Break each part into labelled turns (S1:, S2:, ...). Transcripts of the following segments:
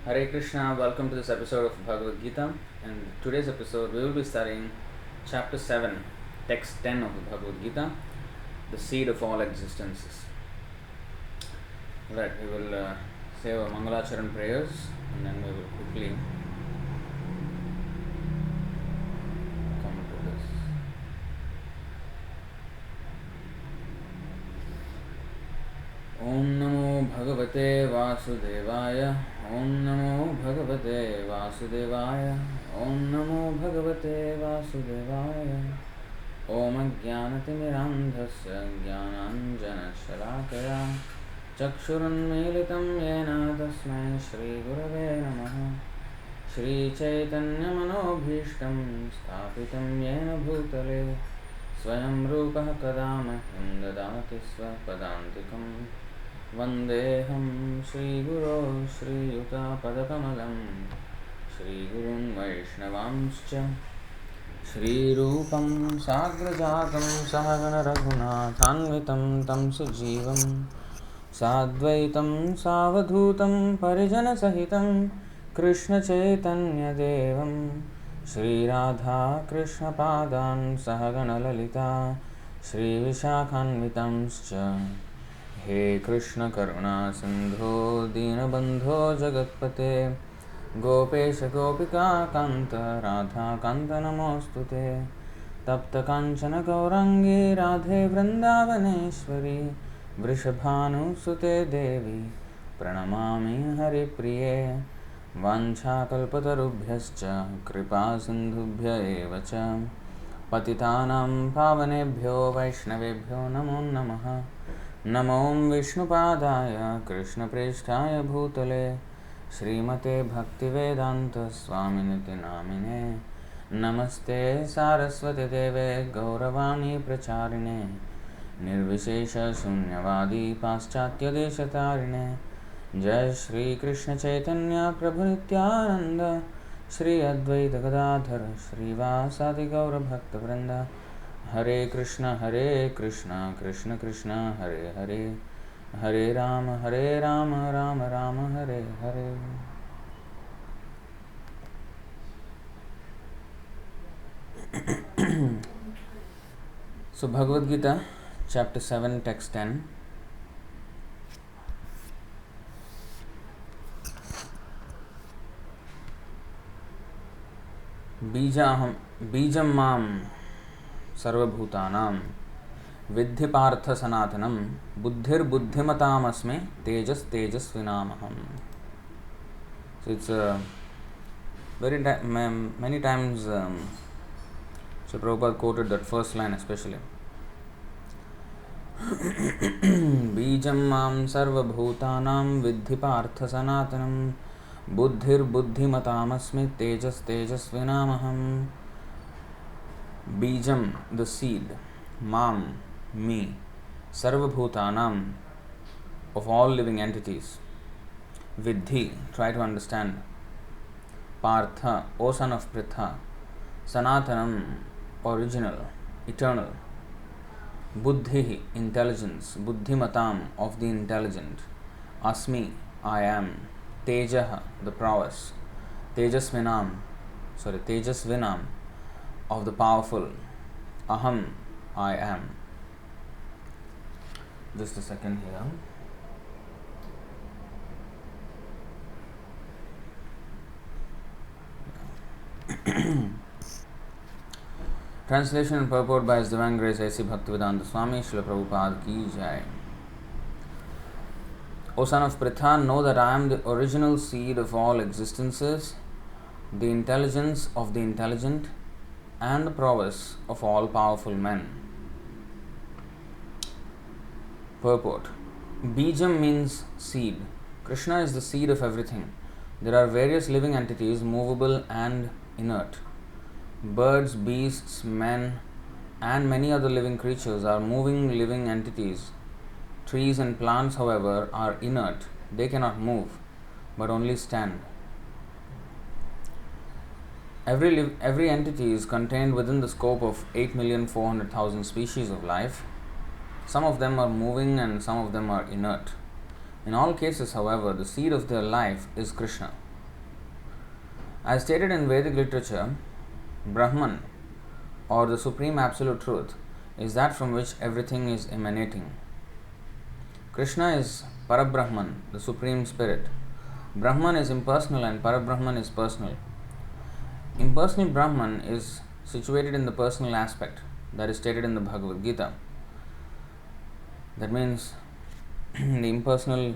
S1: Hare Krishna, welcome to this episode of Bhagavad Gita. In today's episode, we will be studying chapter 7, text 10 of the Bhagavad Gita, the seed of all existences. Right, we will say our Mangalacharan prayers and then we will quickly come to this. Om Namo Bhagavate Vasudevaya. Om Namo Bhagavate Vasudevaya. Om Namo Bhagavate Vasudevaya. Om Jnanatimirandhasya Jnananjana Shalakaya Chakshurunmilitam Yena Tasmai Shri Gurave Namaha. Shri Chaitanya Manobhishtam Sthapitam Yena Bhutale Swayam Rupaha Kadamaham Dadati Swapadantikam Vandeham Shri Guru Shri Yuta Padakamalam Shri Gurun Vaishnavamscha Shri Rupam Sagrajatam Sahagana Raghunathanvitam Tam Sujeevam Sadvaitam Savadhutam Parijana Sahitam Krishna Chaitanya Devam Shri Radha Krishna Padan Sahagana Lalita Shri Vishakhanvitamscha He Krishna Karuna Sindho Dinabandho Jagatpate Gopesha Gopika Kanta Radha Kanta Namostute Tapta Kanchana Gaurangi Radhe Vrindavaneshwari Vrishabhanu Sute Devi Pranamami Hari Priye Vancha Kalpatarubhyascha Kripa Sindhubhya Evacha Patitanam Pavanebhyo Vaishnavebhyo Namo Namaha Namo Vishnupadaya Krishna Presthaya Bhutale Srimate Bhaktivedanta Swaminiti Namine Namaste Saraswati Deve Gauravani Pracharine Nirvishesha Sunyavadi Paschatya Deshatarine Jai Shri Krishna Chaitanya Prabhu Nityananda Shri Advaita Gadadhara Shri Vasadi Gaura Bhakta Vrinda Hare Krishna Krishna Krishna Hare Hare Hare Rama Rama Rama Hare Hare. So Bhagavad Gita chapter 7 text 10. Bijam mam sarvabhutanam Vidhi partha sanatanam buddhir buddhimatamasme tejas tejasvinamaham. So it's many times Sri Prabhupada quoted that first line especially. Bijam mam sarvabhutanam vidhi partha sanatanam buddhir buddhimatamasme tejas tejasvinamaham. Bijam, the seed, mam, me, sarvabhutanam, of all living entities. Vidhi, try to understand. Partha, O son of Pritha. Sanatanam, original, eternal. Buddhi, intelligence. Buddhimatam, of the intelligent. Asmi, I am. Tejaha, the prowess. Tejasvinam, of the powerful. Aham, I am. Just a second here. Translation and purport by His Divine Grace A.C. Bhaktivedanta Swami Srila Prabhupada Ki Jai. O son of Pritha, know that I am the original seed of all existences, the intelligence of the intelligent, and the prowess of all powerful men. Purport. Bijam means seed. Krishna is the seed of everything. There are various living entities, movable and inert. Birds, beasts, men, and many other living creatures are moving living entities. Trees and plants, however, are inert. They cannot move, but only stand. Every entity is contained within the scope of 8,400,000 species of life. Some of them are moving and some of them are inert. In all cases, however, the seed of their life is Krishna. As stated in Vedic literature, Brahman, or the Supreme Absolute Truth, is that from which everything is emanating. Krishna is Parabrahman, the Supreme Spirit. Brahman is impersonal and Parabrahman is personal. Impersonal Brahman is situated in the personal aspect that is stated in the Bhagavad Gita. That means the impersonal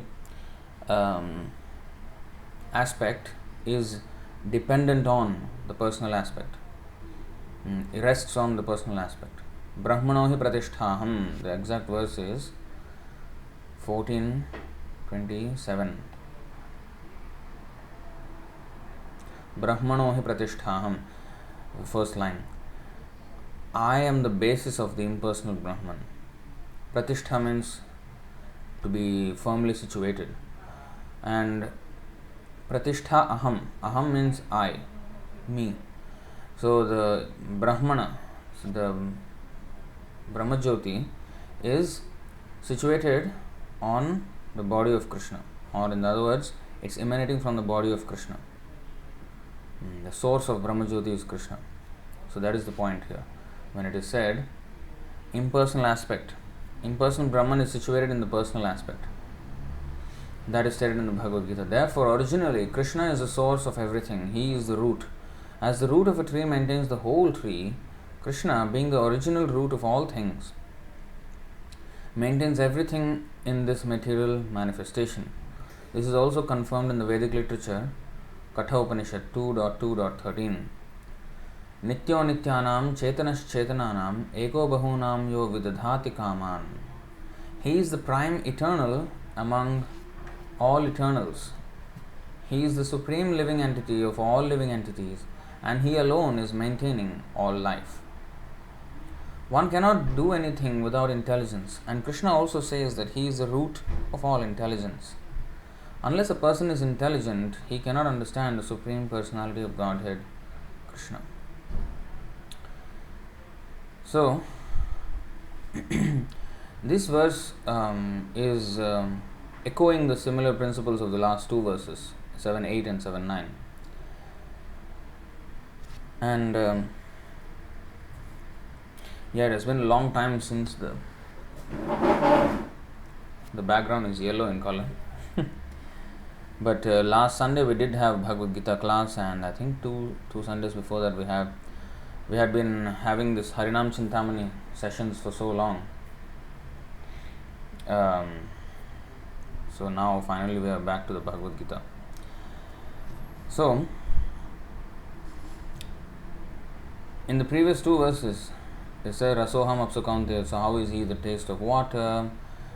S1: aspect is dependent on the personal aspect. It rests on the personal aspect. Brahmano hi pratisthaham. The exact verse is 14:27. Brahmano hi pratisthaham. First line. I am the basis of the impersonal Brahman. Pratishtha means to be firmly situated. And pratishtha aham. Aham means I, me. So the Brahmana, the Brahmajyoti is situated on the body of Krishna, or in other words, it's emanating from the body of Krishna. The source of Brahmajyoti is Krishna. So that is the point here. When it is said, impersonal aspect, impersonal Brahman is situated in the personal aspect. That is stated in the Bhagavad Gita. Therefore, originally, Krishna is the source of everything. He is the root. As the root of a tree maintains the whole tree, Krishna, being the original root of all things, maintains everything in this material manifestation. This is also confirmed in the Vedic literature, Katha Upanishad 2.2.13. Nityo nityanam chetanash chetananam eko bahunam yo vidadhati kaman. He is the prime eternal among all eternals. He is the supreme living entity of all living entities, and He alone is maintaining all life. One cannot do anything without intelligence, and Krishna also says that He is the root of all intelligence. Unless a person is intelligent, he cannot understand the Supreme Personality of Godhead, Krishna. So, this verse is echoing the similar principles of the last two verses, 7.8 and 7.9. And it has been a long time since the background is yellow in color. But last Sunday we did have Bhagavad Gita class, and I think two Sundays before that we had been having this Harinam Chintamani sessions for so long. So now finally we are back to the Bhagavad Gita. So in the previous two verses, they say Rasoham Apsu Kaunteya. So how is he the taste of water,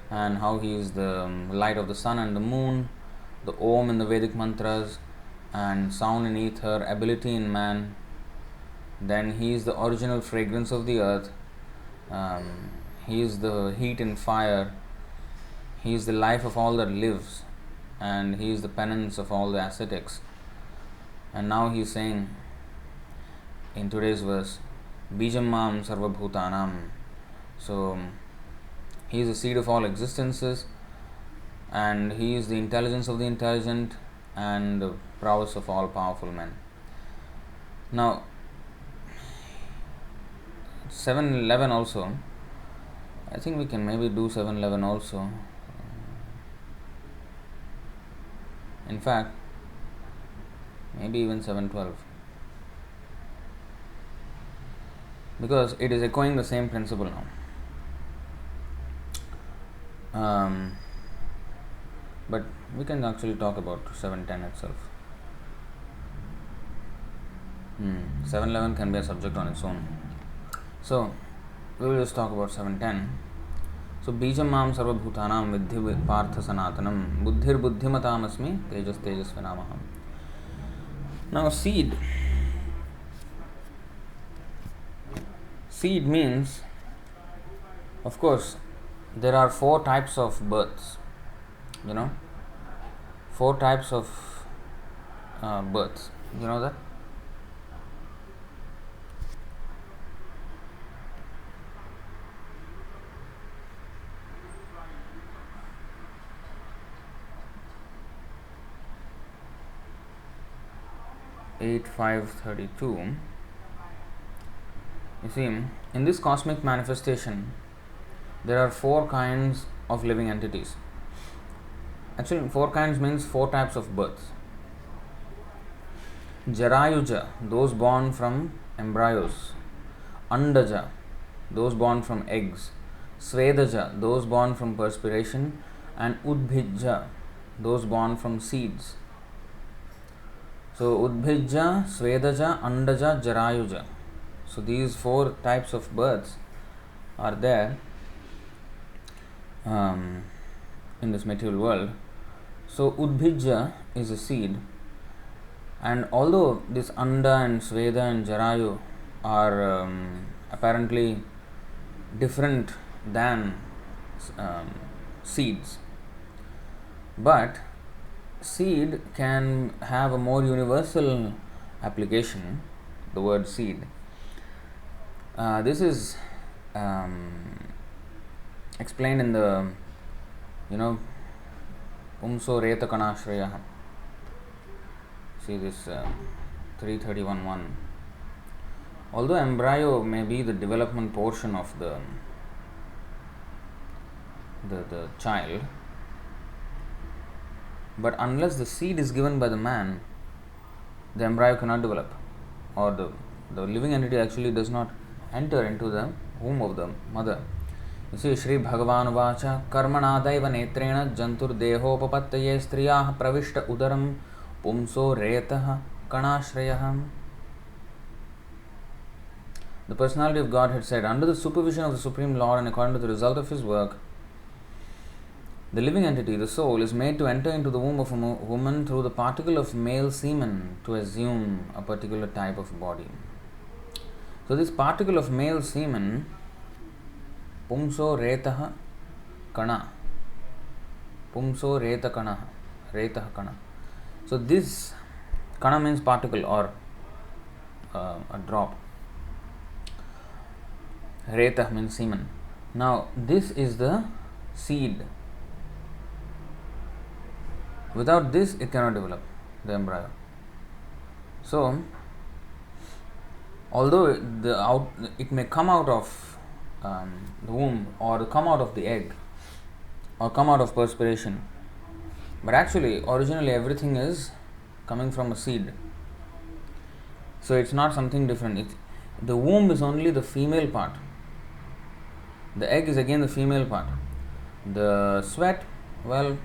S1: and how he is the light of the sun and the moon, the Om in the Vedic mantras, and sound in ether, ability in man. Then he is the original fragrance of the earth. He is the heat in fire. He is the life of all that lives, and he is the penance of all the ascetics. And now he is saying in today's verse, Bijam Mam Sarva Bhutanam. So he is the seed of all existences, and he is the intelligence of the intelligent and the prowess of all powerful men. Now 7.11 also, I think we can maybe do 7.11 also. In fact, maybe even 7.12, because it is echoing the same principle now. But we can actually talk about 7.10 itself. 7.11 can be a subject on its own. So we will just talk about 7.10. So Bijam Mam Sarva Bhutanam Vidhi Partha Sanatanam Buddhir Buddhimatam Asmi Tejas Tejasvinamaham. Now seed means, of course, there are 4 types of births. 4 types of births. You know that? 8.5.32. You see, in this cosmic manifestation, there are 4 kinds of living entities. Actually, 4 kinds means 4 types of births. Jarayuja, those born from embryos. Andaja, those born from eggs. Svedaja, those born from perspiration. And Udbhija, those born from seeds. So, Udbhija, Svedaja, Andaja, Jarayuja. So, these 4 types of births are there in this material world. So, Udbhija is a seed, and although this Anda and Sveda and Jarayu are apparently different than seeds, but seed can have a more universal application, the word seed. This is explained in the Pumso Reta Kanashraya. See this 331.1. Although embryo may be the development portion of the child, but unless the seed is given by the man, the embryo cannot develop, or the living entity actually does not enter into the womb of the mother. You see, Shri Bhagavan Vacha Karmanadaiva Netrena Jantur Dehopapattaye Striyah Pravishta Udaram Pumso Retah Kanashrayah. The personality of God had said, under the supervision of the Supreme Lord and according to the result of his work, the living entity, the soul, is made to enter into the womb of a woman through the particle of male semen to assume a particular type of body. So this particle of male semen, Pumso Retah Kana. Pumso Reta Kana. Retah Kana. So this Kana means particle or a drop. Retah means semen. Now this is the seed. Without this, it cannot develop, the embryo. So, although it may come out of the womb, or come out of the egg, or come out of perspiration, but actually, originally everything is coming from a seed. So it's not something different. The womb is only the female part. The egg is again the female part. The sweat, well,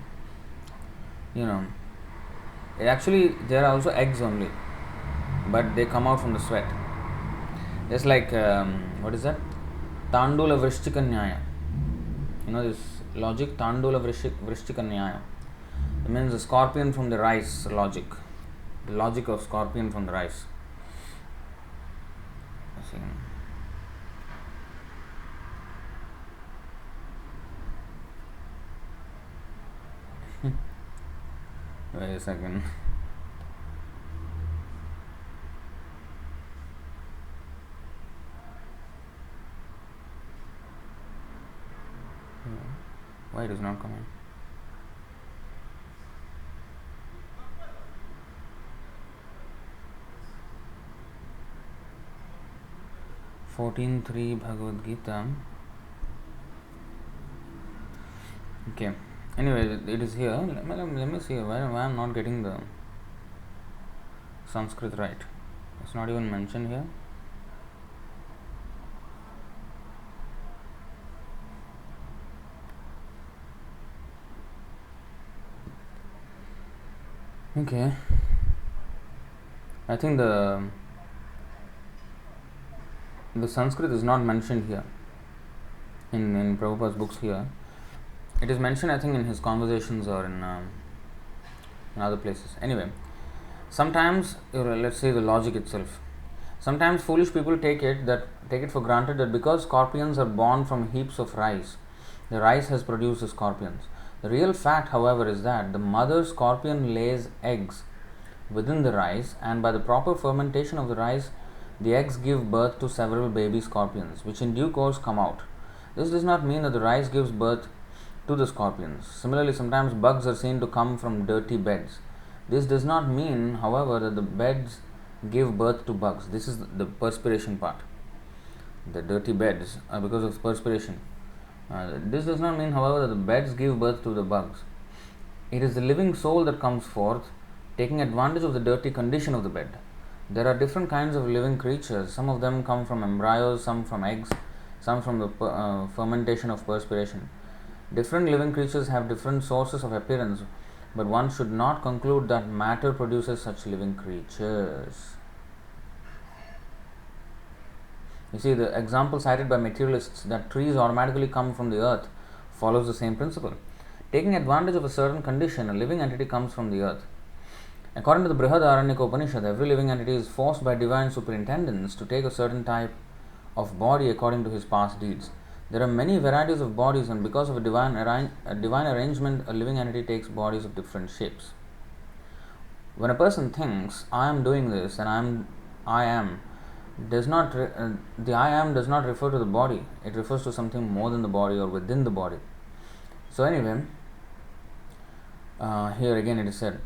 S1: actually there are also eggs only, but they come out from the sweat. Just like, what is that? Tandula Vrishchika Nyaya. This logic, Tandula Vrishchika Nyaya. It means the scorpion from the rice logic. The logic of scorpion from the rice. Wait a second. Why it is not coming? (14.3) Bhagavad Gita. Okay. Anyway, it is here. Let me see why I am not getting the Sanskrit right. It's not even mentioned here. Okay. I think the Sanskrit is not mentioned here in Prabhupada's books here. It is mentioned, I think, in his conversations or in other places. Anyway, sometimes, let's say the logic itself. Sometimes foolish people take it for granted that because scorpions are born from heaps of rice, the rice has produced the scorpions. The real fact, however, is that the mother scorpion lays eggs within the rice, and by the proper fermentation of the rice, the eggs give birth to several baby scorpions, which in due course come out. This does not mean that the rice gives birth to the scorpions. Similarly, sometimes bugs are seen to come from dirty beds. This does not mean, however, that the beds give birth to bugs. This is the perspiration part. The dirty beds are because of perspiration. This does not mean, however, that the beds give birth to the bugs. It is the living soul that comes forth, taking advantage of the dirty condition of the bed. There are different kinds of living creatures. Some of them come from embryos, some from eggs, some from the fermentation of perspiration. Different living creatures have different sources of appearance, but one should not conclude that matter produces such living creatures. You see, the example cited by materialists that trees automatically come from the earth follows the same principle. Taking advantage of a certain condition, a living entity comes from the earth. According to the Brihadaranyaka Upanishad, every living entity is forced by divine superintendence to take a certain type of body according to his past deeds. There are many varieties of bodies, and because of a divine arrangement, a living entity takes bodies of different shapes. When a person thinks, I am doing this and I am, the I am does not refer to the body. It refers to something more than the body or within the body. So anyway, here again it is said,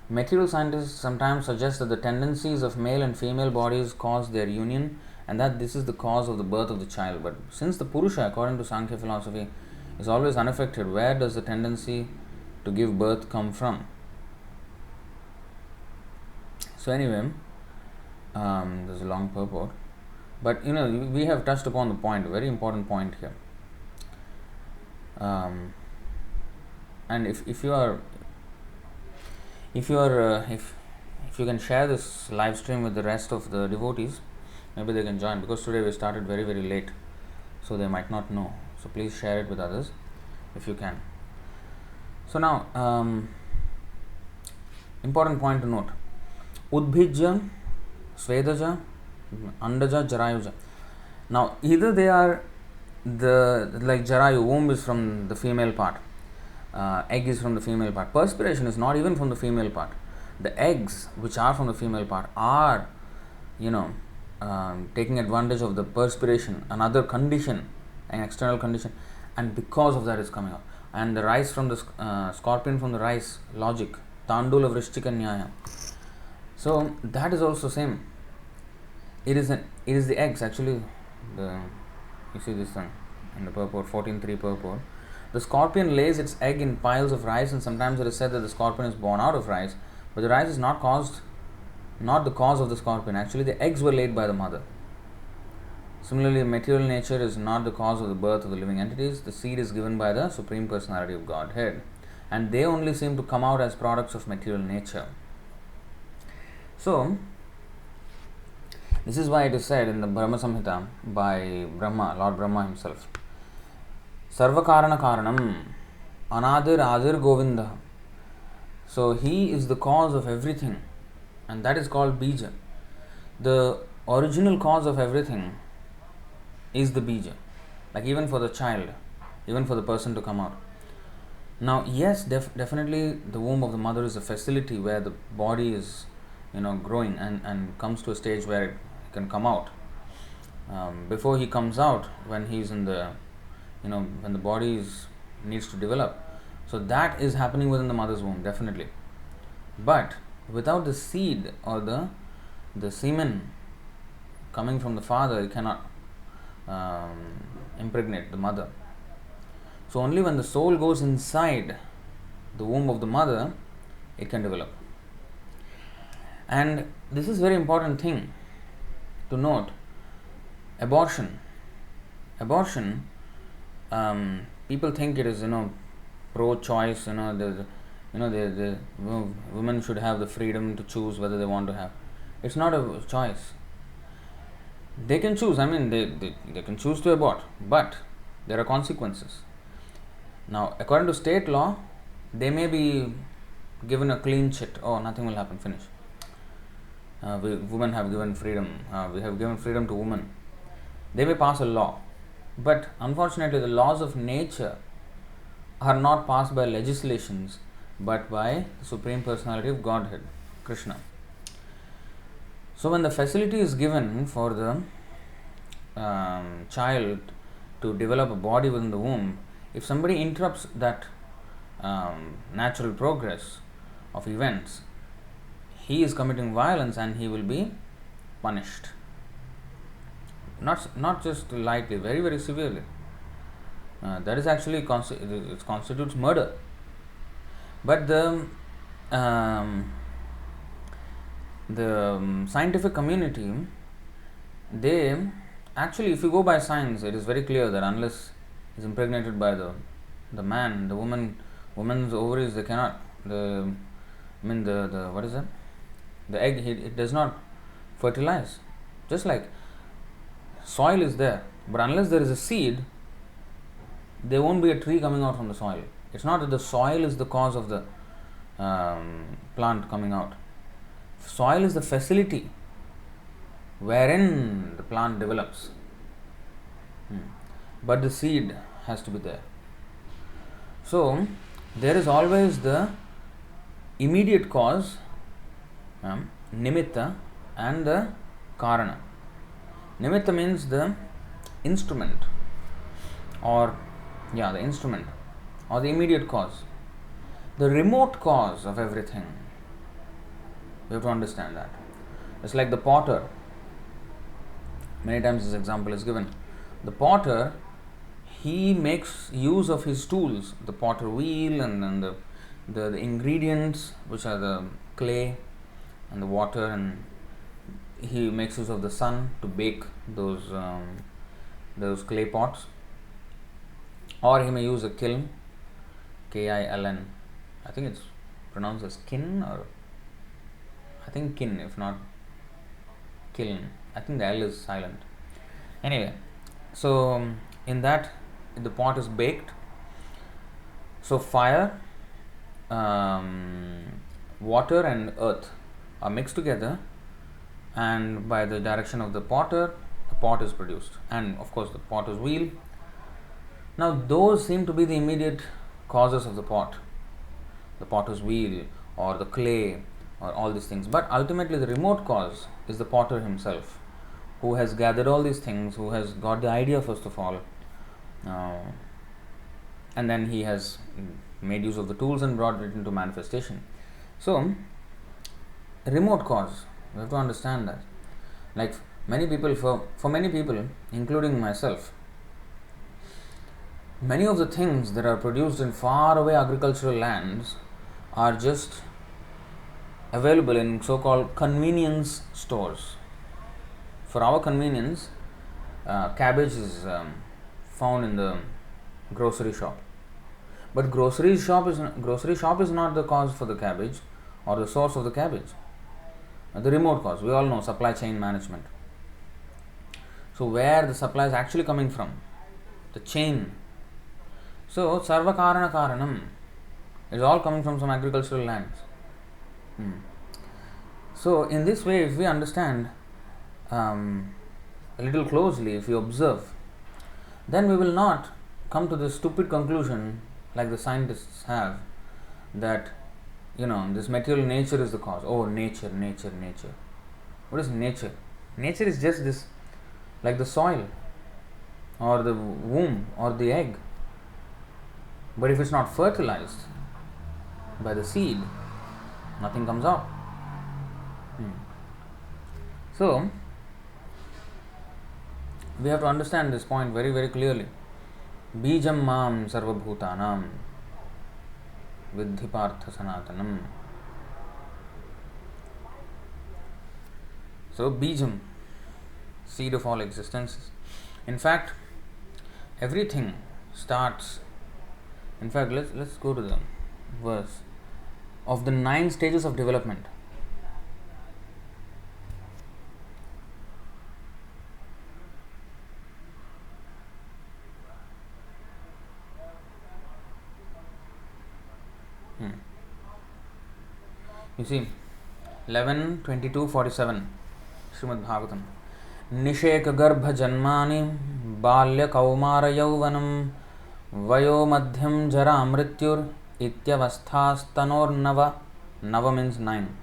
S1: material scientists sometimes suggest that the tendencies of male and female bodies cause their union, and that this is the cause of the birth of the child. But since the Purusha, according to Sankhya philosophy, is always unaffected, where does the tendency to give birth come from? So anyway, there's a long purport, but we have touched upon the point, a very important point here. And if you can share this live stream with the rest of the devotees, maybe they can join, because today we started very, very late, so they might not know. So please share it with others if you can. So now, important point to note: Udbhijya, Svedaja, Andaja, Jarayuja. Now, either they are like Jarayu, womb is from the female part, egg is from the female part. Perspiration is not even from the female part. The eggs, which are from the female part, are, taking advantage of the perspiration, another condition, an external condition, and because of that is coming out. And the rice from the scorpion from the rice, logic, Tandula Vrishchika Nyaya. So that is also same. It is the eggs actually. You see this thing in the purport, 14.3 purport. The scorpion lays its egg in piles of rice, and sometimes it is said that the scorpion is born out of rice, but the rice is not the cause of the scorpion. Actually, the eggs were laid by the mother. Similarly, material nature is not the cause of the birth of the living entities. The seed is given by the Supreme Personality of Godhead, and they only seem to come out as products of material nature. So, this is why it is said in the Brahma Samhita by Brahma, Lord Brahma himself, Sarvakarana Karanam, Anadir Adir Govinda. So, he is the cause of everything, and that is called Bija. The original cause of everything is the Bija, like even for the child, even for the person to come out. Now, yes, definitely the womb of the mother is a facility where the body is, growing and comes to a stage where it can come out. Before he comes out, when he's in the, when the body needs to develop. So that is happening within the mother's womb, definitely. But without the seed or the semen coming from the father, it cannot impregnate the mother. So only when the soul goes inside the womb of the mother, it can develop. And this is a very important thing to note. Abortion, people think it is, pro-choice, the women should have the freedom to choose whether they want to have. It's not a choice. They can choose, they can choose to abort, but there are consequences. Now, according to state law, they may be given a clean chit. Oh, nothing will happen, finish. Women have given freedom. We have given freedom to women. They may pass a law, but unfortunately, the laws of nature are not passed by legislations, but by the Supreme Personality of Godhead, Krishna. So, when the facility is given for the child to develop a body within the womb, if somebody interrupts that natural progress of events, he is committing violence and he will be punished. Not just lightly, very, very severely. That is actually it constitutes murder. But the scientific community, they actually, if you go by science, it is very clear that unless is impregnated by the man, the woman's ovaries, they cannot. The what is that? The egg, it does not fertilize. Just like soil is there, but unless there is a seed, there won't be a tree coming out from the soil. It's not that the soil is the cause of the plant coming out. Soil is the facility wherein the plant develops. But the seed has to be there. So, there is always the immediate cause, nimitta, and the karana. Nimitta means the instrument, or the instrument, or the immediate cause. The remote cause of everything. You have to understand that. It's like the potter. Many times this example is given. The potter, he makes use of his tools, the potter wheel and then the ingredients, which are the clay and the water, and he makes use of the sun to bake those clay pots. Or he may use a kiln, K-I-L-N. I think it's pronounced as kin, or I think kin, if not kiln. I think the L is silent. Anyway, so in that, the pot is baked. So fire, water and earth are mixed together, and by the direction of the potter, the pot is produced, and of course the potter's wheel. Now those seem to be the immediate causes of the pot, the potter's wheel or the clay or all these things. But ultimately the remote cause is the potter himself, who has gathered all these things, who has got the idea first of all, and then he has made use of the tools and brought it into manifestation. So, remote cause, we have to understand that. Like many people, for many people, including myself, many of the things that are produced in far away agricultural lands are just available in so-called convenience stores. For our convenience, cabbage is found in the grocery shop. But grocery shop is not the cause for the cabbage or the source of the cabbage. The remote cause, we all know, supply chain management. So where the supply is actually coming from, the chain. So sarva karana karanam is all coming from some agricultural lands. So in this way, if we understand a little closely, if we observe, then we will not come to the stupid conclusion like the scientists have, that this material nature is the cause. Oh, nature. What is nature? Nature is just this, like the soil or the womb or the egg. But if it's not fertilized by the seed, nothing comes out. So we have to understand this point very, very clearly. Bijam mam sarvabhutanam viddhi partha sanatanam. So bijam, seed of all existences. In fact, everything starts. In fact, let's go to the verse of the 9 stages of development. You see, 11:22-47 Srimad Bhagavatam. Nisheka garbha janmani balya kaumara yauvanam vayo madhyam jara mrityur ityavasthas nava. Nava means 9.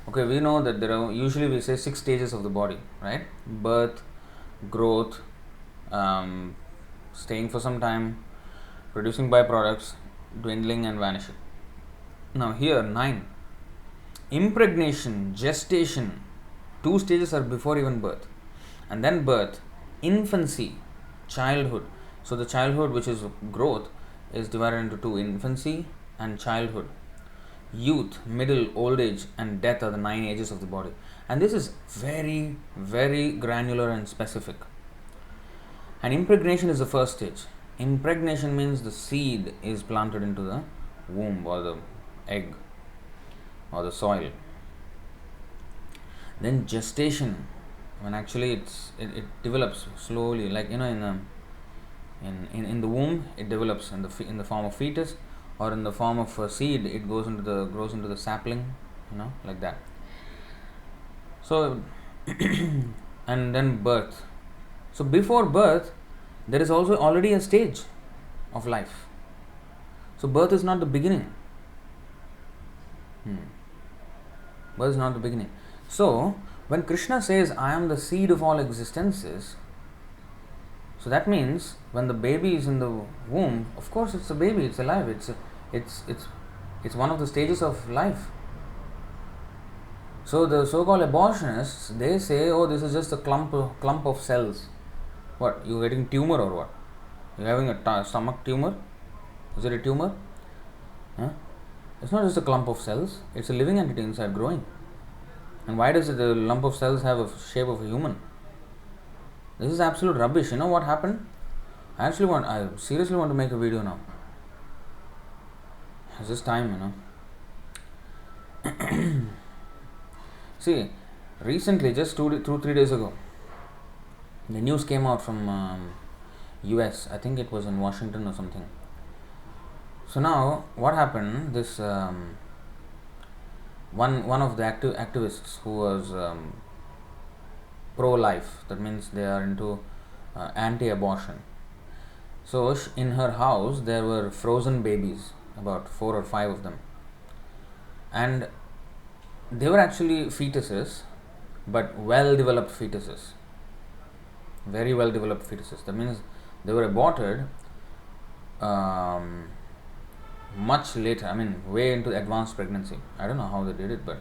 S1: Okay, we know that there are, usually we say 6 stages of the body, right? Birth, growth, staying for some time, producing byproducts, dwindling and vanishing. Now here 9. Impregnation, gestation, two stages are before even birth. And then birth, infancy, childhood. So the childhood, which is growth, is divided into two: infancy and childhood. Youth, middle, old age, and death are the 9 ages of the body. And this is very, very granular and specific. And impregnation is the first stage. Impregnation means the seed is planted into the womb or the egg or the soil. Then gestation, when actually it develops slowly, like in the womb it develops in the form of fetus, or in the form of a seed it grows into the sapling, like that. So and then birth. So before birth there is also already a stage of life. So birth is not the beginning. Birth is not the beginning. So when Krishna says, I am the seed of all existences, so that means when the baby is in the womb, of course it's a baby, it's alive, it's one of the stages of life. So the so-called abortionists, they say, oh, this is just a clump of cells. What, you getting tumor or what? You having a stomach tumor? Is it a tumor? It's not just a clump of cells, it's a living entity inside growing. And why does the lump of cells have a shape of a human? This is absolute rubbish. You know what happened? I seriously want to make a video now. It's just time, See, recently, just 2-3 days ago, the news came out from US. I think it was in Washington or something. So now, what happened? This one of the activists who was pro-life, that means they are into anti-abortion. So in her house there were frozen babies, about 4 or 5 of them, and they were actually fetuses, but well-developed fetuses, very well-developed fetuses. That means they were aborted much later, way into advanced pregnancy. I don't know how they did it, but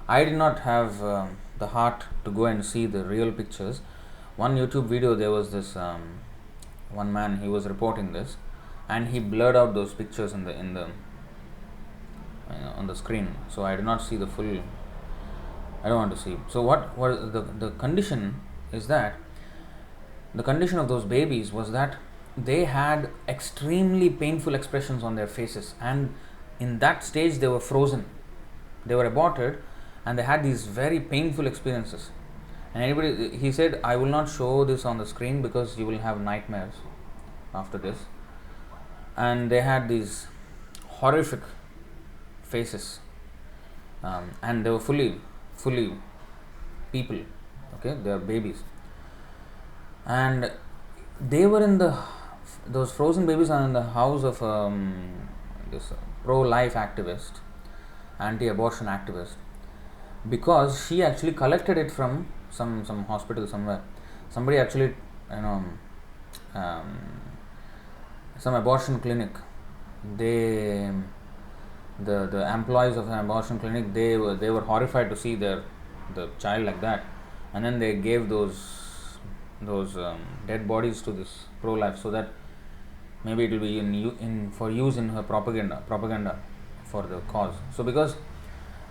S1: I did not have the heart to go and see the real pictures. One YouTube video, there was this one man, he was reporting this, and he blurred out those pictures on the screen. So I did not see the full. I don't want to see. So what the condition is that the condition of those babies was that they had extremely painful expressions on their faces, and in that stage they were frozen. They were aborted, and they had these very painful experiences. And he said, I will not show this on the screen because you will have nightmares after this. And they had these horrific faces, and they were fully people. Okay, they are babies, and they were those frozen babies are in the house of this pro-life activist, anti-abortion activist, because she actually collected it from some hospital somewhere. Somebody actually, some abortion clinic. The employees of an abortion clinic, they were horrified to see the child like that, and then they gave those dead bodies to this pro-life, so that maybe it will be for use in her propaganda for the cause. So because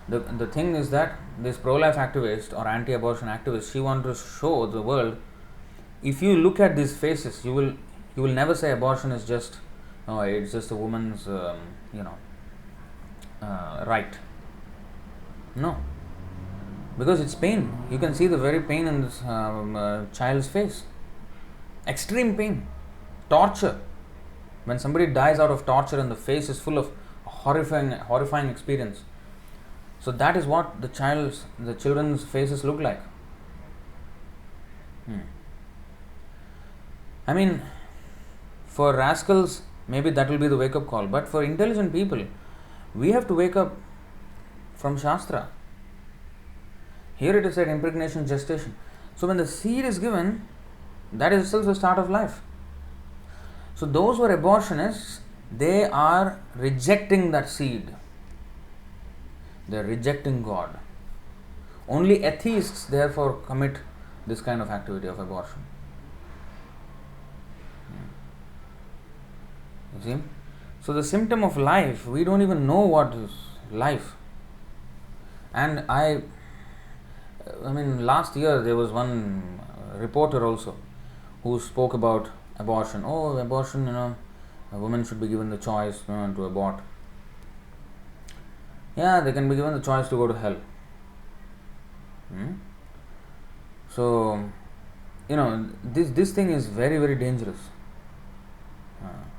S1: the thing is that this pro-life activist or anti-abortion activist, she wanted to show the world, if you look at these faces, you will never say abortion is just, it's just a woman's right. No, because it's pain. You can see the very pain in this child's face. Extreme pain, torture. When somebody dies out of torture and the face is full of horrifying experience. So that is what the children's faces look like. For rascals, maybe that will be the wake-up call. But for intelligent people, we have to wake up from Shastra. Here it is said impregnation, gestation. So when the seed is given, that is itself the start of life. So those who are abortionists, they are rejecting that seed. They are rejecting God. Only atheists therefore commit this kind of activity of abortion. You see? So the symptom of life, we don't even know what is life. And I mean, last year there was one reporter also who spoke about abortion. Oh, abortion, a woman should be given the choice to abort. Yeah, they can be given the choice to go to hell. So, this thing is very, very dangerous.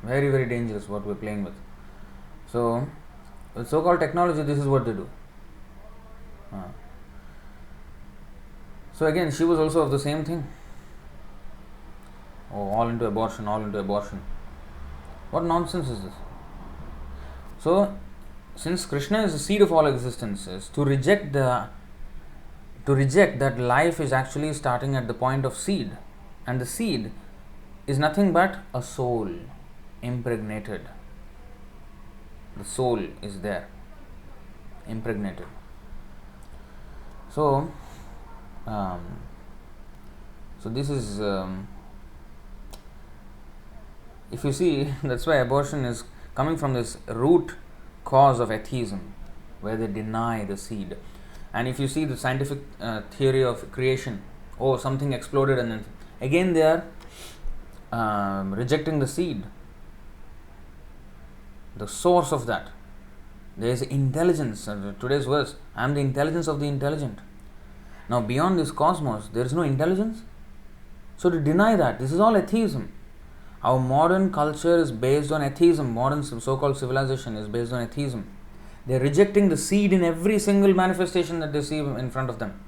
S1: Very, very dangerous what we're playing with. So, with so-called technology, this is what they do. So again, she was also of the same thing. Oh, all into abortion, all into abortion. What nonsense is this? So, since Krishna is the seed of all existences, to reject that life is actually starting at the point of seed, and the seed is nothing but a soul impregnated. The soul is there, impregnated. So this is, if you see, that's why abortion is coming from this root cause of atheism, where they deny the seed. And if you see the scientific theory of creation, something exploded, and then again they are rejecting the seed, the source of that. There is intelligence. Today's verse, I am the intelligence of the intelligent. Now, beyond this cosmos, there is no intelligence. So, to deny that, this is all atheism. Our modern culture is based on atheism. Modern so-called civilization is based on atheism. They are rejecting the seed in every single manifestation that they see in front of them.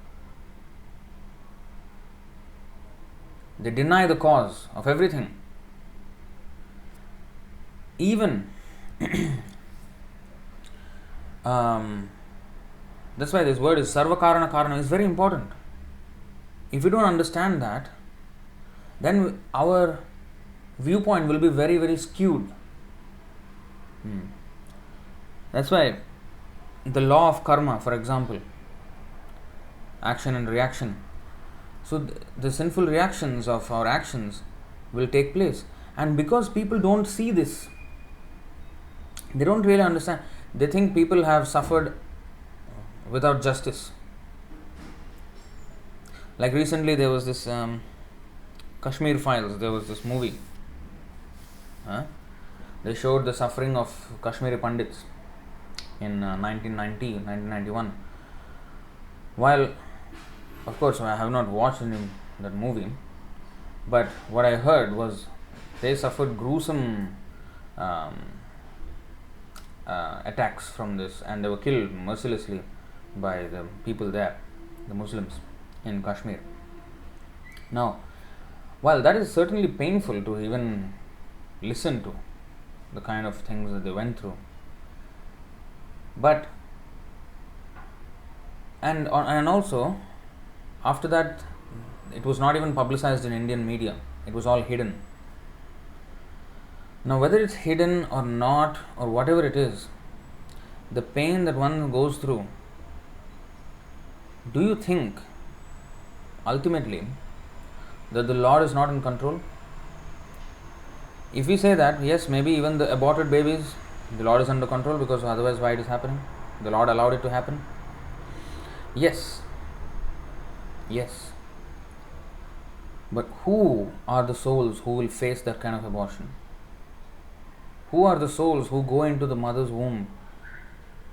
S1: They deny the cause of everything. Even that's why this word is Sarvakarana Karana is very important. If we don't understand that, then our viewpoint will be very, very skewed. That's why the law of karma, for example, action and reaction. So the sinful reactions of our actions will take place. And because people don't see this, they don't really understand. They think people have suffered without justice. Like recently there was this Kashmir Files, there was this movie. They showed the suffering of Kashmiri Pandits in 1991. While, of course, I have not watched that movie, but what I heard was they suffered gruesome attacks from this, and they were killed mercilessly by the people there, the Muslims in Kashmir. Now, while that is certainly painful to even listen to, the kind of things that they went through, but and also after that, it was not even publicized in Indian media. It was all hidden. Now, whether it's hidden or not, or whatever it is, the pain that one goes through, do you think ultimately that the Lord is not in control? If we say that, yes, maybe even the aborted babies, the Lord is under control, because otherwise why it is happening? The Lord allowed it to happen. Yes. But who are the souls who will face that kind of abortion? Who are the souls who go into the mother's womb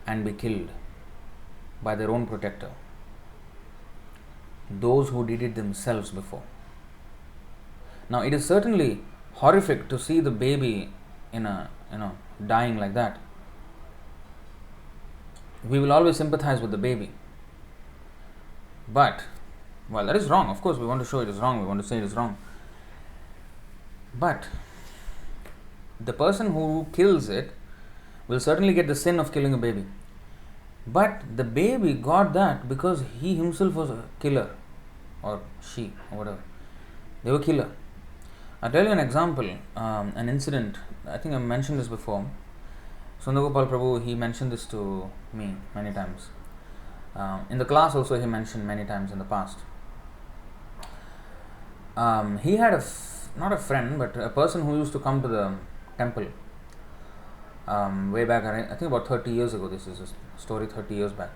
S1: and be killed by their own protector? Those who did it themselves before. Now, it is certainly horrific to see the baby dying like that. We will always sympathize with the baby. But, well, that is wrong. Of course, we want to show it is wrong. We want to say it is wrong. But the person who kills it will certainly get the sin of killing a baby. But the baby got that because he himself was a killer, or she, or whatever. They were killer. I'll tell you an example, an incident. I think I mentioned this before. Sundagopal Prabhu, he mentioned this to me many times. In the class also he mentioned many times in the past. He had not a friend, but a person who used to come to the temple way back, I think about 30 years ago. This is a story 30 years back.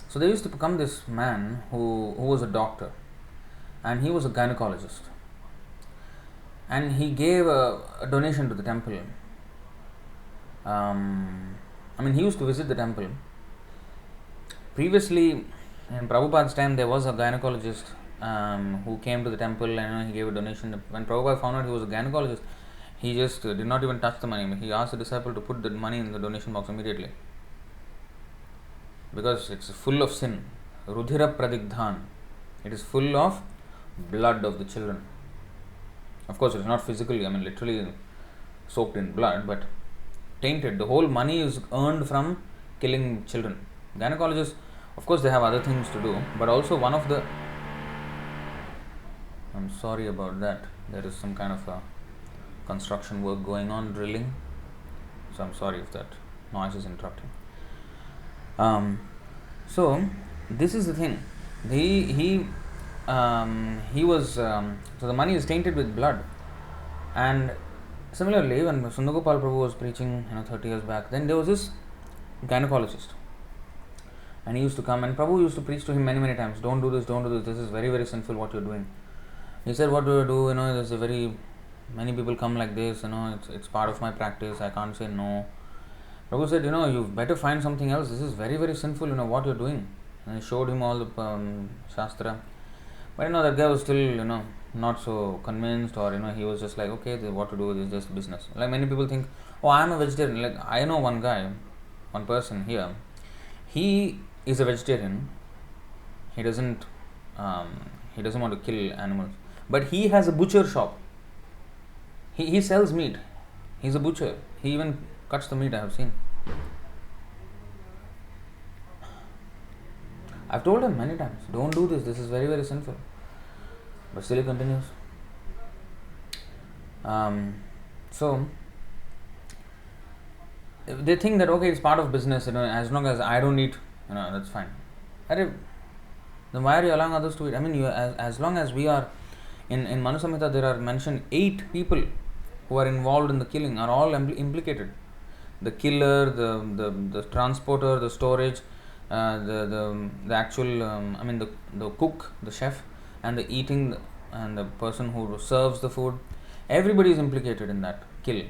S1: So there used to come this man who was a doctor, and he was a gynecologist, and he gave a donation to the temple. He used to visit the temple. Previously, in Prabhupada's time, there was a gynecologist who came to the temple, and he gave a donation. When Prabhupada found out he was a gynecologist, he just did not even touch the money. He asked the disciple to put the money in the donation box immediately, because it's full of sin. Rudhira pradigdhan. It is full of blood of the children. Of course, it's not physically, literally soaked in blood, but tainted. The whole money is earned from killing children. Gynecologists, of course, they have other things to do, but also one of the... I'm sorry about that. There is some kind of a construction work going on, drilling. So I'm sorry if that noise is interrupting. So this is the thing. He was so the money is tainted with blood. And similarly, when Sundagopal Prabhu was preaching 30 years back, then there was this gynecologist, and he used to come, and Prabhu used to preach to him many times. Don't do this, this is very, very sinful what you're doing. He said, what do I do? There's many people come like this, it's part of my practice, I can't say no. Prabhu said, you better find something else. This is very, very sinful, what you're doing. And he showed him all the Shastra. But that guy was still, not so convinced, or, he was just like, okay, what to do, this is just business. Like many people think, oh, I'm a vegetarian. Like I know one guy, one person here, he is a vegetarian. He doesn't want to kill animals. But he has a butcher shop. He sells meat. He's a butcher. He even cuts the meat, I have seen. I've told him many times, don't do this. This is very, very sinful. But still he continues. So they think that okay, it's part of business. As long as I don't eat, that's fine. Then why are you allowing others to eat? As long as we are in Manu Samhita, there are mentioned 8 people who are involved in the killing are all implicated. The killer, the transporter, the storage, the actual the cook, the chef, and the eating, and the person who serves the food. Everybody is implicated in that kill.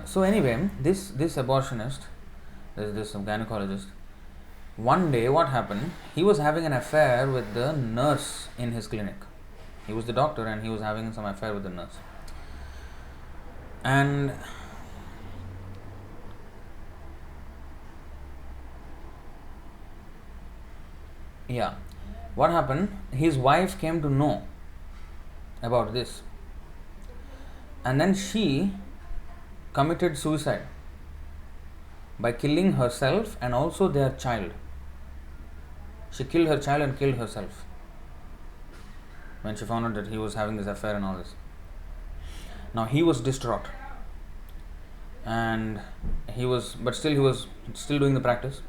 S1: So anyway, this abortionist, this gynecologist, one day what happened, he was having an affair with the nurse in his clinic. He was the doctor and he was having some affair with the nurse. And what happened, his wife came to know about this, and then she committed suicide by killing herself and also their child. She killed her child and killed herself when she found out that he was having this affair and all this. Now he was distraught, and he was still doing the practice.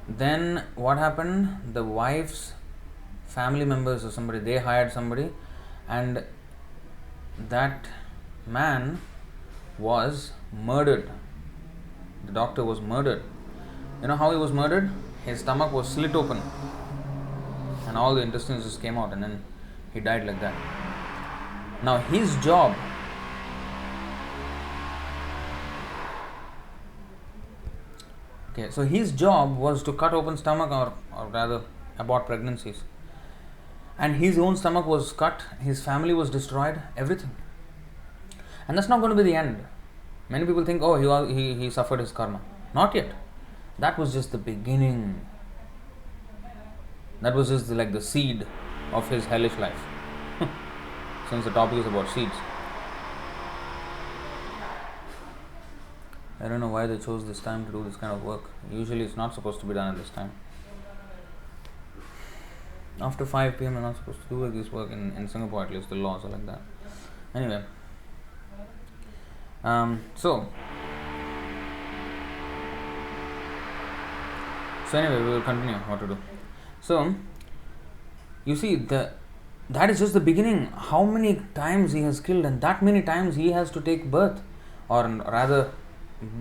S1: Then what happened? The wife's family members or somebody, they hired somebody, and that man was murdered. The doctor was murdered. You know how he was murdered? His stomach was slit open and all the intestines just came out, and then he died like that. Now his job, so his job was to cut open stomach, or rather abort pregnancies, and his own stomach was cut, his family was destroyed, everything. And that's not going to be the end. Many people think, oh, he suffered his karma. Not yet. That was just the beginning. That was just like the seed of his hellish life. Since the topic is about seeds. I don't know why they chose this time to do this kind of work. Usually it's not supposed to be done at this time. After 5 p.m. you're not supposed to do this work in Singapore, at least the laws are like that. Anyway, So anyway, we will continue what to do. So you see, that is just the beginning. How many times he has killed, and that many times he has to take birth, or rather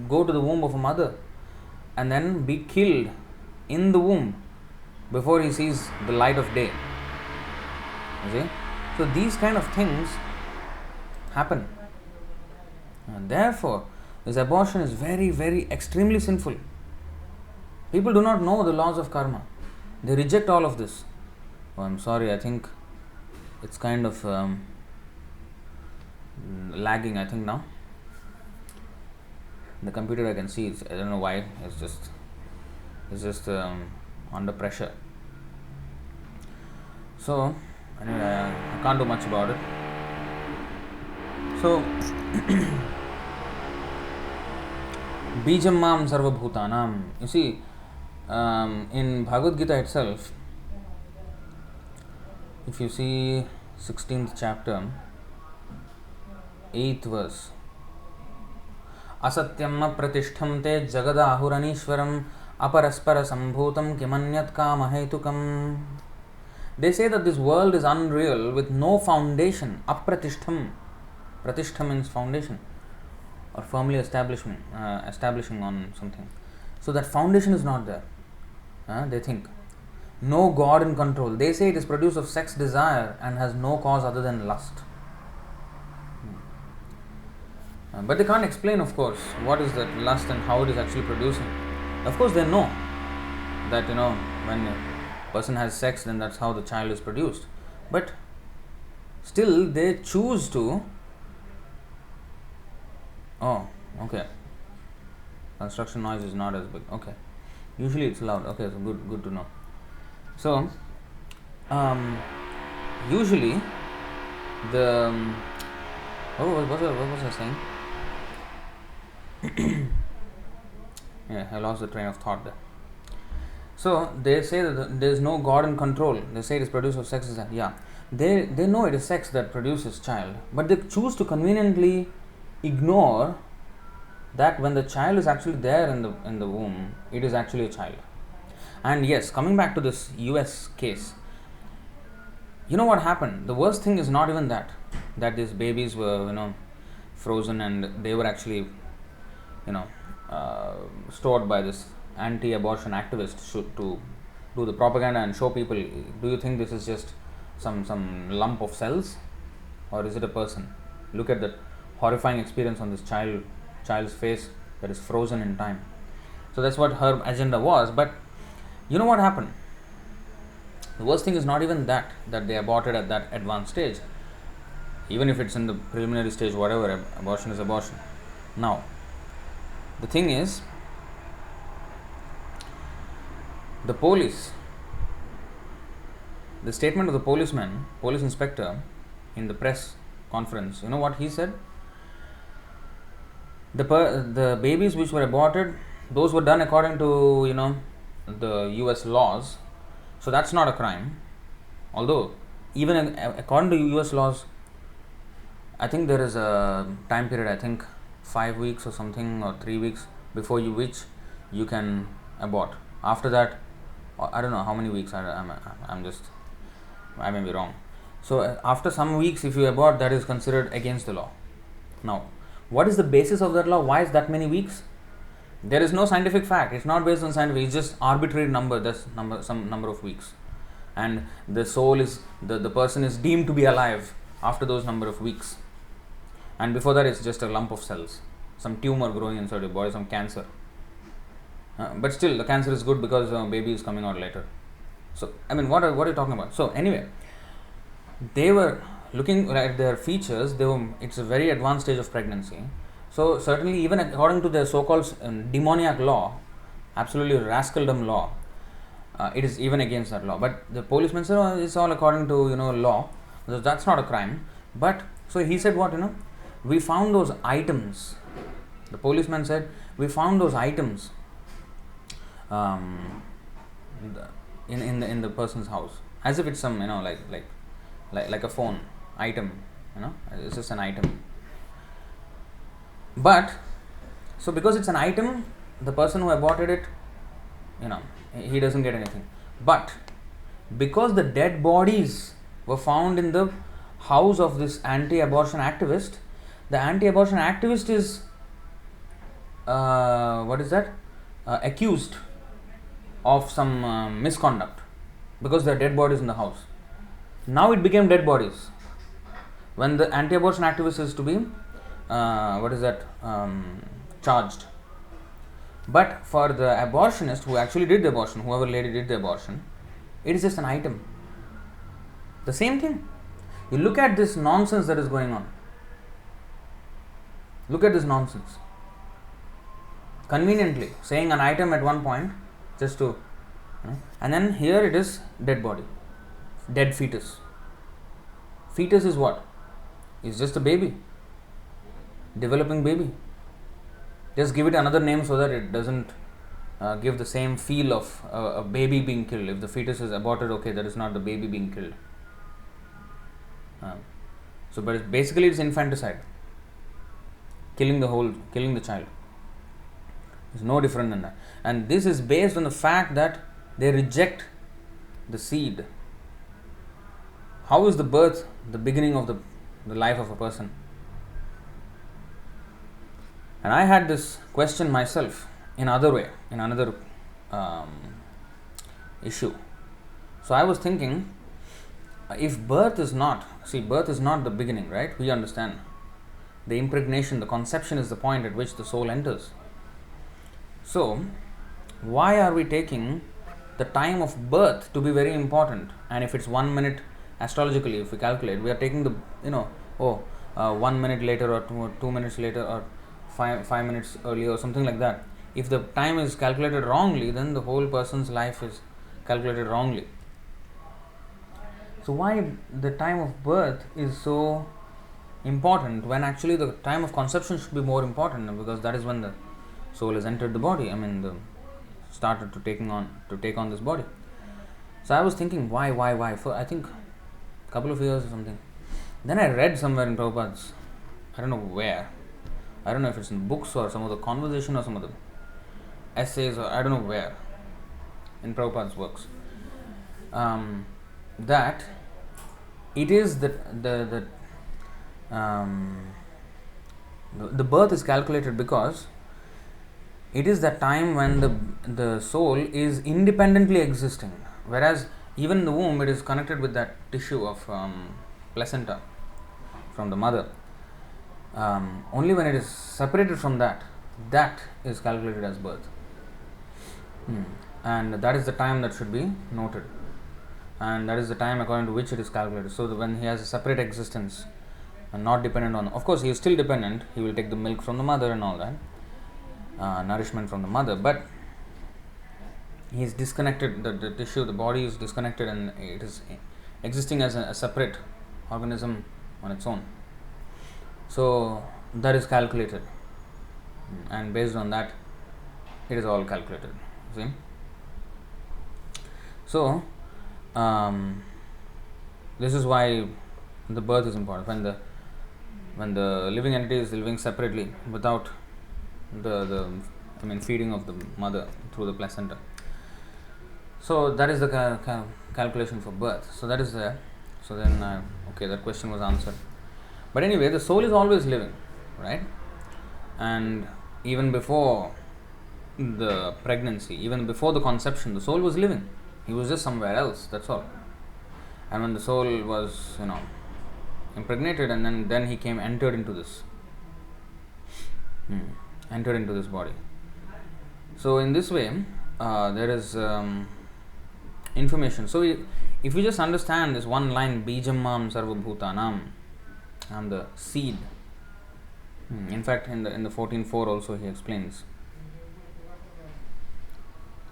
S1: go to the womb of a mother and then be killed in the womb before he sees the light of day. You see? So these kind of things happen. And therefore, this abortion is very, very extremely sinful. People do not know the laws of karma. They reject all of this. Oh, I'm sorry, I think it's kind of lagging, I think now. The computer, I can see, I don't know why, it's just under pressure. So, anyway, I can't do much about it. So, Bijam Mam Sarva Bhutanam. You see, in Bhagavad Gita itself, if you see 16th chapter, 8th verse, Asatyam pratishtham te jagadahuranishwaram aparaspara sambhutam kimanyat kamahetukam. They say that this world is unreal with no foundation. Apratishtham. Pratishtha means foundation, or firmly establishing on something. So that foundation is not there. They think. No God in control. They say it is produced of sex desire and has no cause other than lust. But they can't explain, of course, what is that lust and how it is actually producing. Of course, they know that, when a person has sex, then that's how the child is produced. But still, they choose to. Oh, okay. Construction noise is not as big. Okay. Usually it's loud. Okay, so good to know. So, usually the what was I saying? Yeah, I lost the train of thought there. So they say that there is no God in control. They say it is produced of sex. Yeah, they know it is sex that produces child, but they choose to conveniently ignore that when the child is actually there in the womb, it is actually a child. And yes, coming back to this US case, you know what happened? The worst thing is not even that these babies were frozen and they were actually stored by this anti-abortion activist to do the propaganda and show people. Do you think this is just some lump of cells, or is it a person? Look at that horrifying experience on this child's face that is frozen in time. So that's what her agenda was. But you know what happened? The worst thing is not even that they aborted at that advanced stage. Even if it's in the preliminary stage, whatever, abortion is abortion. Now, the thing is, the police, the statement of the police inspector in the press conference, you know what he said? The babies which were aborted, those were done according to the US laws, so that's not a crime. Although even according to US laws, I think there is a time period, I think 5 weeks or something, or 3 weeks before which you can abort. After that, I don't know how many weeks. I may be wrong. So after some weeks, if you abort, that is considered against the law. Now, what is the basis of that law? Why is that many weeks? There is no scientific fact. It's not based on scientific. It's just arbitrary number. That's some number of weeks, and the soul is the person is deemed to be alive after those number of weeks, and before that it's just a lump of cells, some tumor growing inside your body, some cancer. But still, the cancer is good because baby is coming out later. So what are you talking about? So anyway, they were looking at their features. It's a very advanced stage of pregnancy. So certainly, even according to the so-called demoniac law, absolutely rascaldom law, it is even against that law. But the policeman said, it's all according to law. So that's not a crime. But so he said, we found those items. The policeman said, we found those items in the person's house, as if it's some like a phone item. It's just an item. But, so because it's an item, the person who aborted it, he doesn't get anything. But because the dead bodies were found in the house of this anti-abortion activist, the anti-abortion activist is accused of some misconduct because there are dead bodies in the house. Now it became dead bodies. When the anti-abortion activist is to be charged. But for the abortionist who actually did the abortion, whoever lady did the abortion, it is just an item. The same thing. You look at this nonsense that is going on. Look at this nonsense. Conveniently saying an item at one point, just to, and then here it is dead body, dead fetus. Fetus is what? It's just a baby, developing baby. Just give it another name so that it doesn't give the same feel of a baby being killed. If the fetus is aborted, okay, that is not the baby being killed. But basically it's infanticide, killing the child. It's no different than that. And this is based on the fact that they reject the seed. How is the birth the beginning of the life of a person? And I had this question myself in another issue. So I was thinking, if birth is not the beginning, right? We understand. The impregnation, the conception is the point at which the soul enters. So, why are we taking the time of birth to be very important? And if it's 1 minute astrologically, if we calculate, we are taking the 1 minute later or 2 minutes later or 5 minutes earlier or something like that. If the time is calculated wrongly, then the whole person's life is calculated wrongly. So why the time of birth is so important when actually the time of conception should be more important, because that is when the soul has entered the body. Started to take on this body. So I was thinking, why? For I think a couple of years or something. Then I read somewhere in Prabhupada's, I don't know where. I don't know if it's in books or some of the conversation or some of the essays, or I don't know where in Prabhupada's works, that it is the birth is calculated because it is the time when the soul is independently existing, whereas even in the womb it is connected with that tissue of placenta from the mother. Only when it is separated from that is calculated as birth. And that is the time that should be noted, and that is the time according to which it is calculated. So that when he has a separate existence and not dependent on, of course he is still dependent, he will take the milk from the mother and all that, nourishment from the mother, but he is disconnected, the tissue, the body is disconnected, and it is existing as a separate organism on its own. So that is calculated, and based on that it is all calculated. See? So this is why the birth is important. When the living entity is living separately without the feeding of the mother through the placenta. So that is the calculation for birth. So that is there. So then that question was answered. But anyway, the soul is always living, right? And even before the pregnancy, even before the conception, the soul was living. He was just somewhere else, that's all. And when the soul was, impregnated, and then he entered into this body. So in this way, there is information. So if we just understand this one line, Bijam Mam Sarva Bhutanam, I am the seed. In fact, in the 14.4 also he explains.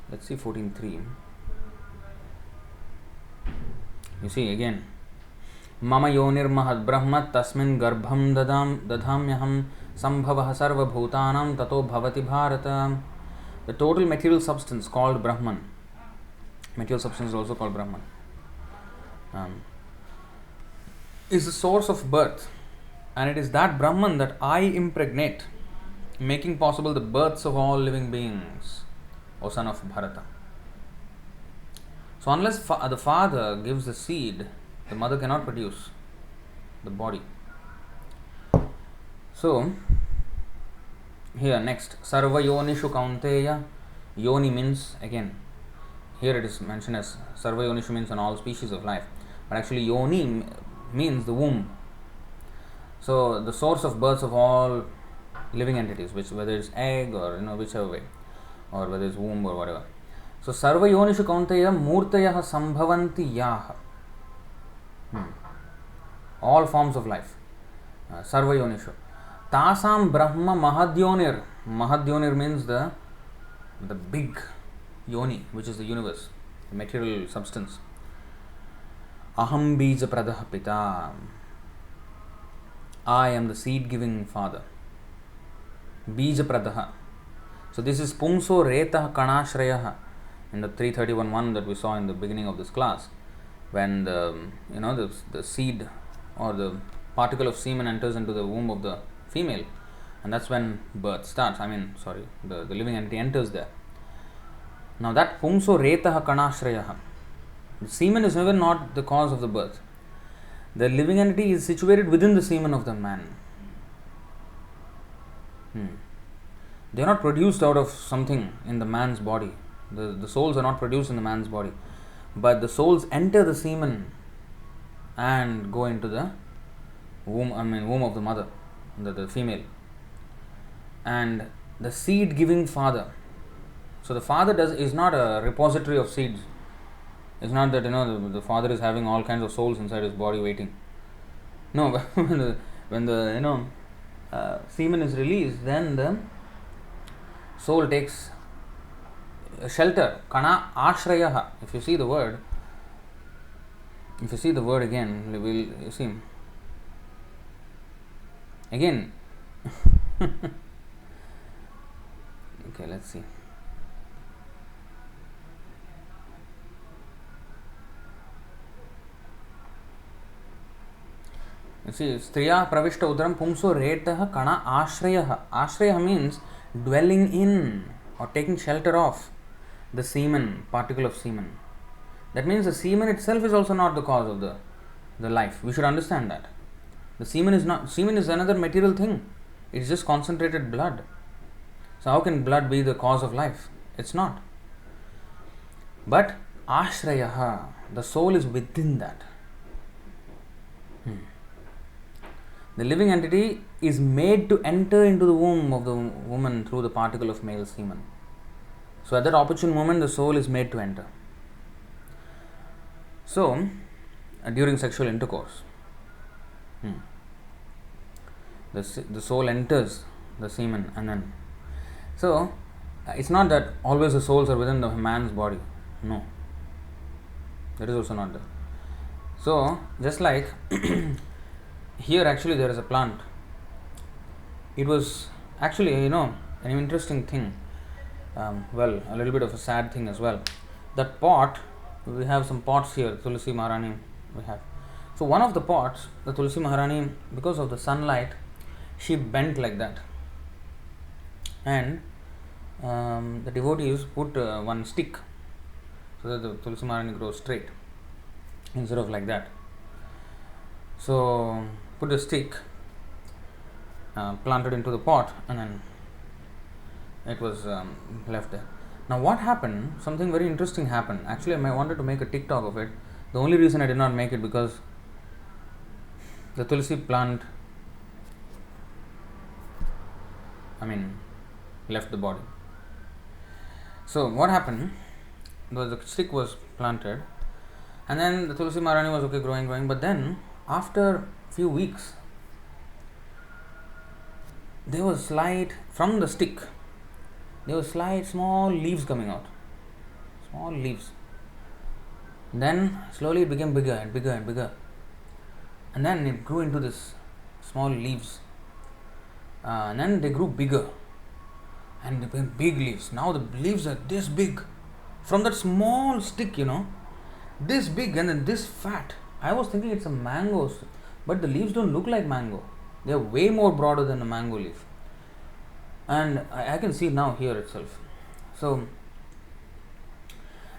S1: Let's see 14.3. You see again, Mama Yonir Mahad Brahma Tasmin Garbham Dadhamyaham Sambhavah Sarva Bhutanam Tato Bhavati Bharata. The total material substance called Brahman. Material substance is also called Brahman. Is the source of birth, and it is that Brahman that I impregnate. making possible the births of all living beings, O son of Bharata. So unless the father gives the seed, the mother cannot produce the body. So here next, Sarva Yonishu Kaunteya. Yoni means, again, here it is mentioned as Sarva Yonishu means on all species of life, but actually Yoni means the womb. So the source of births of all living entities, which whether it's egg or whichever way, or whether it's womb or whatever. So Sarva Yonishu Kaunteya Murtayah Sambhavanti Yaha. All forms of life. Sarva Yonishu. Tasam Brahma Mahadyonir. Mahadyonir means the big yoni, which is the universe, the material substance. Aham Bija Pradah Pita. I am the seed giving father. Bija Pradaha. So this is Pumso Retah Kanashrayah in the 331.1 that we saw in the beginning of this class, when the seed or the particle of semen enters into the womb of the female, and that's when birth starts. The living entity enters there. Now that Pumso Retah Kanashrayah, the semen is never not the cause of the birth. The living entity is situated within the semen of the man. They are not produced out of something in the man's body. The souls are not produced in the man's body, but the souls enter the semen and go into the womb of the mother, the female, and the seed giving father. So the father is not a repository of seeds. It's not that the father is having all kinds of souls inside his body waiting. No, when the semen is released, then the soul takes shelter. Kana Ashrayaha. If you see the word again, you see again. Okay, let's see. You see, Striya Pravishta Udram Pumso Retah Kana Ashrayaha. Ashraya means dwelling in or taking shelter of the semen, particle of semen. That means the semen itself is also not the cause of the life. We should understand that. The semen is another material thing. It's just concentrated blood. So how can blood be the cause of life? It's not. But Ashrayaha, the soul is within that. The living entity is made to enter into the womb of the woman through the particle of male semen. So at that opportune moment, the soul is made to enter. So, during sexual intercourse, the soul enters the semen, and then. So, it's not that always the souls are within the man's body. No. That is also not there. So, just like here actually there is a plant. It was actually, an interesting thing. A little bit of a sad thing as well. That pot, we have some pots here, Tulsi Maharani we have. So one of the pots, the Tulsi Maharani, because of the sunlight, she bent like that. And the devotees put one stick so that the Tulsi Maharani grows straight instead of like that. So put a stick, planted into the pot, and then it was left there. Now what happened? Something very interesting happened. Actually, I wanted to make a TikTok of it. The only reason I did not make it because the Tulsi plant, left the body. So what happened? The stick was planted, and then the Tulsi Maharani was okay, growing, but then after few weeks, there was from the stick, there were small leaves coming out. Small leaves. Then slowly it became bigger and bigger and bigger. And then it grew into this small leaves. And then they grew bigger. And they became big leaves. Now the leaves are this big. From that small stick, this big and then this fat. I was thinking it's a mango. But the leaves don't look like mango. They are way more broader than a mango leaf. And I can see it now here itself. So,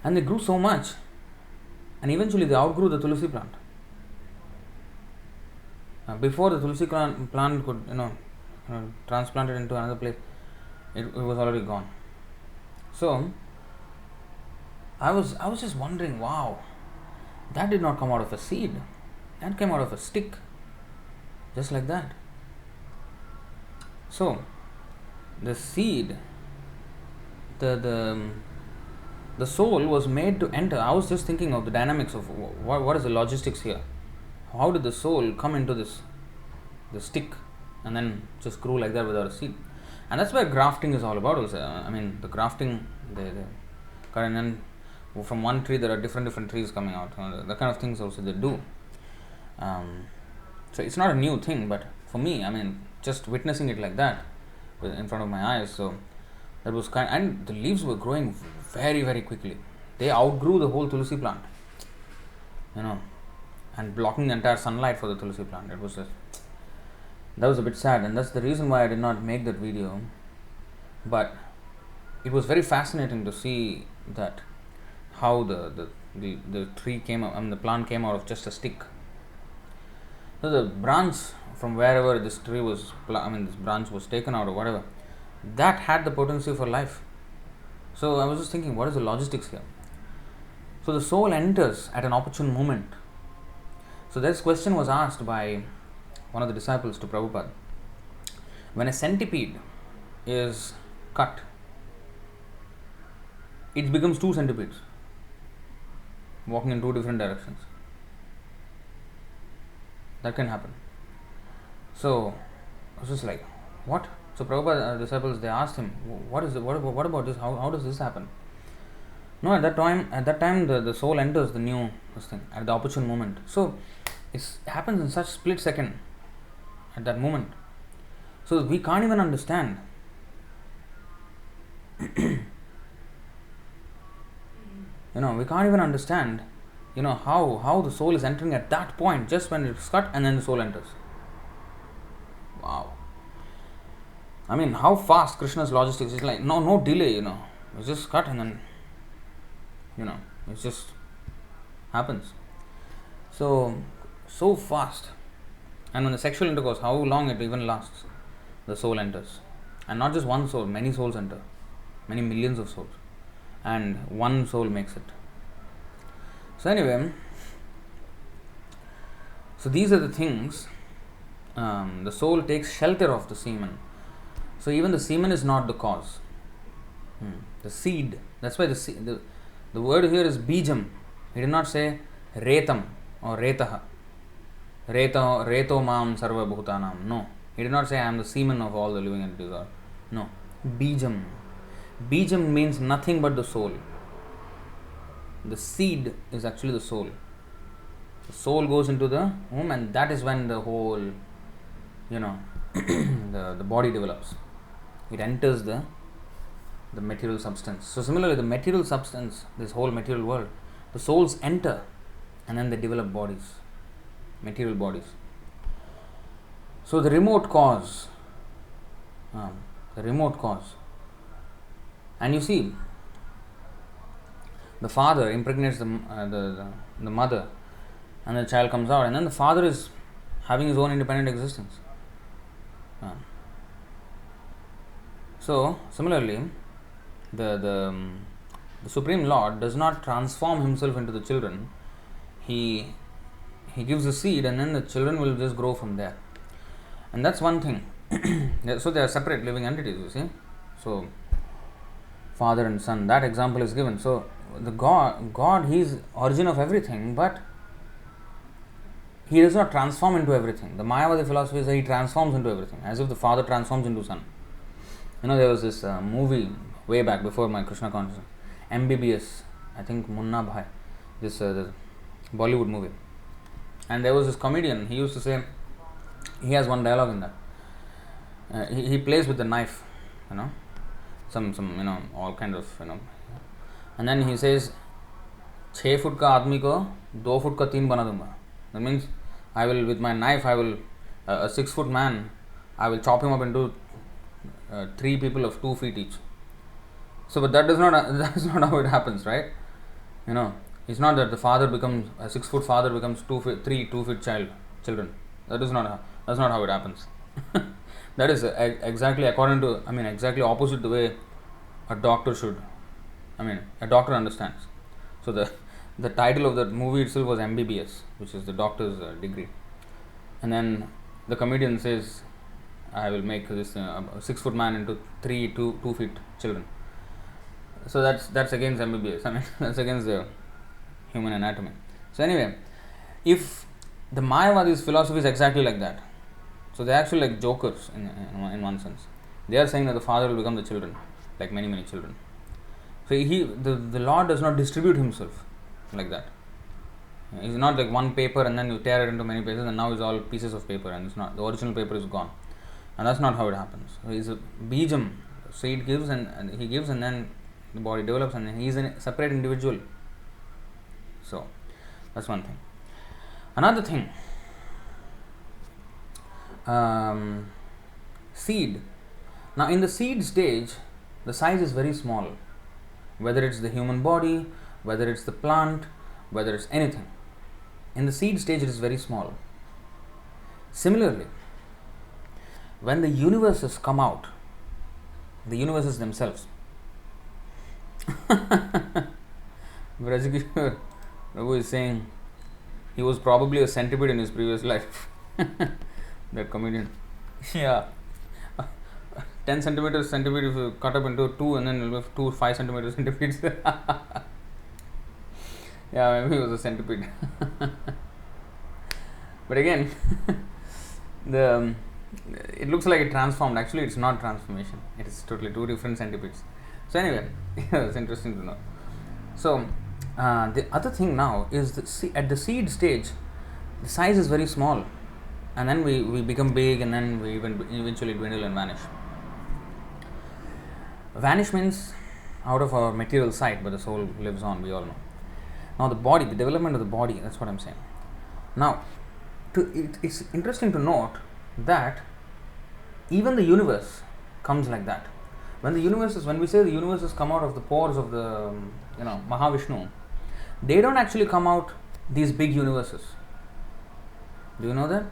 S1: and they grew so much, and eventually they outgrew the tulsi plant. Before the tulsi plant could, transplant it into another place, it was already gone. So, I was just wondering, wow, that did not come out of a seed, that came out of a stick, just like that. So, the seed, the soul was made to enter. I was just thinking of the dynamics of what is the logistics here. How did the soul come into the stick and then just grew like that without a seed? And that's where grafting is all about also. I mean, the grafting, and then from one tree there are different trees coming out. The kind of things also they do. So it's not a new thing, but for me, I mean, just witnessing it like that in front of my eyes, so that was and the leaves were growing very, very quickly. They outgrew the whole tulsi plant, and blocking the entire sunlight for the tulsi plant. It was that was a bit sad, and that's the reason why I did not make that video. But it was very fascinating to see that how the tree came out, the plant came out of just a stick. So the branch from wherever this tree was, this branch was taken out or whatever, that had the potency for life. So I was just thinking, what is the logistics here? So the soul enters at an opportune moment. So this question was asked by one of the disciples to Prabhupada. When a centipede is cut, it becomes two centipedes walking in two different directions. That can happen. So I was just like, what? So Prabhupada disciples, they asked him, what about this? How does this happen? No, at that time the soul enters the new thing at the opportune moment. So it happens in such split second at that moment. So we can't even understand. We can't even understand, how the soul is entering at that point, just when it's cut and then the soul enters. Wow. I mean, how fast Krishna's logistics is, like no delay, it's just cut and then, it just happens. So fast. And when the sexual intercourse, how long it even lasts, the soul enters. And not just one soul, many souls enter. Many millions of souls. And one soul makes it. So anyway, so these are the things. The soul takes shelter of the semen. So even the semen is not the cause. The seed. That's why the word here is bijam. He did not say retam or retaha. Reto mam sarva bhutanam. No. He did not say I am the semen of all the living entities. No. Bijam. Bijam means nothing but the soul. The seed is actually the soul. The soul goes into the womb, and that is when the whole, the body develops. It enters the material substance. So similarly, the material substance, this whole material world, the souls enter and then they develop bodies, material bodies. So the remote cause, and you see, the father impregnates the mother, and the child comes out, and then the father is having his own independent existence. So similarly, the Supreme Lord does not transform himself into the children. He gives a seed, and then the children will just grow from there. And that's one thing. So they are separate living entities, you see. So father and son, that example is given. So the God, he is origin of everything, but he does not transform into everything. The Mayavadi philosophy is that he transforms into everything, as if the father transforms into son. There was this movie way back before my Krishna consciousness, MBBS, I think Munna Bhai, this Bollywood movie. And there was this comedian, he used to say, he has one dialogue in that. He plays with the knife, some all kind of, and then he says, 6 foot ka aadmi ko 2 foot ka 3 bana dunga. That means I will, with my knife, a 6 foot man, I will chop him up into three people of 2 feet each. So, but that is not that's not how it happens, right? You know, it's not that the father becomes a 6 foot father becomes 2 feet children. That's not how it happens. That is exactly according to, I mean, exactly opposite the way a doctor should. I mean, a doctor understands. So the title of the movie itself was MBBS, which is the doctor's degree, and then the comedian says, "I will make this 6 foot man into 2 feet children." So that's against MBBS. I mean, that's against the human anatomy. So anyway, if the Mayavadi's philosophy is exactly like that, so they're actually like jokers in one sense. They are saying that the father will become the children, like many children. So the Lord does not distribute himself like that. It's not like one paper and then you tear it into many pieces and now it's all pieces of paper and it's not, the original paper is gone. And that's not how it happens. So he's a bijam, seed gives and he gives and then the body develops and then he's a separate individual. So that's one thing. Another thing, seed. Now in the seed stage, the size is very small. Whether it's the human body, whether it's the plant, whether it's anything. In the seed stage, it is very small. Similarly, when the universes come out, the universes themselves, Vrajagiri Prabhu is saying he was probably a centipede in his previous life. That comedian. Yeah. 10 centimeters centipede if you cut up into 2 and then you'll have 2 5 centimeter centipedes. Yeah, maybe it was a centipede. But again, it looks like it transformed. Actually, it's not transformation. It is totally 2 different centipedes. So anyway, it's interesting to know. So the other thing now is at the seed stage, the size is very small, and then we become big, and then we eventually dwindle and vanish. Vanish means out of our material sight, but the soul lives on, we all know. Now the body, the development of the body, that's what I'm saying. Now, it's interesting to note that even the universe comes like that. When we say the universes come out of the pores of the Mahavishnu, they don't actually come out these big universes. Do you know that?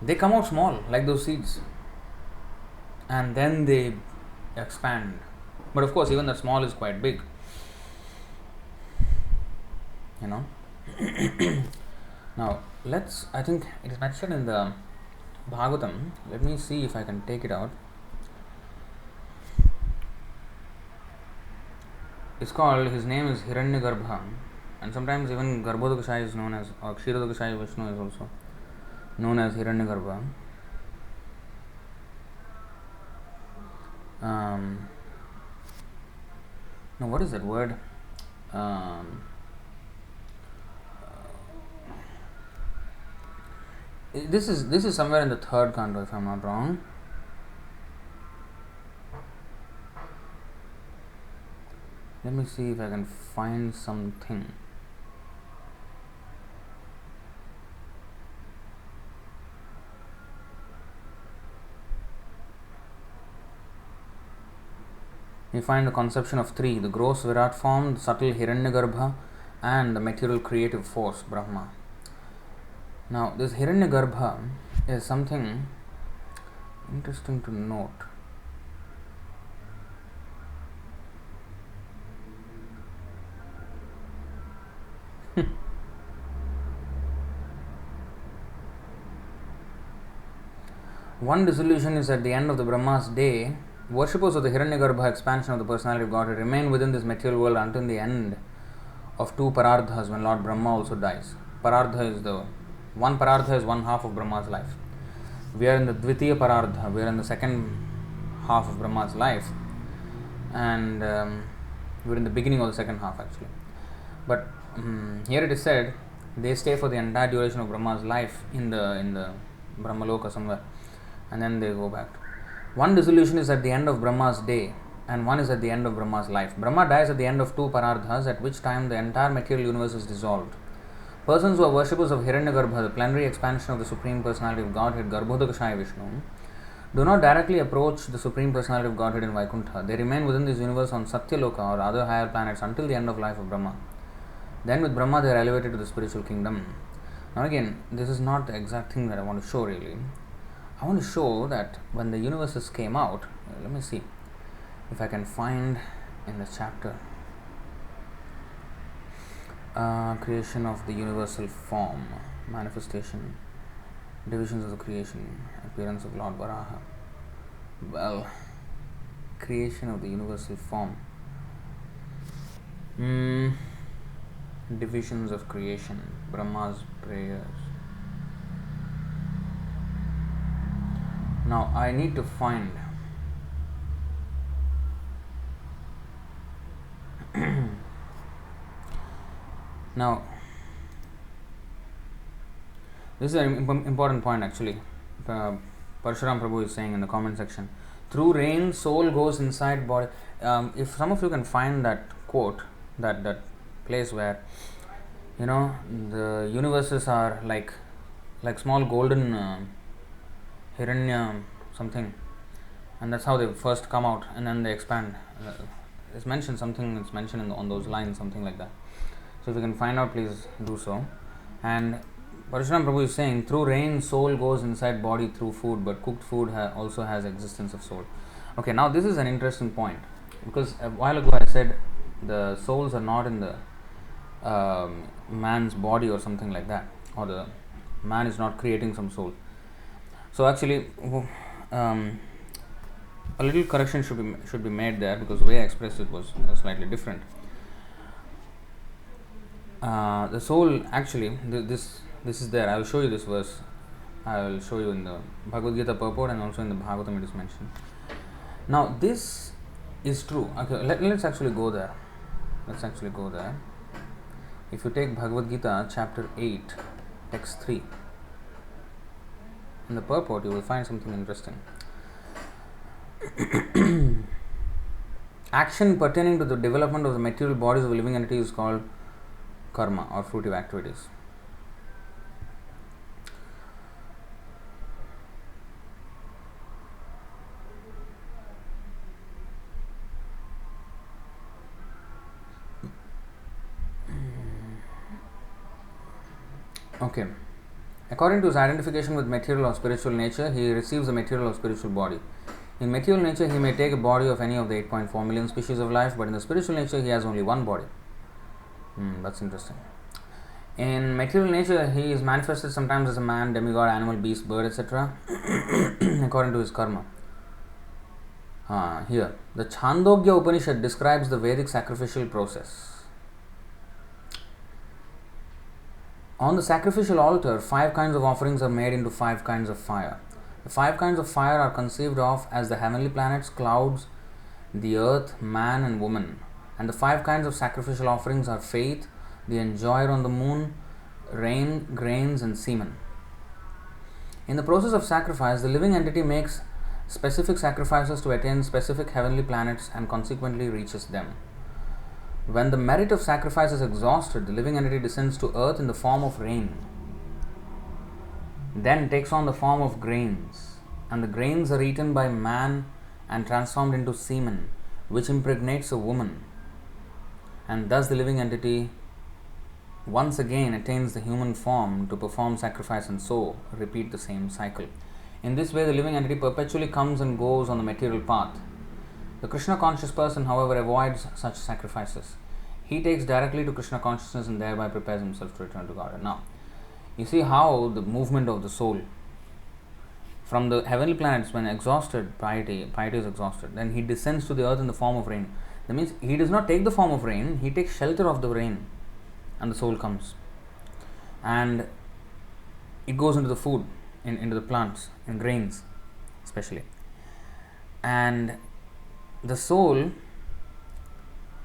S1: They come out small, like those seeds. And then they expand. But of course, even the small is quite big. Now, I think it is mentioned in the Bhagavatam. Let me see if I can take it out. It's called, his name is Hiranyakarwa, and sometimes even Garbhodakashayi is known as, or Kshirodakashayi Vishnu is also known as Hiranyakarwa. Now what is that word? This is somewhere in the third canto, if I'm not wrong. Let me see if I can find something. We find the conception of 3, the gross Virat form, the subtle Hiranyagarbha, and the material creative force, Brahma. Now, this Hiranyagarbha is something interesting to note. One dissolution is at the end of the Brahma's day. Worshippers of the Hiranyagarbha expansion of the personality of Godhead remain within this material world until the end of 2 parardhas, when Lord Brahma also dies. One parardha is 1/2 of Brahma's life. We are in the Dvitiya parardha, we are in the second half of Brahma's life, and we're in the beginning of the second half actually. But here it is said they stay for the entire duration of Brahma's life in the Brahmaloka somewhere, and then they go back. One dissolution is at the end of Brahma's day, and one is at the end of Brahma's life. Brahma dies at the end of 2 parardhas, at which time the entire material universe is dissolved. Persons who are worshippers of Hiranyagarbha, the plenary expansion of the Supreme Personality of Godhead, Garbhodakashayi Vishnu, do not directly approach the Supreme Personality of Godhead in Vaikuntha. They remain within this universe on Satyaloka or other higher planets until the end of life of Brahma. Then with Brahma they are elevated to the spiritual kingdom. Now again, this is not the exact thing that I want to show really. I want to show that when the universes came out, let me see if I can find in the chapter, creation of the universal form, manifestation, divisions of the creation, appearance of Lord Varaha. Well, creation of the universal form, divisions of creation, Brahma's prayers. Now I need to find now this is an important point actually. Parshuram Prabhu is saying in the comment section, through rain soul goes inside body. If some of you can find that quote, that place where the universes are like small golden Hiranya something, and that's how they first come out and then they expand. It's mentioned on those lines, something like that. So if you can find out, please do so. And Parshuram Prabhu is saying, through rain soul goes inside body through food, but cooked food also has existence of soul. Okay, now this is an interesting point, because a while ago I said the souls are not in the man's body or something like that, or the man is not creating some soul. So actually a little correction should be made there, because the way I expressed it was slightly different. The soul actually, this is there. I will show you this verse. I will show you in the Bhagavad Gita purport, and also in the Bhagavatam it is mentioned. Now this is true. Okay, let's actually go there. If you take Bhagavad Gita chapter 8 text 3, in the purport you will find something interesting. Action pertaining to the development of the material bodies of a living entity is called karma, or fruitive activities. Okay. According to his identification with material or spiritual nature, he receives a material or spiritual body. In material nature, he may take a body of any of the 8.4 million species of life, but in the spiritual nature, he has only one body. That's interesting. In material nature, he is manifested sometimes as a man, demigod, animal, beast, bird, etc. according to his karma. Here, the Chandogya Upanishad describes the Vedic sacrificial process. On the sacrificial altar, 5 kinds of offerings are made into 5 kinds of fire. The 5 kinds of fire are conceived of as the heavenly planets, clouds, the earth, man and woman. And the 5 kinds of sacrificial offerings are faith, the enjoyer on the moon, rain, grains and semen. In the process of sacrifice, the living entity makes specific sacrifices to attain specific heavenly planets and consequently reaches them. When the merit of sacrifice is exhausted, the living entity descends to earth in the form of rain, then takes on the form of grains, and the grains are eaten by man and transformed into semen, which impregnates a woman, and thus the living entity once again attains the human form to perform sacrifice, and so repeat the same cycle. In this way, the living entity perpetually comes and goes on the material path. The Krishna conscious person, however, avoids such sacrifices. He takes directly to Krishna consciousness and thereby prepares himself to return to God. Now, you see how the movement of the soul from the heavenly planets, when exhausted, piety is exhausted, then he descends to the earth in the form of rain. That means he does not take the form of rain, he takes shelter of the rain, and the soul comes. And it goes into the food, into the plants, in grains especially. And the soul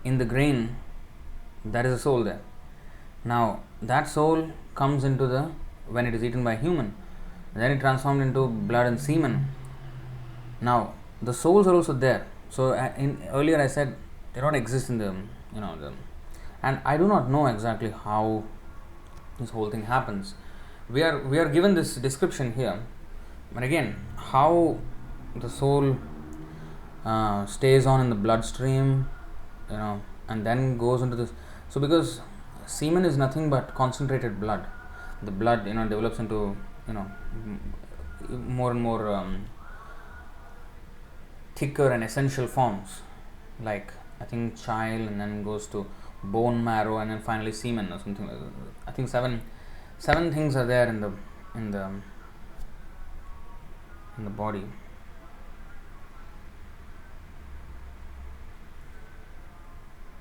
S1: in the grain, that is a soul there. Now, that soul comes into when it is eaten by a human, then it transformed into blood and semen. Now, the souls are also there. So, earlier I said they don't exist in and I do not know exactly how this whole thing happens. We are given this description here, but again, how the soul stays on in the bloodstream, and then goes into this. So because semen is nothing but concentrated blood, the blood develops into more and more thicker and essential forms, like I think chyle, and then goes to bone marrow, and then finally semen or something like that. I think seven things are there in the body.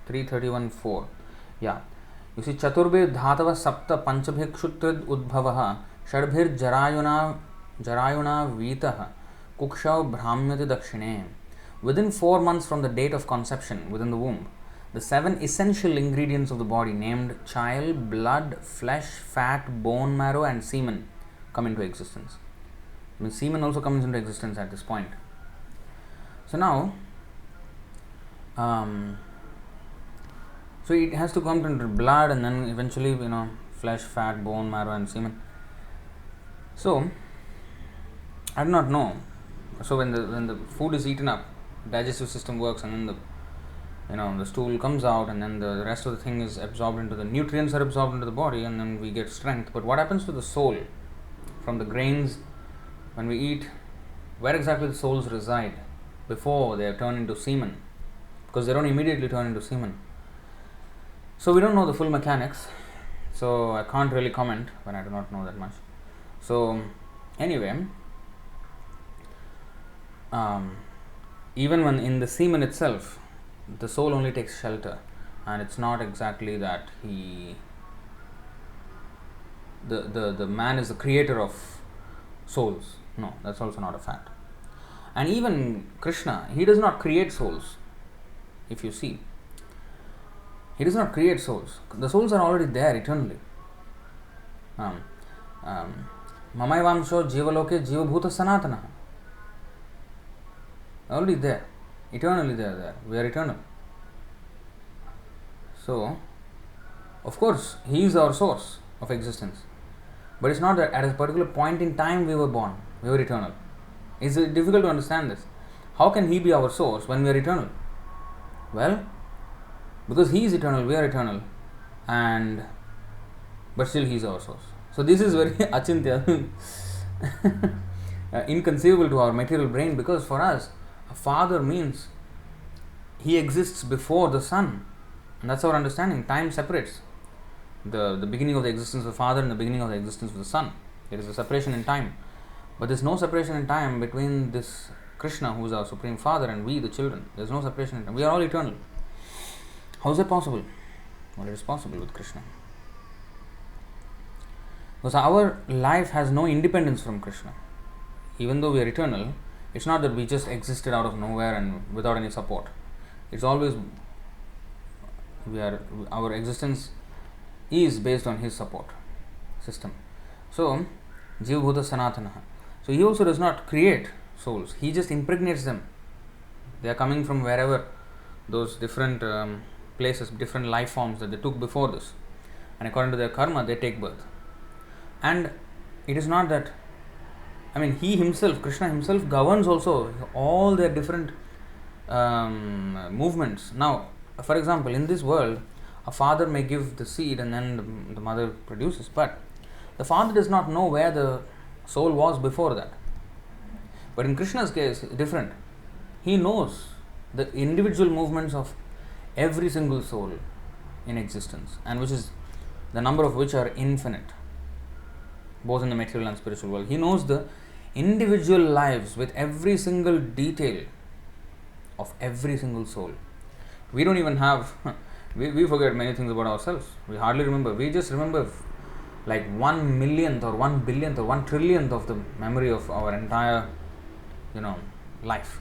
S1: (331.4). Yeah. You see, Chaturbir Dhatava Sapta Panchabhikshutrid Udbhavaha Shadbhir Jarayuna Vitaha Kukshav Brahmyati Dakshine. Within 4 months from the date of conception within the womb, the 7 essential ingredients of the body named chyle, blood, flesh, fat, bone marrow and semen come into existence. I mean, semen also comes into existence at this point. So now, so it has to come into blood, and then eventually, flesh, fat, bone marrow and semen. So, I do not know. So when the food is eaten up, digestive system works, and then the stool comes out, and then the rest of the thing is absorbed into the nutrients are absorbed into the body, and then we get strength. But what happens to the soul from the grains when we eat? Where exactly the souls reside before they turn into semen? Because they don't immediately turn into semen. So we don't know the full mechanics. So I can't really comment when I do not know that much. So anyway, even when in the semen itself, the soul only takes shelter, and it's not exactly that the man is the creator of souls. No, that's also not a fact. And even Krishna, he does not create souls. If you see, he does not create souls. The souls are already there eternally. Mamaivamsho jivaloke jivabhuta sanatana. Already there. Eternally they are there. We are eternal. So, of course, he is our source of existence. But it's not that at a particular point in time we were born. We were eternal. It's difficult to understand this. How can he be our source when we are eternal? Well, because he is eternal, we are eternal, but still he is our source. So this is very achintya, inconceivable to our material brain, because for us, a father means he exists before the son, and that's our understanding. Time separates the beginning of the existence of the father and the beginning of the existence of the son. There is a separation in time, but there is no separation in time between this Krishna, who is our supreme father, and we, the children. There is no separation in time. We are all eternal. How is that possible? Well, it is possible with Krishna. Because our life has no independence from Krishna. Even though we are eternal, it's not that we just existed out of nowhere and without any support. It's always our existence is based on his support system. So, Jivabhuta Sanatanaha. So he also does not create souls. He just impregnates them. They are coming from wherever, those different places, different life forms that they took before this. And according to their karma, they take birth. And it is not that, he himself, Krishna himself governs also all their different movements. Now, for example, in this world, a father may give the seed and then the mother produces, but the father does not know where the soul was before that. But in Krishna's case, it's different. He knows the individual movements of every single soul in existence, and which is the number of which are infinite, both in the material and spiritual world. He knows the individual lives with every single detail of every single soul. We don't even have, we forget many things about ourselves. We hardly remember. We just remember like 1/1,000,000th or 1/1,000,000,000th or 1/1,000,000,000th of the memory of our entire, life.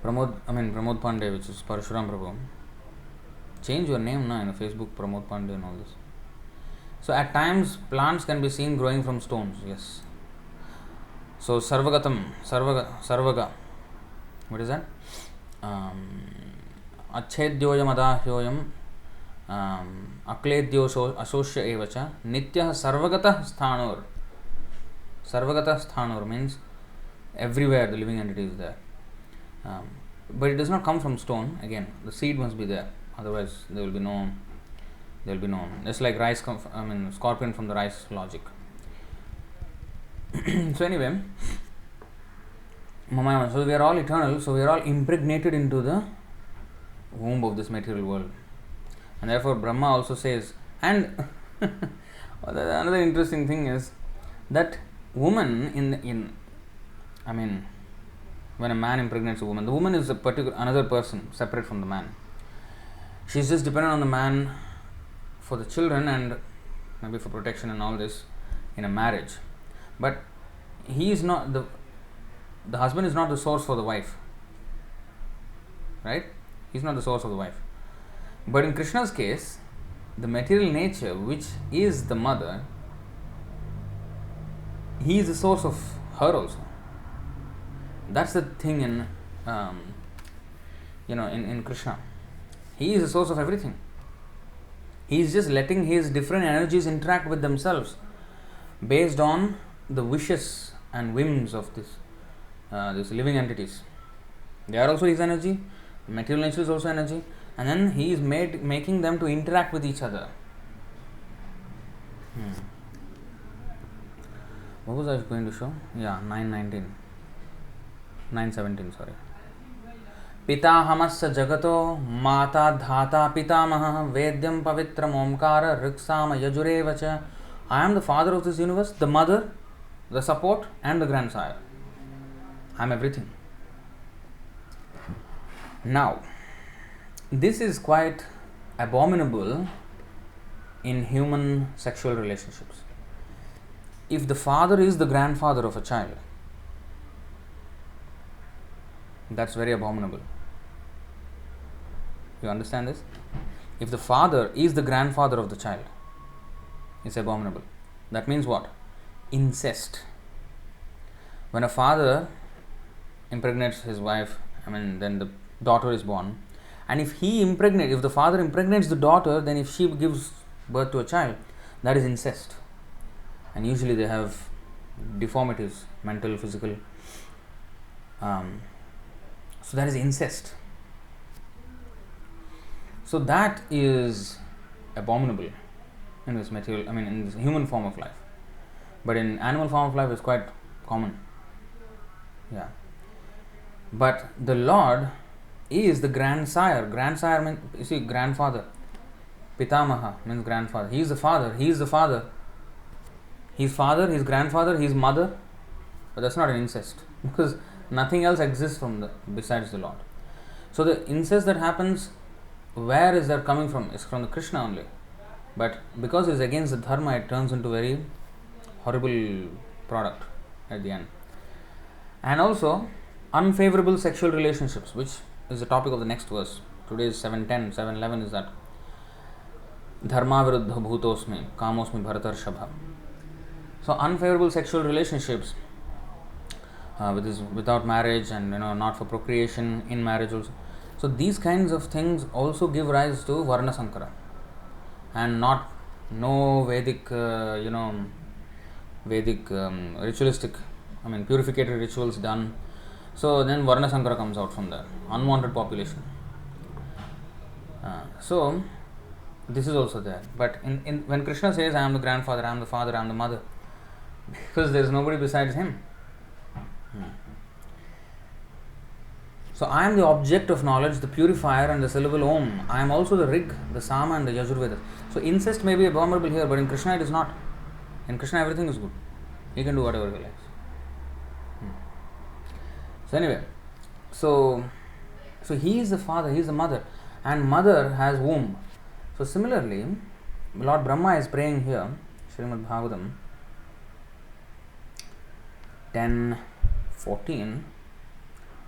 S1: Pramod Pandey, which is Parshuram Prabhu. Change your name now in the Facebook, Pramod Pandey and all this. So at times plants can be seen growing from stones. Yes. So Sarvaga. What is that? Achedyoyam adahyoyam akledyo asoshya evacha nityah sarvagata sthanor. Sarvagata sthanor means Everywhere the living entity is there. But it does not come from stone. Again, the seed must be there. Otherwise, there will be no. Just like rice scorpion from the rice logic. So anyway, so we are all eternal. So we are all impregnated into the womb of this material world, and therefore Brahma also says. And another interesting thing is that woman when a man impregnates a woman, the woman is another person separate from the man. She's just dependent on the man for the children and maybe for protection and all this in a marriage. But he is not the husband is not the source for the wife. Right? He's not the source of the wife. But in Krishna's case, the material nature, which is the mother, he is the source of her also. That's the thing in Krishna. He is the source of everything. He is just letting his different energies interact with themselves based on the wishes and whims of these living entities. They are also his energy. Material nature is also energy, and then he is making them to interact with each other. What was I going to show? Yeah, 917, sorry. Pitahamasya jagato mata dhata pitamaha vedyam pavitram omkara riksama yajurevacha. I am the father of this universe, the mother, the support, and the grandsire. I am everything. Now, this is quite abominable in human sexual relationships. If the father is the grandfather of a child, that's very abominable. You understand this? If the father is the grandfather of the child, it's abominable. That means what? Incest. When a father impregnates his wife, then the daughter is born, and if the father impregnates the daughter, then if she gives birth to a child, that is incest. And usually they have deformities, mental, physical. So that is incest. So that is abominable in this material, in this human form of life. But in animal form of life, it's quite common. Yeah. But the Lord is the grandsire. Grandsire means, you see, grandfather. Pitamaha means grandfather. He is the father. He is the father. He's father, he's grandfather, he's mother. But that's not an incest, because nothing else exists besides the Lord. So the incest that happens, where is that coming from? It's from the Krishna only. But because it's against the dharma, it turns into very horrible product at the end. And also unfavorable sexual relationships, which is the topic of the next verse. Today is 7:10, 7:11 is that dharma viruddha bhutosmi kamosmi bharatarshabha. So unfavorable sexual relationships without marriage and not for procreation, in marriage also. So these kinds of things also give rise to varna sankara, and no Vedic ritualistic, purificatory rituals done. So then varna sankara comes out from there, unwanted population. So this is also there. But in when Krishna says, I am the grandfather, I am the father, I am the mother, because there is nobody besides him. So I am the object of knowledge, the purifier, and the syllable Om. I am also the Rig, the Sama, and the Yajurveda. So incest may be abominable here, but in Krishna it is not. In Krishna everything is good. He can do whatever he likes. So anyway, so he is the father, he is the mother, and mother has womb. So similarly, Lord Brahma is praying here, Srimad Bhagavatam 10:14.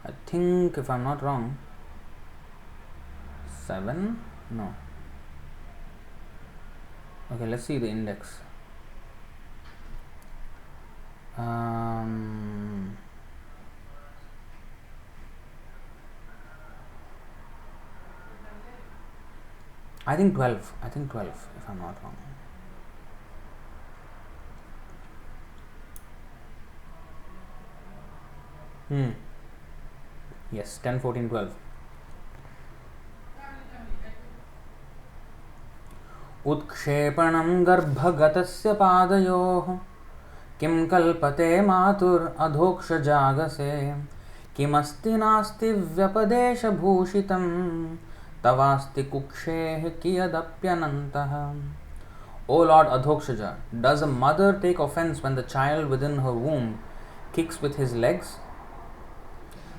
S1: I think, if I'm not wrong, 7? No. Okay, let's see the index. I think 12, if I'm not wrong. Yes, 10, 14, 12. उत्क्षेपणं गर्भगतस्य पादयोः किं कल्पते मातुर अधोक्षजागसे किमस्ति नास्ति व्यपदेशभूषितं तवास्ति कुक्षेः कियदप्यनन्तः. O Lord Adhokshaja, does a mother take offense when the child within her womb kicks with his legs?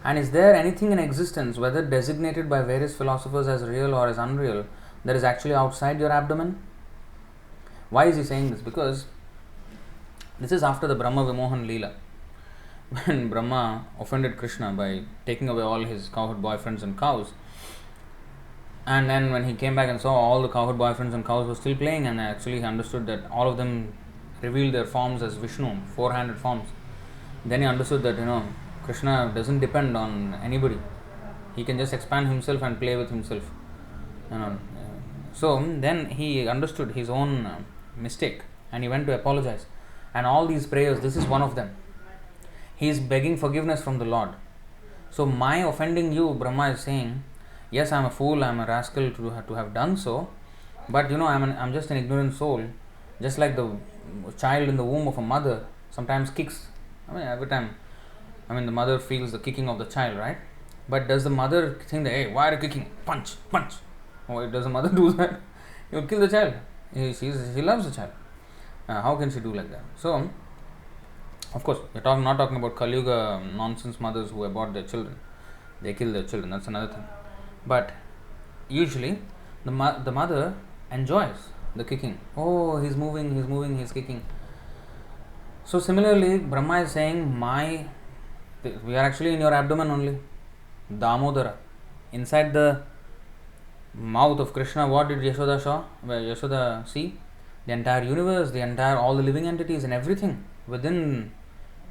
S1: And is there anything in existence, whether designated by various philosophers as real or as unreal, that is actually outside your abdomen? Why is he saying this? Because this is after the Brahma Vimohan Leela, when Brahma offended Krishna by taking away all his cowherd boyfriends and cows. And then when he came back and saw all the cowherd boyfriends and cows were still playing, and actually he understood that all of them revealed their forms as Vishnu, 400 forms. Then he understood that, Krishna doesn't depend on anybody. He can just expand himself and play with himself. So then he understood his own mistake and he went to apologize. And all these prayers, this is one of them. He is begging forgiveness from the Lord. So my offending you, Brahma is saying, yes, I am a fool, I am a rascal to have done so, but I am just an ignorant soul, just like the child in the womb of a mother sometimes kicks. Every time, the mother feels the kicking of the child, right? But does the mother think that, hey, why are you kicking? Punch, punch. Or does the mother do that? You will kill the child. She loves the child. How can she do like that? So, of course, we are not talking about Kali Yuga nonsense mothers who abort their children. They kill their children, that's another thing. But usually, the mother enjoys the kicking. Oh, he's moving, he's kicking. So similarly, Brahma is saying, we are actually in your abdomen only. Damodara. Inside the mouth of Krishna, what did Yashoda see? The entire universe, all the living entities and everything within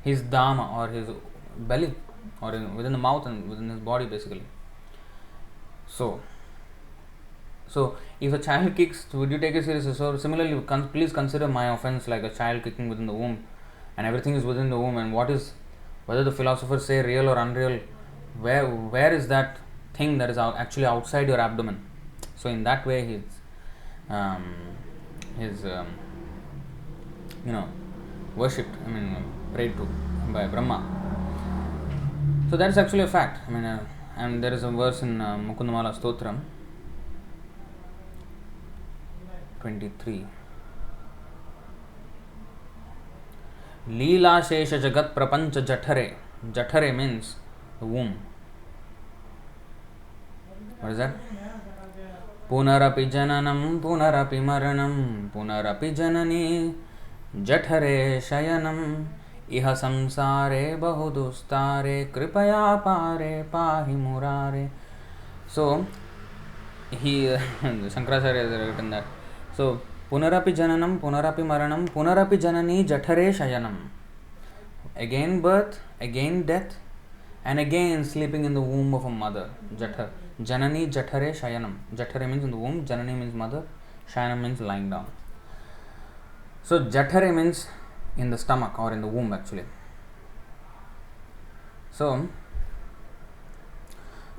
S1: his dama or his belly or within the mouth and within his body basically. So if a child kicks, would you take it seriously? So similarly, please consider my offense like a child kicking within the womb, and everything is within the womb. And whether the philosophers say real or unreal, where is that thing that is actually outside your abdomen? So in that way, he's worshipped. Prayed to by Brahma. So that is actually a fact. And there is a verse in Mukundamala Stotram 23. Leela Shesha Jagat Prapancha Jathare. Jathare means the womb. What is that? Punarapi Jananam, Punarapi Maranam, Punarapi Janani, Jathare Shayanam, Iha Samsare Bahudustare, Kripaya Pare Pahi Murare. So, Shankaracharya has written that. So, Punarapi Jananam, Punarapi Maranam, Punarapi Janani, Jathare Shayanam. Again birth, again death, and again sleeping in the womb of a mother. Jathar. Janani Jathare Shayanam. Jathare means in the womb, Janani means mother, Shayanam means lying down. So Jathare means in the stomach or in the womb actually. So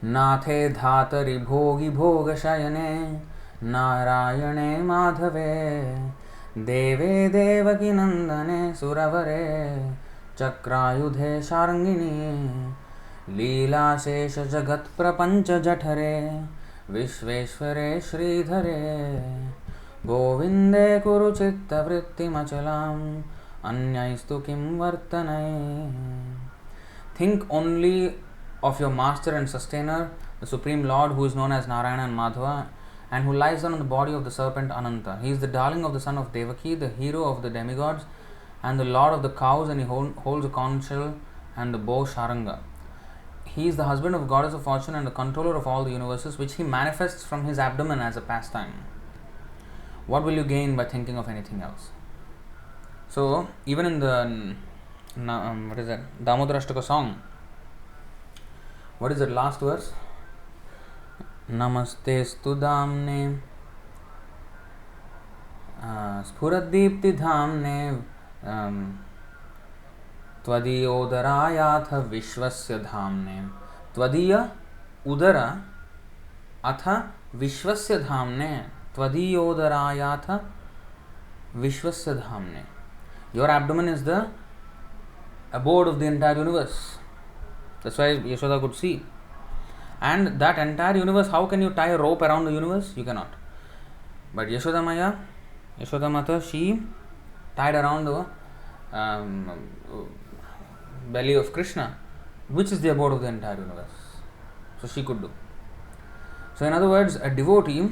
S1: Nathe Dhatari Bhogi Bhoga Shayane Narayane Madhave Deve Devaki Nandane Suravare Chakrayudhe Sharangini Leela Shesha Jagat Prapancha Jathare Vishveshware Sridhare Govinde Kuruchitta Vritti Machalam Anyaistu Kim Vartanai. Think only of your master and sustainer, the Supreme Lord, who is known as Narayana and Madhava, and who lies down on the body of the serpent Ananta. He is the darling of the son of Devaki, the hero of the demigods, and the lord of the cows, and he holds a conch shell and the bow Sharanga. He is the husband of goddess of fortune and the controller of all the universes, which he manifests from his abdomen as a pastime. What will you gain by thinking of anything else? So, even in the Damodarashtaka song, what is the last verse? Namaste studamne Spuradipti dhamne त्वदीयोदरायाथ विश्वस्य धाम्ने. त्वदीय udara atha vishwasya dhamne. Tvadiyodarayath vishwasya dhamne. Your abdomen is the abode of the entire universe. That's why Yashoda could see. And that entire universe, how can you tie a rope around the universe? You cannot. But Yashoda Mata, she tied around the belly of Krishna, which is the abode of the entire universe. So she could do. So in other words, a devotee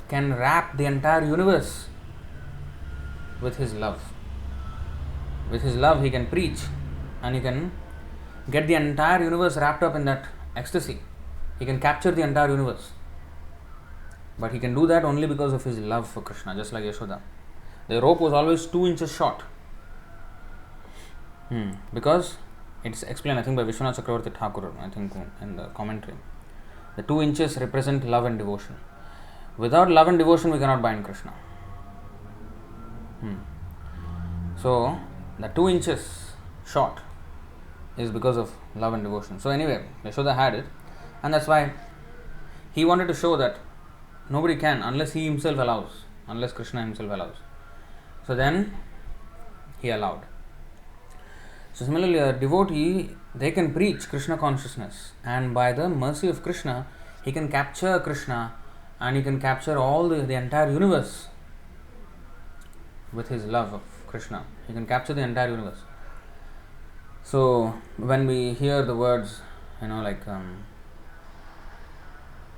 S1: can wrap the entire universe with his love. With his love he can preach and he can get the entire universe wrapped up in that ecstasy. He can capture the entire universe. But he can do that only because of his love for Krishna, just like Yashoda. The rope was always 2 inches short. Because it's explained, I think, by Vishwanath Chakravarti Thakur, I think, in the commentary. The 2 inches represent love and devotion. Without love and devotion, we cannot bind Krishna. So, the 2 inches short is because of love and devotion. So anyway, Yashoda had it, and that's why he wanted to show that nobody can unless he himself allows, unless Krishna himself allows. So then he allowed. So similarly, a devotee, they can preach Krishna consciousness, and by the mercy of Krishna, he can capture Krishna and he can capture all the entire universe with his love of Krishna. He can capture the entire universe. So when we hear the words, like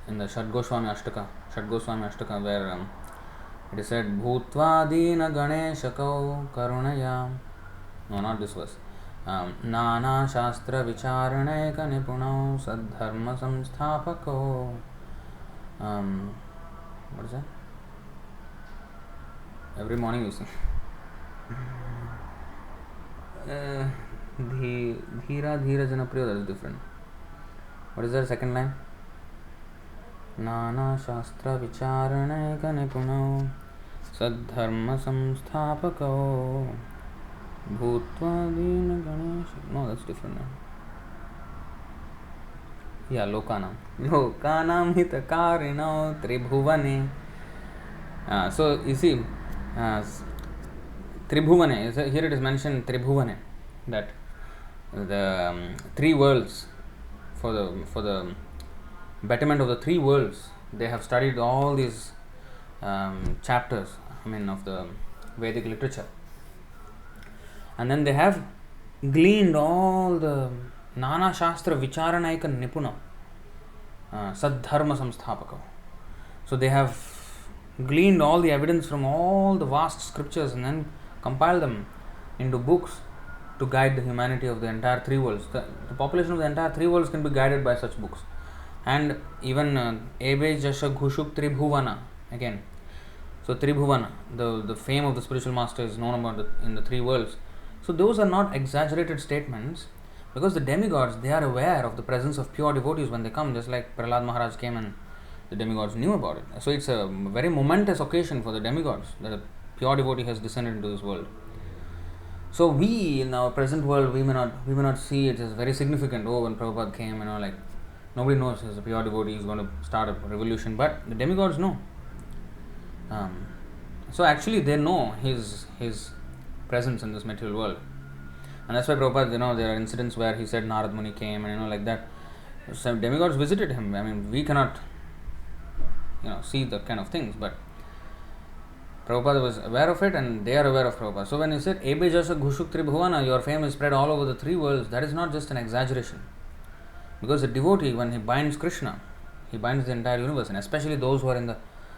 S1: in the Shad Goswami Ashtaka, where it is said, Bhutva Dina Ganeshakau Karunaya. No, not this verse. Nana Shastra Vicharanaika Nipunau Sadharma Samsthapako. What is that? Every morning you sing. Dhira Dhira Janapriya, that is different. What is that second line? Nana Shastra Vicharanaika Nipunau Sadharma Samsthapako. Bhutva Dina Ganesh. No, that's different. Yeah, Lokanam Hitakarino Tribhuvane. So you see, Tribhuvane, here it is mentioned Tribhuvane, that the 3 worlds, for the betterment of the 3 worlds, they have studied all these chapters, of the Vedic literature. And then they have gleaned all the Nana Shastra Vicharanaika Nipuna Sadharma Samsthapaka. So they have gleaned all the evidence from all the vast scriptures and then compiled them into books to guide the humanity of the entire 3 worlds. The population of the entire 3 worlds can be guided by such books. And even Ebe Jasha Ghushuk Tribhuvana, again. So Tribhuvana, the fame of the spiritual master is known about in the 3 worlds. So those are not exaggerated statements, because the demigods, they are aware of the presence of pure devotees when they come, just like Prahlad Maharaj came and the demigods knew about it. So it's a very momentous occasion for the demigods that a pure devotee has descended into this world. So we, in our present world, we may not see it as very significant. Oh, when Prabhupada came, nobody knows he's a pure devotee, he's going to start a revolution, but the demigods know. So actually they know his presence in this material world. And that's why Prabhupada, there are incidents where he said Narad Muni came and like that. Some demigods visited him. We cannot see the kind of things, but Prabhupada was aware of it and they are aware of Prabhupada. So when he said Ebe Jasa Ghushuk Tribhuvana, your fame is spread all over the 3 worlds, that is not just an exaggeration. Because a devotee, when he binds Krishna, he binds the entire universe, and especially those who are in the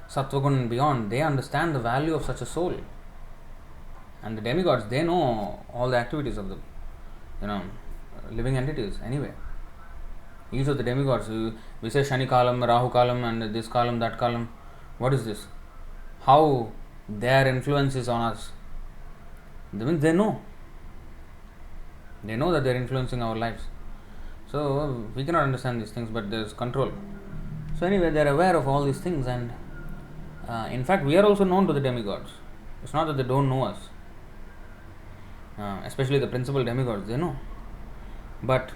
S1: Sattvagun and beyond, they understand the value of such a soul. And the demigods, they know all the activities of the living entities anyway. Each of the demigods, we say Shani Kalam, Rahu Kalam, and this Kalam, that Kalam. What is this? How their influence is on us. They know. They know that they are influencing our lives. So we cannot understand these things, but there is control. So anyway, they are aware of all these things, and in fact we are also known to the demigods. It's not that they don't know us. especially the principal demigods, they know. But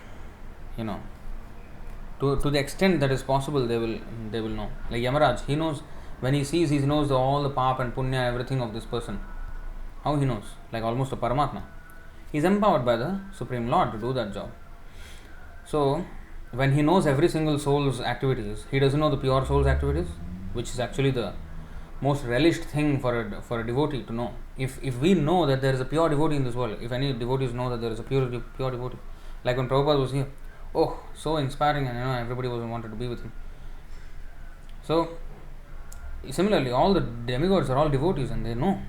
S1: you know, to the extent that is possible, they will know. Like Yamaraj, he knows, when he sees, he knows all the pap and punya, everything of this person. How he knows? Like almost a Paramatma. He is empowered by the Supreme Lord to do that job. So when he knows every single soul's activities, he doesn't know the pure soul's activities, which is actually the most relished thing for a devotee to know. If we know that there is a pure devotee in this world, if any devotees know that there is a pure devotee, like when Prabhupada was here, oh, so inspiring, and everybody wanted to be with him. So similarly, all the demigods are all devotees, and they know.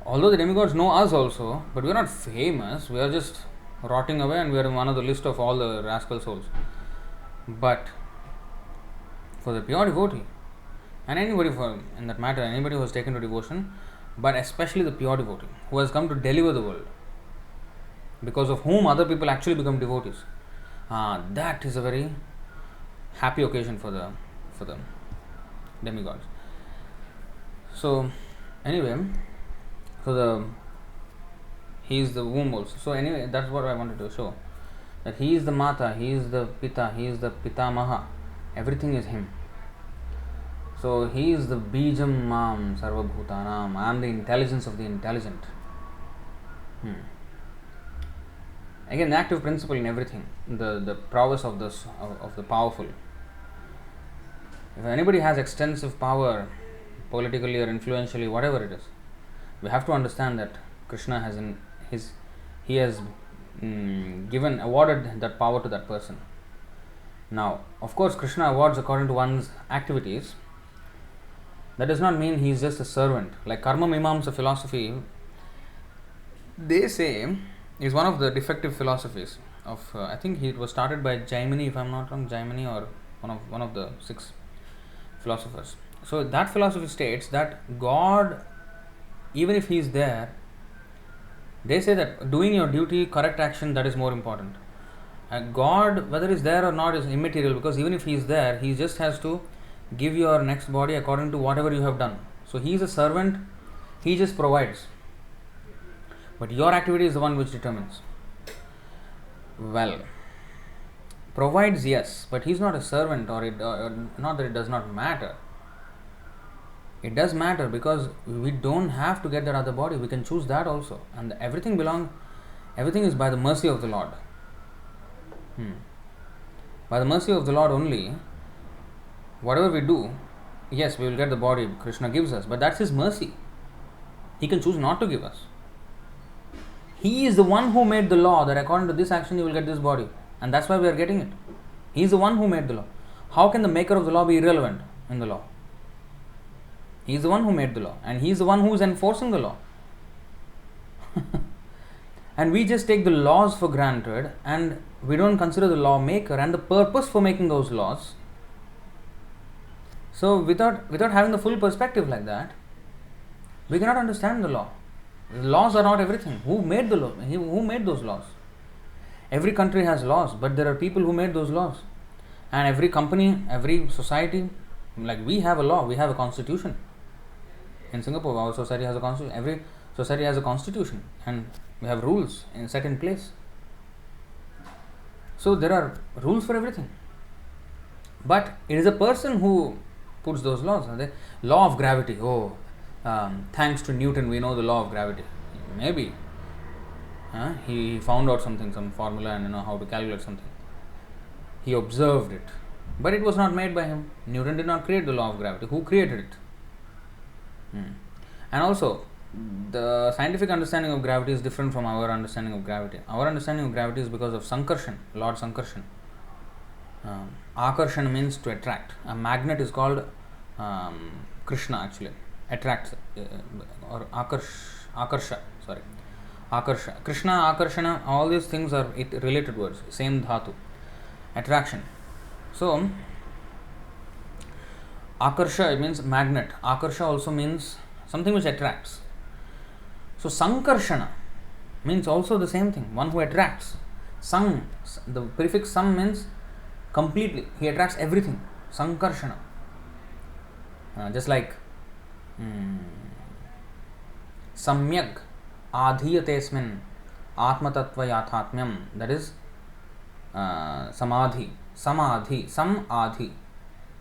S1: Although the demigods know us also, but we are not famous. We are just rotting away, and we are in one of the list of all the rascal souls. But for the pure devotee, and anybody in that matter, anybody who has taken to devotion, but especially the pure devotee who has come to deliver the world, because of whom other people actually become devotees, that is a very happy occasion for the demigods. So anyway, he is the womb also. So anyway, that's what I wanted to show, that he is the Mata, he is the Pita, he is the Pitamaha. Everything is him. So he is the Bijam Mam Sarvabhutanam. I am the intelligence of the intelligent. Again, the active principle in everything, the prowess of the powerful. If anybody has extensive power, politically or influentially, whatever it is, we have to understand that Krishna has awarded that power to that person. Now, of course, Krishna awards according to one's activities. That does not mean he is just a servant. Like Karma Mimamsa philosophy, they say, is one of the defective philosophies of, I think it was started by Jaimini, if I am not wrong, Jaimini, or one of the 6 philosophers. So that philosophy states that God, even if he is there, they say that doing your duty, correct action, that is more important. God, whether he is there or not, is immaterial, because even if he is there, he just has to give your next body according to whatever you have done. So he is a servant, he just provides. But your activity is the one which determines. Well, provides, yes, but he is not a servant, or not that it does not matter. It does matter, because we don't have to get that other body. We can choose that also. And everything is by the mercy of the Lord. By the mercy of the Lord only, whatever we do, yes, we will get the body Krishna gives us, but that's his mercy. He can choose not to give us. He is the one who made the law that according to this action you will get this body, and that's why we are getting it. He is the one who made the law. How can the maker of the law be irrelevant in the law? He is the one who made the law, and he is the one who is enforcing the law. And we just take the laws for granted, and we don't consider the lawmaker and the purpose for making those laws. So without having the full perspective like that, we cannot understand the law. The laws are not everything. Who made the law? Who made those laws? Every country has laws, but there are people who made those laws. And every company, every society, like we have a law, we have a constitution. In Singapore, our society has a constitution. Every society has a constitution, and we have rules set in place. So there are rules for everything. But it is a person who puts those laws. The law of gravity. Thanks to Newton, we know the law of gravity. Maybe he found out something, some formula, and how to calculate something. He observed it, but it was not made by him. Newton did not create the law of gravity. Who created it? And also, the scientific understanding of gravity is different from our understanding of gravity. Our understanding of gravity is because of Sankarshan, Lord Sankarshan. Akarshan means to attract. A magnet is called Krishna, actually. Attracts, or Akarsha. Krishna, Akarshana, all these things are related words, same dhatu. Attraction. So, Akarsha means magnet. Akarsha also means something which attracts. So, Sankarshana means also the same thing, one who attracts. Sang, the prefix sam means completely, he attracts everything. Sankarshana. Just like samyak adhiyatesmin atmatattva yathatmyam. That is samadhi. Samadhi.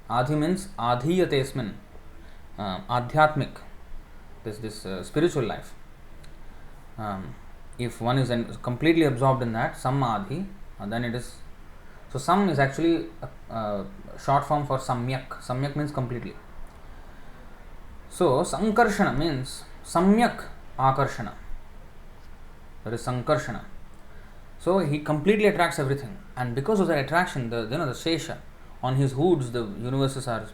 S1: Adhi means adhiyatesmin, adhyatmic, this spiritual life. If one is completely absorbed in that, samadhi, then it is. So sam is actually a short form for samyak. Samyak means completely. So sankarshana means samyak akarshana. That is sankarshana. So he completely attracts everything, and because of that attraction, the shesha on his hoods, the universes are,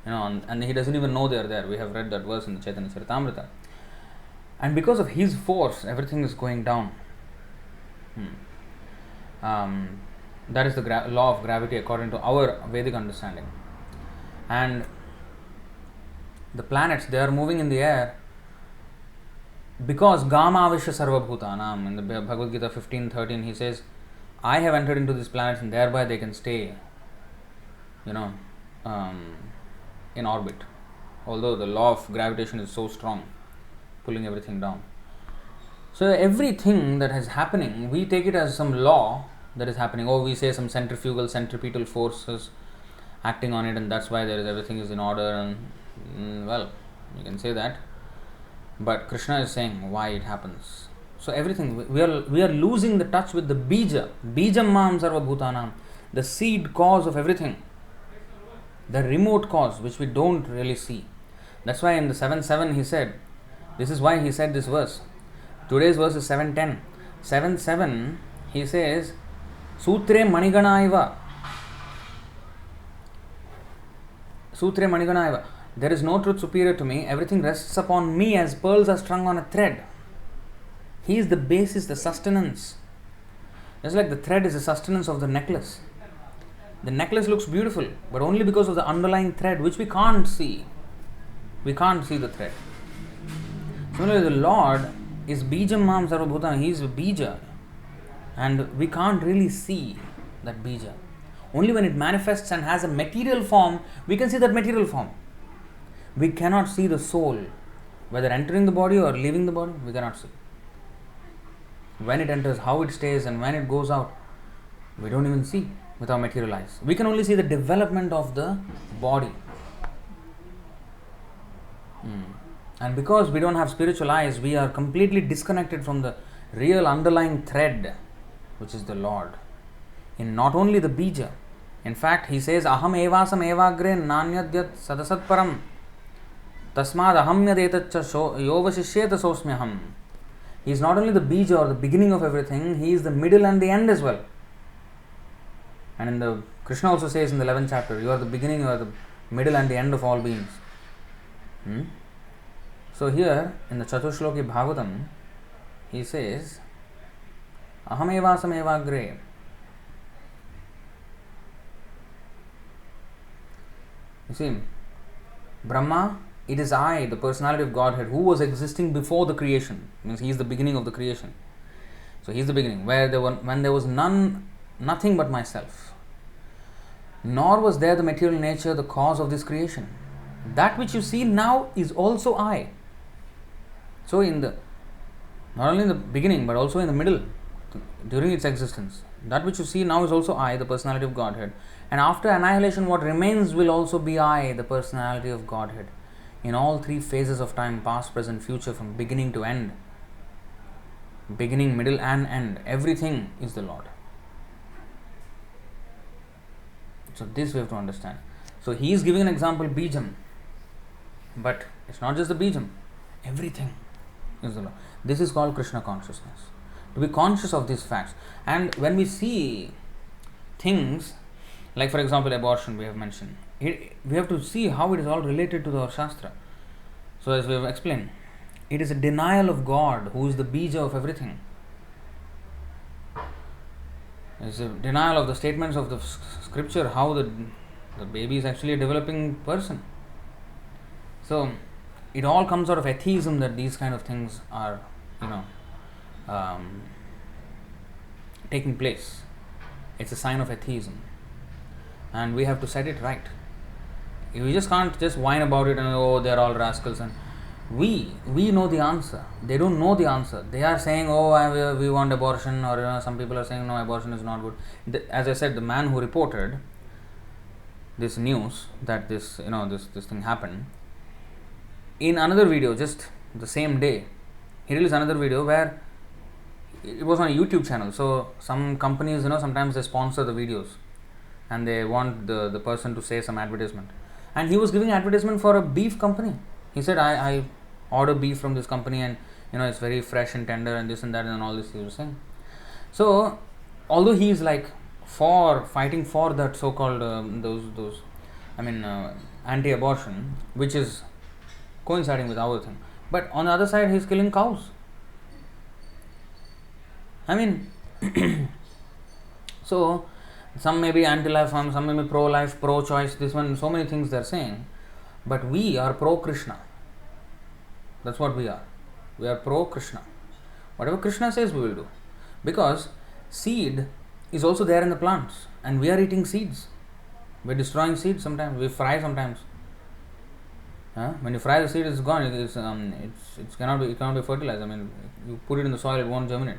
S1: and he doesn't even know they are there. We have read that verse in the Chaitanya Charitamrita. And because of his force, everything is going down. That is the law of gravity according to our Vedic understanding. And the planets, they are moving in the air because Gama Avishya Sarva Bhutanam. In the Bhagavad Gita 15:13, he says, I have entered into these planets and thereby they can stay, in orbit. Although the law of gravitation is so strong, pulling everything down. So everything that is happening, we take it as some law that is happening. We say some centripetal forces acting on it, and that's why everything is in order. And well, you can say that, but Krishna is saying why it happens. So everything, we are losing the touch with the bija. Bijam mam sarva bhutanam, the seed cause of everything, the remote cause which we don't really see. That's why in the 7:7 he said, this is why he said this verse. Today's verse is 7:10. 7:7 he says, Sutre Maniganaiva. Sutre Maniganaiva. There is no truth superior to me. Everything rests upon me as pearls are strung on a thread. He is the basis, the sustenance. Just like the thread is the sustenance of the necklace. The necklace looks beautiful, but only because of the underlying thread, which we can't see. We can't see the thread. Similarly, the Lord is Bijam Mam Sarvabhutam. He is a Bija. And we can't really see that Bija. Only when it manifests and has a material form, we can see that material form. We cannot see the soul, whether entering the body or leaving the body, we cannot see. When it enters, how it stays, and when it goes out, we don't even see with our material eyes. We can only see the development of the body. And because we don't have spiritual eyes, we are completely disconnected from the real underlying thread, which is the Lord. In not only the bija, in fact, he says, Aham evasam evagre nanyadyat sadasat param tasmad ahamyadetaccha yovashishyeta sosmyaham. He is not only the bija or the beginning of everything, he is the middle and the end as well. And in the Krishna also says in the 11th chapter, you are the beginning, you are the middle and the end of all beings. So here in the Chatushloki Bhagavatam, he says, Aham evasam evagre. You see, Brahma, it is I, the personality of Godhead, who was existing before the creation. Means he is the beginning of the creation. So he is the beginning, when there was nothing but myself. Nor was there the material nature, the cause of this creation. That which you see now is also I. So not only in the beginning, but also in the middle, during its existence. That which you see now is also I, the personality of Godhead. And after annihilation, what remains will also be I, the personality of Godhead. In all three phases of time, past, present, future, from beginning to end. Beginning, middle and end. Everything is the Lord. So this we have to understand. So he is giving an example, Bijam. But it's not just the Bijam. Everything is the Lord. This is called Krishna consciousness. To be conscious of these facts. And when we see things, like for example abortion we have mentioned, we have to see how it is all related to our Shastra. So as we have explained, it is a denial of God, who is the bija of everything. It is a denial of the statements of the scripture, how the baby is actually a developing person. So it all comes out of atheism, that these kind of things are, taking place. It's a sign of atheism. And we have to set it right. We just can't just whine about it and they're all rascals. And We know the answer. They don't know the answer. They are saying, "Oh, we want abortion," or some people are saying, "No, abortion is not good." As I said, the man who reported this news that this thing happened, in another video, just the same day, he released another video where it was on a YouTube channel. So some companies, sometimes they sponsor the videos and they want the person to say some advertisement. And he was giving advertisement for a beef company. He said, I order beef from this company, and it's very fresh and tender and this and that and all this he was saying. So although he is like fighting for that so-called anti-abortion, which is coinciding with our thing, but on the other side he is killing cows. So some may be anti-life, some may be pro-life, pro-choice, this one, so many things they are saying, but we are pro-Krishna. That's what we are. We are pro-Krishna. Whatever Krishna says we will do. Because seed is also there in the plants, and we are eating seeds. We are destroying seeds sometimes. We fry sometimes. When you fry the seed, it's gone. It cannot be fertilized. You put it in the soil, it won't germinate.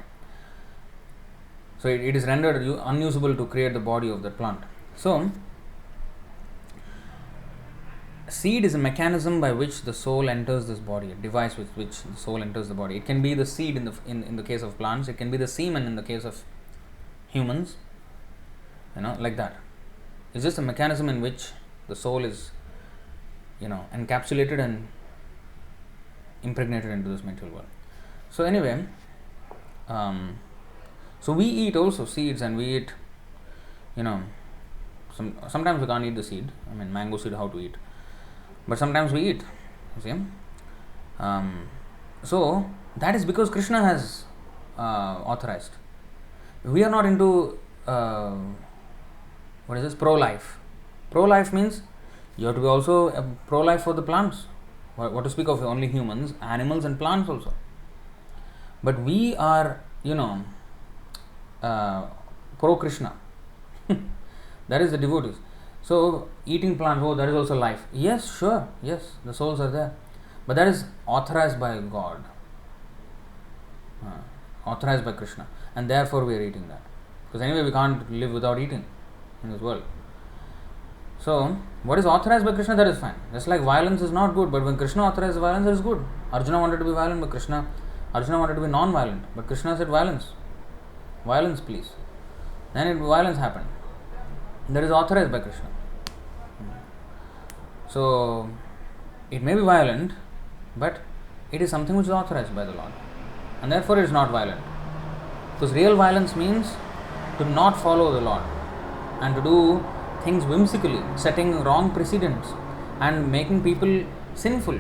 S1: So it is rendered unusable to create the body of the plant. So seed is a mechanism by which the soul enters this body, a device with which the soul enters the body. It can be the seed in the case of plants, it can be the semen in the case of humans, like that. It's just a mechanism in which the soul is, encapsulated and impregnated into this material world. So anyway, so we eat also seeds, and we eat, sometimes we can't eat the seed. Mango seed, how to eat? But sometimes we eat. You see? So that is because Krishna has authorized. We are not into pro-life. Pro-life means you have to be also pro-life for the plants. What to speak of only humans, animals and plants also. But we are, pro-Krishna. That is the devotees. So eating plants, that is also life. Yes, sure, yes, the souls are there. But that is authorized by God. Authorized by Krishna. And therefore we are eating that. Because anyway we can't live without eating in this world. So what is authorized by Krishna, that is fine. Just like violence is not good, but when Krishna authorized violence, it is good. Arjuna wanted to be violent, but Arjuna wanted to be non-violent, but Krishna said violence. Violence, please. Then violence happened. That is authorized by Krishna. So it may be violent, but it is something which is authorized by the Lord, and therefore it is not violent. Because real violence means to not follow the Lord and to do things whimsically, setting wrong precedents and making people sinful.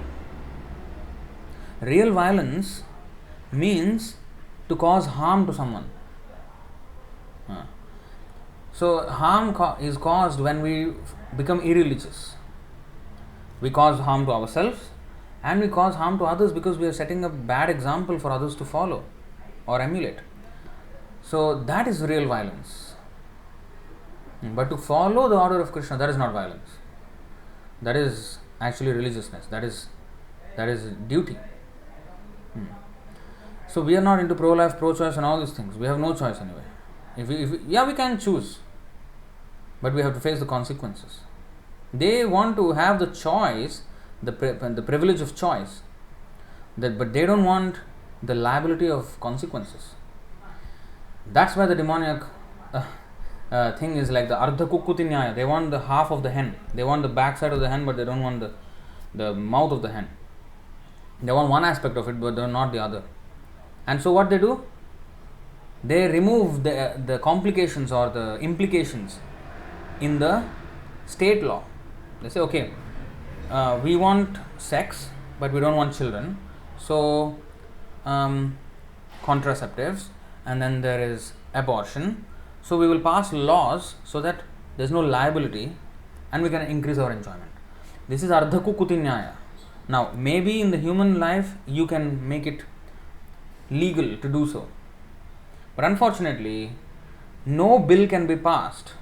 S1: Real violence means to cause harm to someone. So harm is caused when we become irreligious. We cause harm to ourselves and we cause harm to others because we are setting a bad example for others to follow or emulate. So that is real violence. But to follow the order of Krishna, that is not violence. That is actually religiousness. That is duty. So we are not into pro-life, pro-choice and all these things. We have no choice anyway. We can choose, but we have to face the consequences. They want to have the choice, the privilege of choice, but they don't want the liability of consequences. That's why the demoniac thing is like the ardha kukkuti nyaya. They want the half of the hen. They want the backside of the hen, but they don't want the mouth of the hen. They want one aspect of it, but they're not the other. And so what they do? They remove the complications or the implications in the state law. They say, okay, we want sex, but we don't want children. So, contraceptives, and then there is abortion. So we will pass laws so that there is no liability and we can increase our enjoyment. This is ardha kukkuti nyaya. Now, maybe in the human life you can make it legal to do so. But unfortunately, no bill can be passed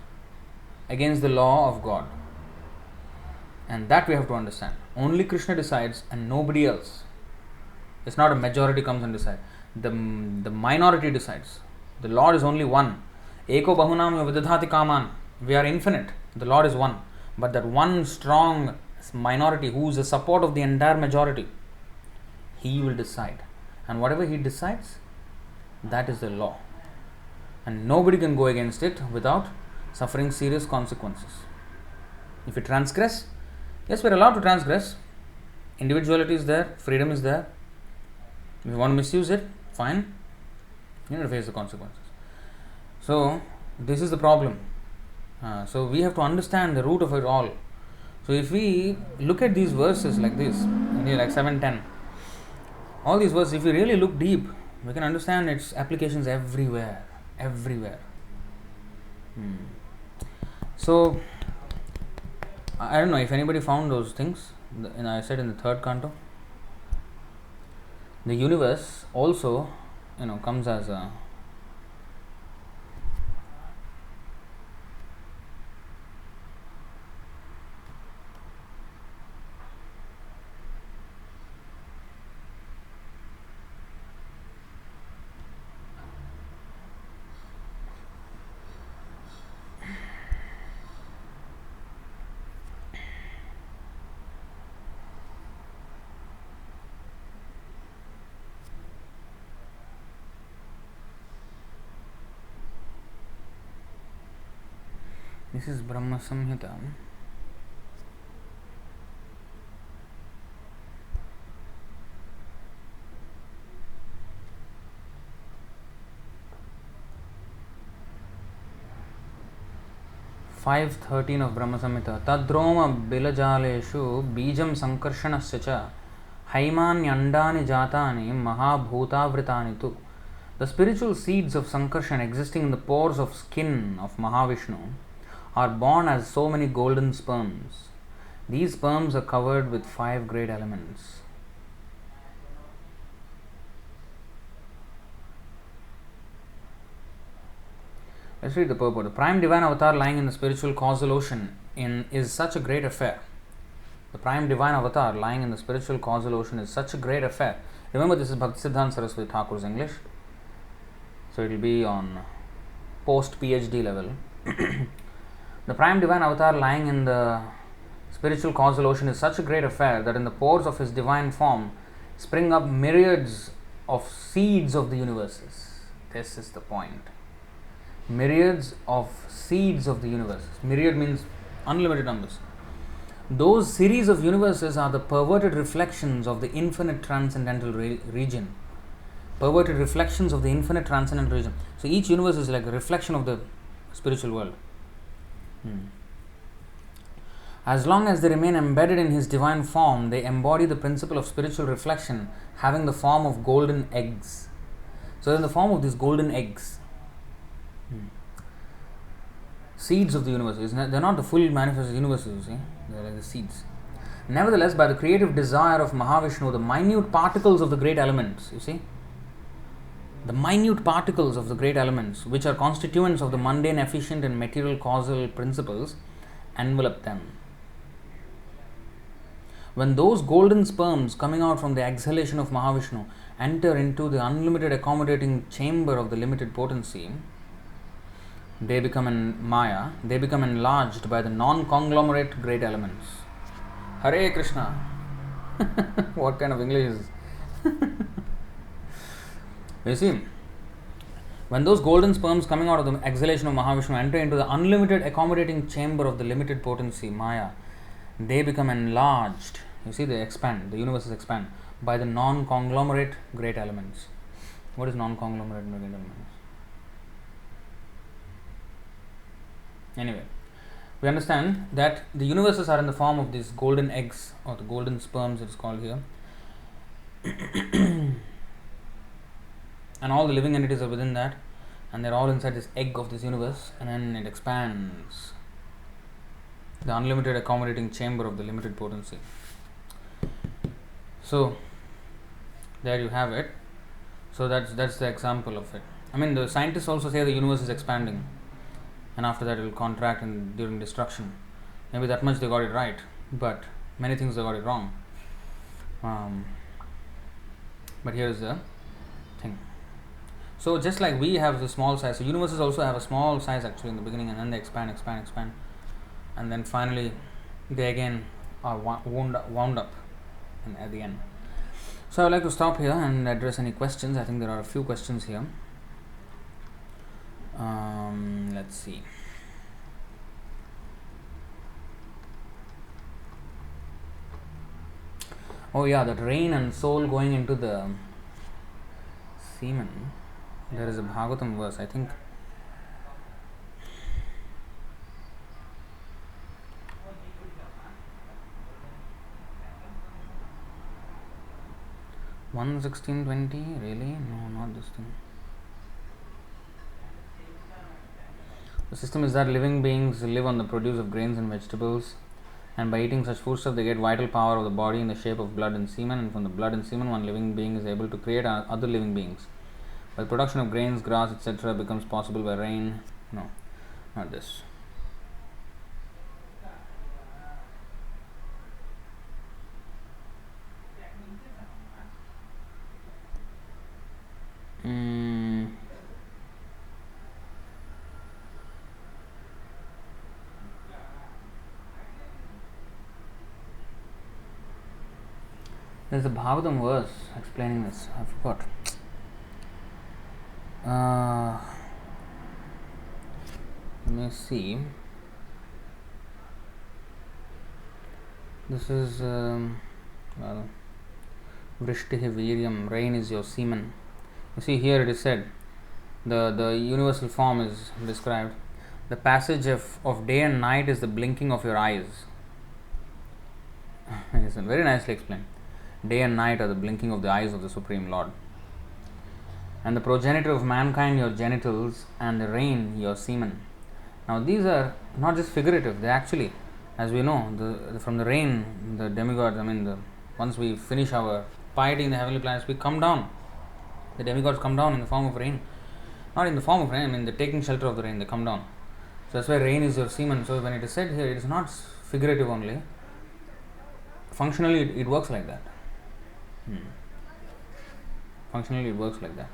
S1: against the law of God. And that we have to understand. Only Krishna decides and nobody else. It's not a majority comes and decide. The minority decides. The Lord is only one. Eko bahunam vidadhati kaman. We are infinite. The Lord is one. But that one strong minority who is the support of the entire majority, he will decide. And whatever he decides, that is the law. And nobody can go against it without suffering serious consequences. If we transgress, yes, we are allowed to transgress. Individuality is there, freedom is there. If you want to misuse it, fine. You need to face the consequences. So, this is the problem. So, we have to understand the root of it all. So, if we look at these verses like this, like 7, 10, all these verses, if we really look deep, we can understand its applications everywhere. Everywhere. So, I don't know if anybody found those things. I said in the third canto, the universe also, comes as a this is Brahma Samhita. Five 13 of Brahma Samhita. Tadroma bilajaleshu bijam sankarshanasya cha haimanyandani jatani mahabhutavritani tu. The spiritual seeds of sankarshan existing in the pores of skin of Mahavishnu are born as so many golden sperms. These sperms are covered with 5 great elements. Let's read the purport. The prime divine avatar lying in the spiritual causal ocean is such a great affair. The prime divine avatar lying in the spiritual causal ocean is such a great affair. Remember, this is Bhaktisiddhanta Saraswati Thakur's English. So it will be on post PhD level. The prime divine avatar lying in the spiritual causal ocean is such a great affair that in the pores of his divine form spring up myriads of seeds of the universes. This is the point. Myriads of seeds of the universes. Myriad means unlimited numbers. Those series of universes are the perverted reflections of the infinite transcendental region. Perverted reflections of the infinite transcendental region. So each universe is like a reflection of the spiritual world. As long as they remain embedded in his divine form, they embody the principle of spiritual reflection, having the form of golden eggs. So in the form of these golden eggs, seeds of the universe. They're not the full manifested universes, you see. They're like the seeds. Nevertheless, by the creative desire of Mahavishnu, the minute particles of the great elements, you see, the minute particles of the great elements, which are constituents of the mundane, efficient and material causal principles, envelop them. When those golden sperms coming out from the exhalation of Mahavishnu enter into the unlimited accommodating chamber of the limited potency, they become they become enlarged by the non-conglomerate great elements. Hare Krishna! What kind of English is this? You see, when those golden sperms coming out of the exhalation of Mahavishnu enter into the unlimited accommodating chamber of the limited potency, Maya, they become enlarged. You see, they expand, the universes expand by the non-conglomerate great elements. What is non-conglomerate great elements? Anyway, we understand that the universes are in the form of these golden eggs, or the golden sperms it is called here. And all the living entities are within that, and they're all inside this egg of this universe, and then it expands. The unlimited accommodating chamber of the limited potency. So, there you have it. So that's the example of it. I mean, the scientists also say the universe is expanding, and after that it will contract during destruction. Maybe that much they got it right, but many things they got it wrong. But here is the thing. So just like we have the small size, so universes also have a small size actually in the beginning, and then they expand, and then finally they again are wound up at the end. So I would like to stop here and address any questions. I think there are a few questions here. Let's see. Oh yeah, that rain and soul going into the semen. There is a Bhagavatam verse, I think. One 1620, really? No, not this thing. The system is that living beings live on the produce of grains and vegetables, and by eating such foodstuff they get vital power of the body in the shape of blood and semen, and from the blood and semen one living being is able to create other living beings. By the production of grains, grass, etc. becomes possible by rain. No, not this. There's a Bhagavatam verse explaining this. I forgot. Let me see. This is Vrishtihi Viryam, rain is your semen. You see, here it is said, the universal form is described. The passage of day and night is the blinking of your eyes. It's very nicely explained. Day and night are the blinking of the eyes of the Supreme Lord. And the progenitor of mankind, your genitals, and the rain, your semen. Now these are not just figurative, they actually, as we know, from the rain, the demigods, once we finish our piety in the heavenly planets, we come down. The demigods come down in the form of rain. Not in the form of rain, they're taking shelter of the rain, they come down. So that's why rain is your semen. So when it is said here, it is not figurative only. Functionally, it works like that. Functionally, it works like that.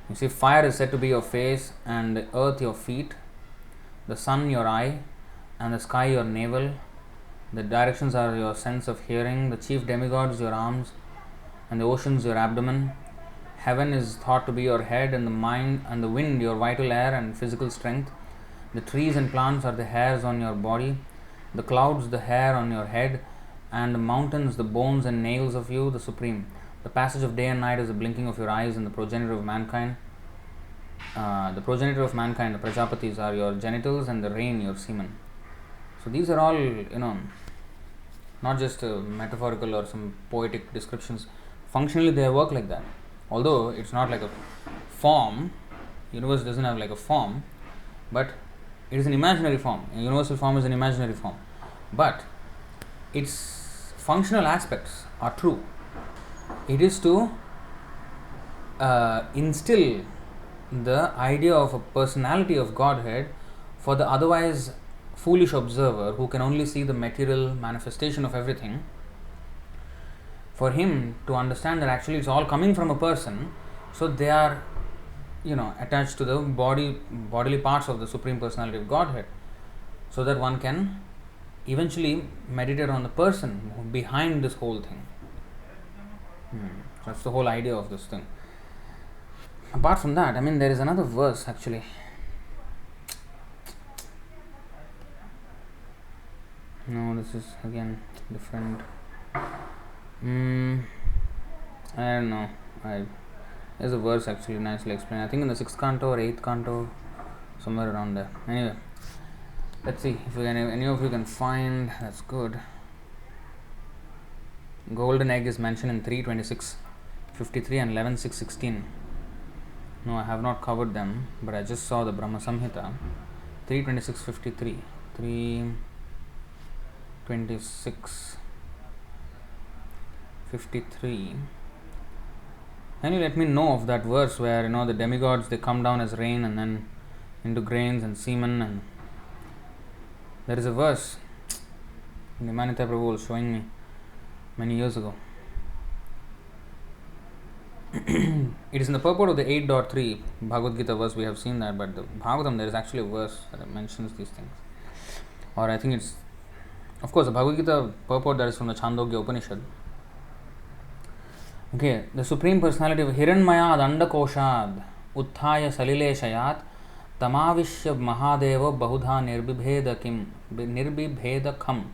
S1: You see, fire is said to be your face, and the earth your feet, the sun your eye, and the sky your navel. The directions are your sense of hearing, the chief demigods your arms, and the oceans your abdomen. Heaven is thought to be your head, and the mind and the wind your vital air and physical strength. The trees and plants are the hairs on your body, the clouds the hair on your head, and the mountains the bones and nails of you, the Supreme. The passage of day and night is the blinking of your eyes, and the progenitor of mankind. The Prajapatis, are your genitals, and the rain your semen. So these are all, not just metaphorical or some poetic descriptions. Functionally, they work like that. Although it's not like a form, universe doesn't have like a form, but it is an imaginary form. A universal form is an imaginary form, but its functional aspects are true. It is to instill the idea of a personality of Godhead for the otherwise foolish observer who can only see the material manifestation of everything. For him to understand that actually it's all coming from a person, so they are, attached to the bodily parts of the Supreme Personality of Godhead, so that one can eventually meditate on the person behind this whole thing. That's the whole idea of this thing. Apart from that, there is another verse actually. No, this is again different. I don't know. There's a verse actually nicely explained. I think in the 6th canto or 8th canto, somewhere around there. Anyway, let's see if any of you can find. That's good. Golden egg is mentioned in 3:26:53 and 11:6:16. No, I have not covered them, but I just saw the Brahma Samhita. 3:26:53, 3:26:53. Can you let me know of that verse where the demigods, they come down as rain and then into grains and semen, and there is a verse Nimanita Prabhu was showing me many years ago. It is in the purport of the 8.3 Bhagavad Gita verse we have seen that, but the Bhagavatam there is actually a verse that mentions these things. Or I think it's, of course, the Bhagavad Gita purport that is from the Chandogya Upanishad. Okay, the Supreme Personality of Hiranmayad Andakoshad Utthaya Salileshayat Tamavishya Mahadeva Bahudha Nirbibhedakam.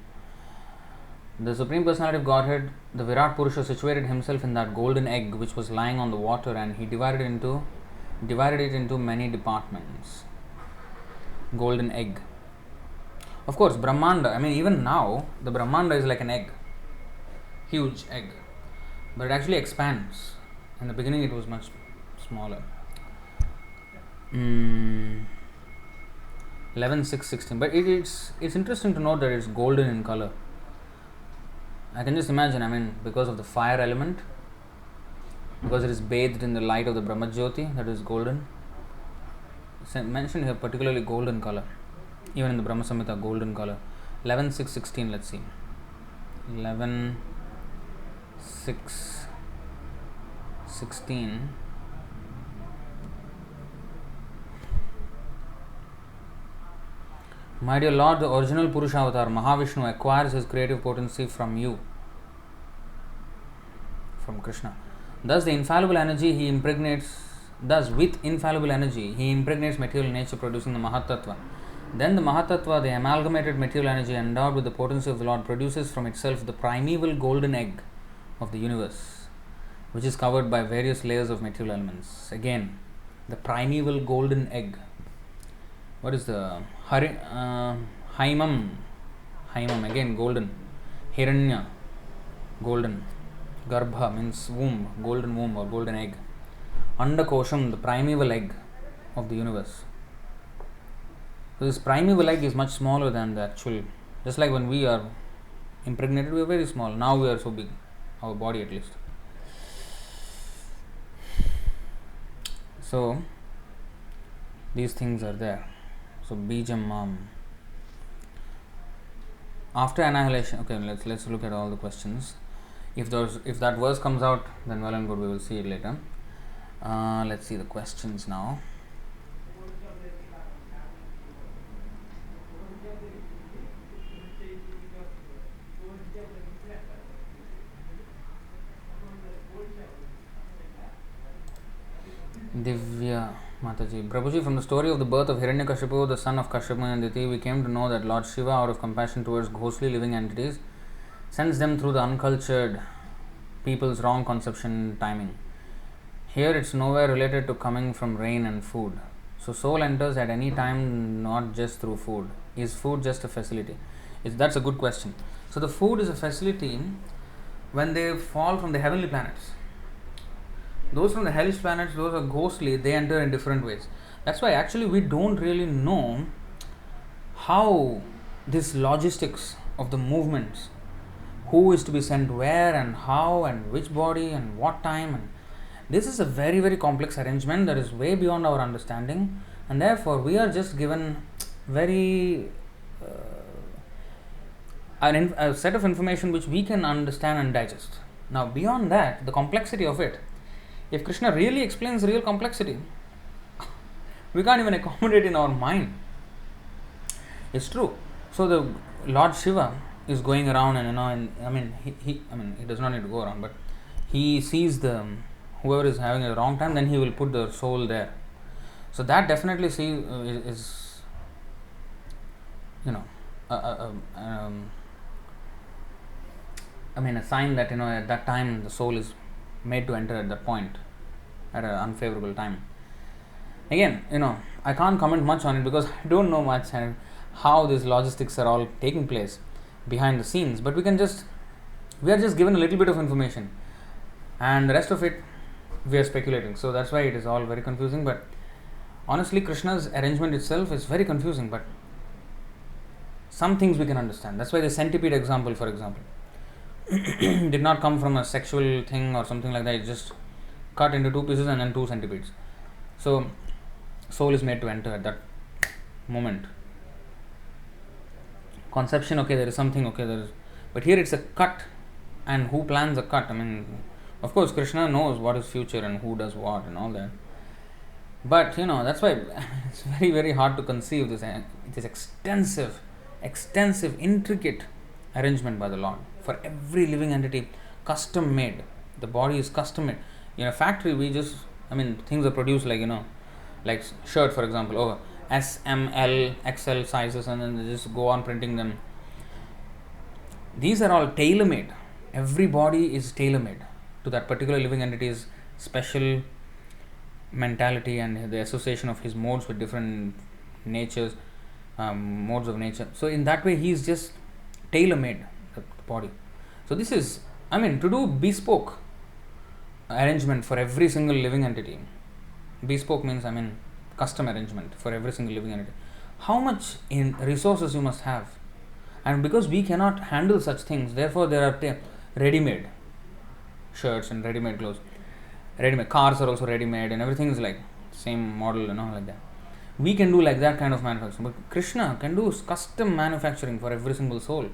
S1: The Supreme Personality of Godhead, the Virat Purusha, situated himself in that golden egg which was lying on the water, and he divided it into many departments. Golden egg. Of course, Brahmanda, I mean, even now, the Brahmanda is like an egg. Huge egg. But it actually expands. In the beginning, it was much smaller. 11:6:16. But it's interesting to note that it's golden in color. I can just imagine, I mean, because of the fire element, because it is bathed in the light of the Brahmajyoti, that is golden. It's mentioned here particularly golden color. Even in the Brahma Samhita, golden color. 11:6:16, let's see. 11:6:16. My dear Lord, the original Purusha avatar, Mahavishnu, acquires his creative potency from you, from Krishna. Thus, with infallible energy, he impregnates material nature, producing the Mahatattva. Then the Mahatattva, the amalgamated material energy endowed with the potency of the Lord, produces from itself the primeval golden egg of the universe, which is covered by various layers of material elements. Again, the primeval golden egg. What is the Haimam? Haimam, again golden. Hiranya, golden. Garbha means womb, golden womb or golden egg. Andakosham, the primeval egg of the universe. So this primeval egg is much smaller than the actual. Just like when we are impregnated, we are very small. Now we are so big, our body at least. So these things are there. So Bijam after annihilation. Okay, let's look at all the questions. If that verse comes out, then well and good, we will see it later. Let's see the questions now. Divya Mataji, Prabhuji, from the story of the birth of Hiranyakashipu, the son of Kashyapa and Diti, we came to know that Lord Shiva, out of compassion towards ghostly living entities, sends them through the uncultured people's wrong conception timing. Here it's nowhere related to coming from rain and food. So soul enters at any time, not just through food. Is food just a facility? That's a good question. So the food is a facility when they fall from the heavenly planets. Those from the hellish planets, those are ghostly, they enter in different ways. That's why actually we don't really know how this logistics of the movements, who is to be sent where and how and which body and what time, and this is a very, very complex arrangement that is way beyond our understanding, and therefore we are just given very a set of information which we can understand and digest. Now beyond that, the complexity of it, if Krishna really explains real complexity, we can't even accommodate in our mind. It's true. So the Lord Shiva is going around, and he does not need to go around, but he sees whoever is having a wrong time, then he will put the soul there. So that definitely is a sign that at that time the soul is made to enter at that point at an unfavorable time. Again, I can't comment much on it because I don't know much and how these logistics are all taking place behind the scenes, but we are just given a little bit of information, and the rest of it we are speculating. So that's why it is all very confusing. But honestly, Krishna's arrangement itself is very confusing, but some things we can understand. That's why the centipede example, for example, did not come from a sexual thing or something like that. It just cut into two pieces and then two centipedes. So soul is made to enter at that moment. Conception, okay, there is something, okay, there is, but here it's a cut, and who plans a cut? Of course, Krishna knows what is future and who does what and all that. But that's why it's very, very hard to conceive this. It is extensive, intricate arrangement by the Lord for every living entity, custom made. The body is custom made. In a factory, things are produced like shirt, for example, S, M, L, XL sizes, and then they just go on printing them. These are all tailor made. Every body is tailor made to that particular living entity's special mentality and the association of his modes with different natures, modes of nature. So in that way, he is just tailor made the body. So this is, to do bespoke arrangement for every single living entity. Bespoke means custom arrangement for every single living entity. How much in resources you must have, and because we cannot handle such things, therefore there are ready-made shirts and ready-made clothes. Ready-made cars are also ready-made, and everything is like same model, like that. We can do like that kind of manufacturing, but Krishna can do custom manufacturing for every single soul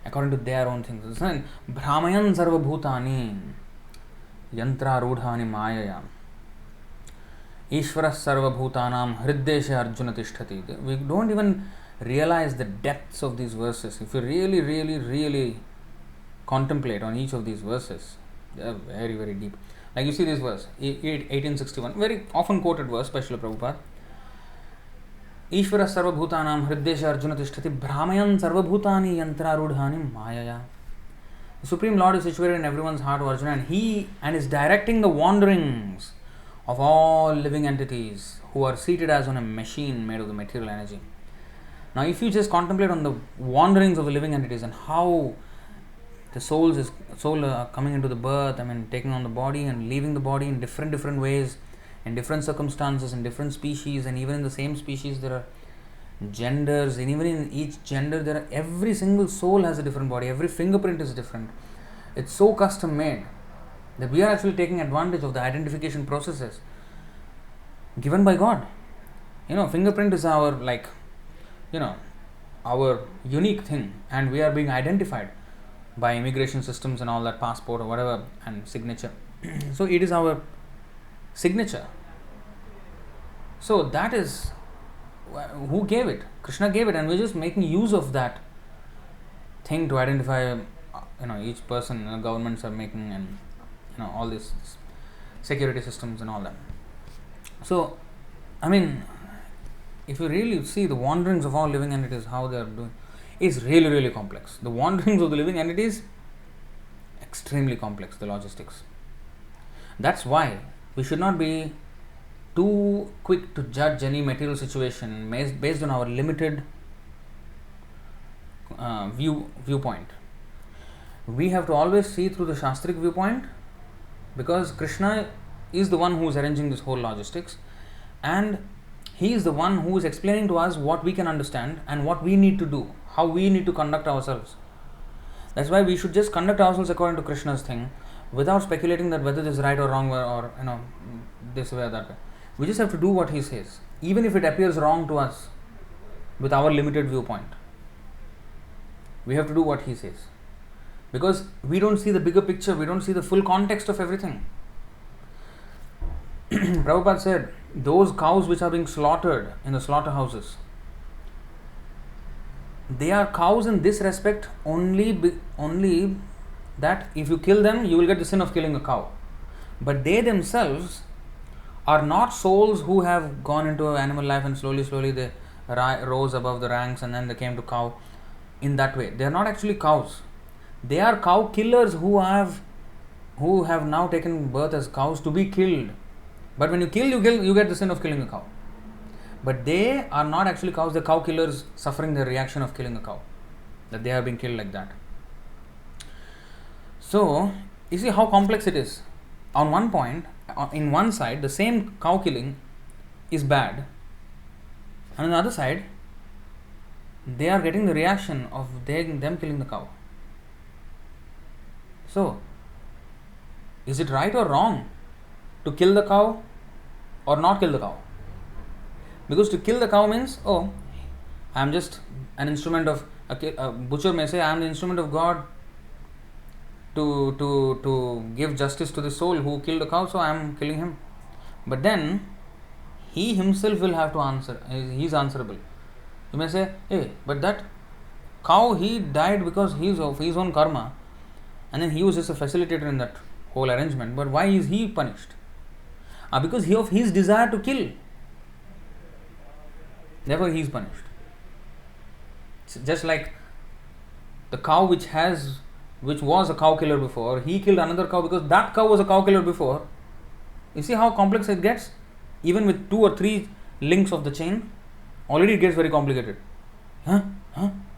S1: according to their own things. Brahmayan sarva bhutani yantra rudhani mayaya Ishvara sarva bhutanam hriddesha arjuna tishtati. We don't even realize the depths of these verses. If you really contemplate on each of these verses, they are very, very deep. Like you see this verse, 1861, very often quoted verse, especially Prabhupada. Ishvara sarva bhutanam hriddesha arjuna tishtati brahmayan sarva bhutani yantra rudhani mayaya. The Supreme Lord is situated in everyone's heart, Arjuna, and he is directing the wanderings of all living entities who are seated as on a machine made of the material energy. Now, if you just contemplate on the wanderings of the living entities and how the soul coming into the birth, taking on the body and leaving the body in different ways, in different circumstances, in different species, and even in the same species there are genders, and even in each gender every single soul has a different body, every fingerprint is different. It's so custom made that we are actually taking advantage of the identification processes given by God. Fingerprint is our our unique thing, and we are being identified by immigration systems and all that, passport or whatever, and signature. So it is our signature. So that is who gave it? Krishna gave it, and we're just making use of that thing to identify each person. Governments are making, and all these security systems and all that. So if you really see the wanderings of all living entities, how they are doing, it's really complex. The wanderings of the living entities, extremely complex, the logistics. That's why we should not be too quick to judge any material situation based on our limited viewpoint. We have to always see through the Shastric viewpoint, because Krishna is the one who is arranging this whole logistics, and he is the one who is explaining to us what we can understand and what we need to do, how we need to conduct ourselves. That's why we should just conduct ourselves according to Krishna's thing, without speculating that whether this is right or wrong, or this way or that way. We just have to do what he says, even if it appears wrong to us with our limited viewpoint. We have to do what he says, because we don't see the bigger picture, we don't see the full context of everything. Prabhupada said, those cows which are being slaughtered in the slaughterhouses, they are cows in this respect only that if you kill them, you will get the sin of killing a cow. But they themselves are not souls who have gone into animal life and slowly they rose above the ranks and then they came to cow in that way. They are not actually cows. They are cow killers who have now taken birth as cows to be killed. But when you kill, you get the sin of killing a cow. But they are not actually cows. The cow killers suffering the reaction of killing a cow, that they have been killed like that. So you see how complex it is. On one point, in one side, the same cow killing is bad, and on the other side, they are getting the reaction of them killing the cow. So, is it right or wrong to kill the cow or not kill the cow? Because to kill the cow means, I am just an instrument of, a butcher may say, I am the instrument of God. to give justice to the soul who killed the cow, so I am killing him. But then he himself will have to answer. He is answerable. You may say, hey, but that cow, he died because he is of his own karma, and then he was just a facilitator in that whole arrangement. But why is he punished? Because of his desire to kill. Therefore, he is punished. It's just like the cow which was a cow killer before, he killed another cow because that cow was a cow killer before. You see how complex it gets? Even with 2 or 3 links of the chain, already it gets very complicated.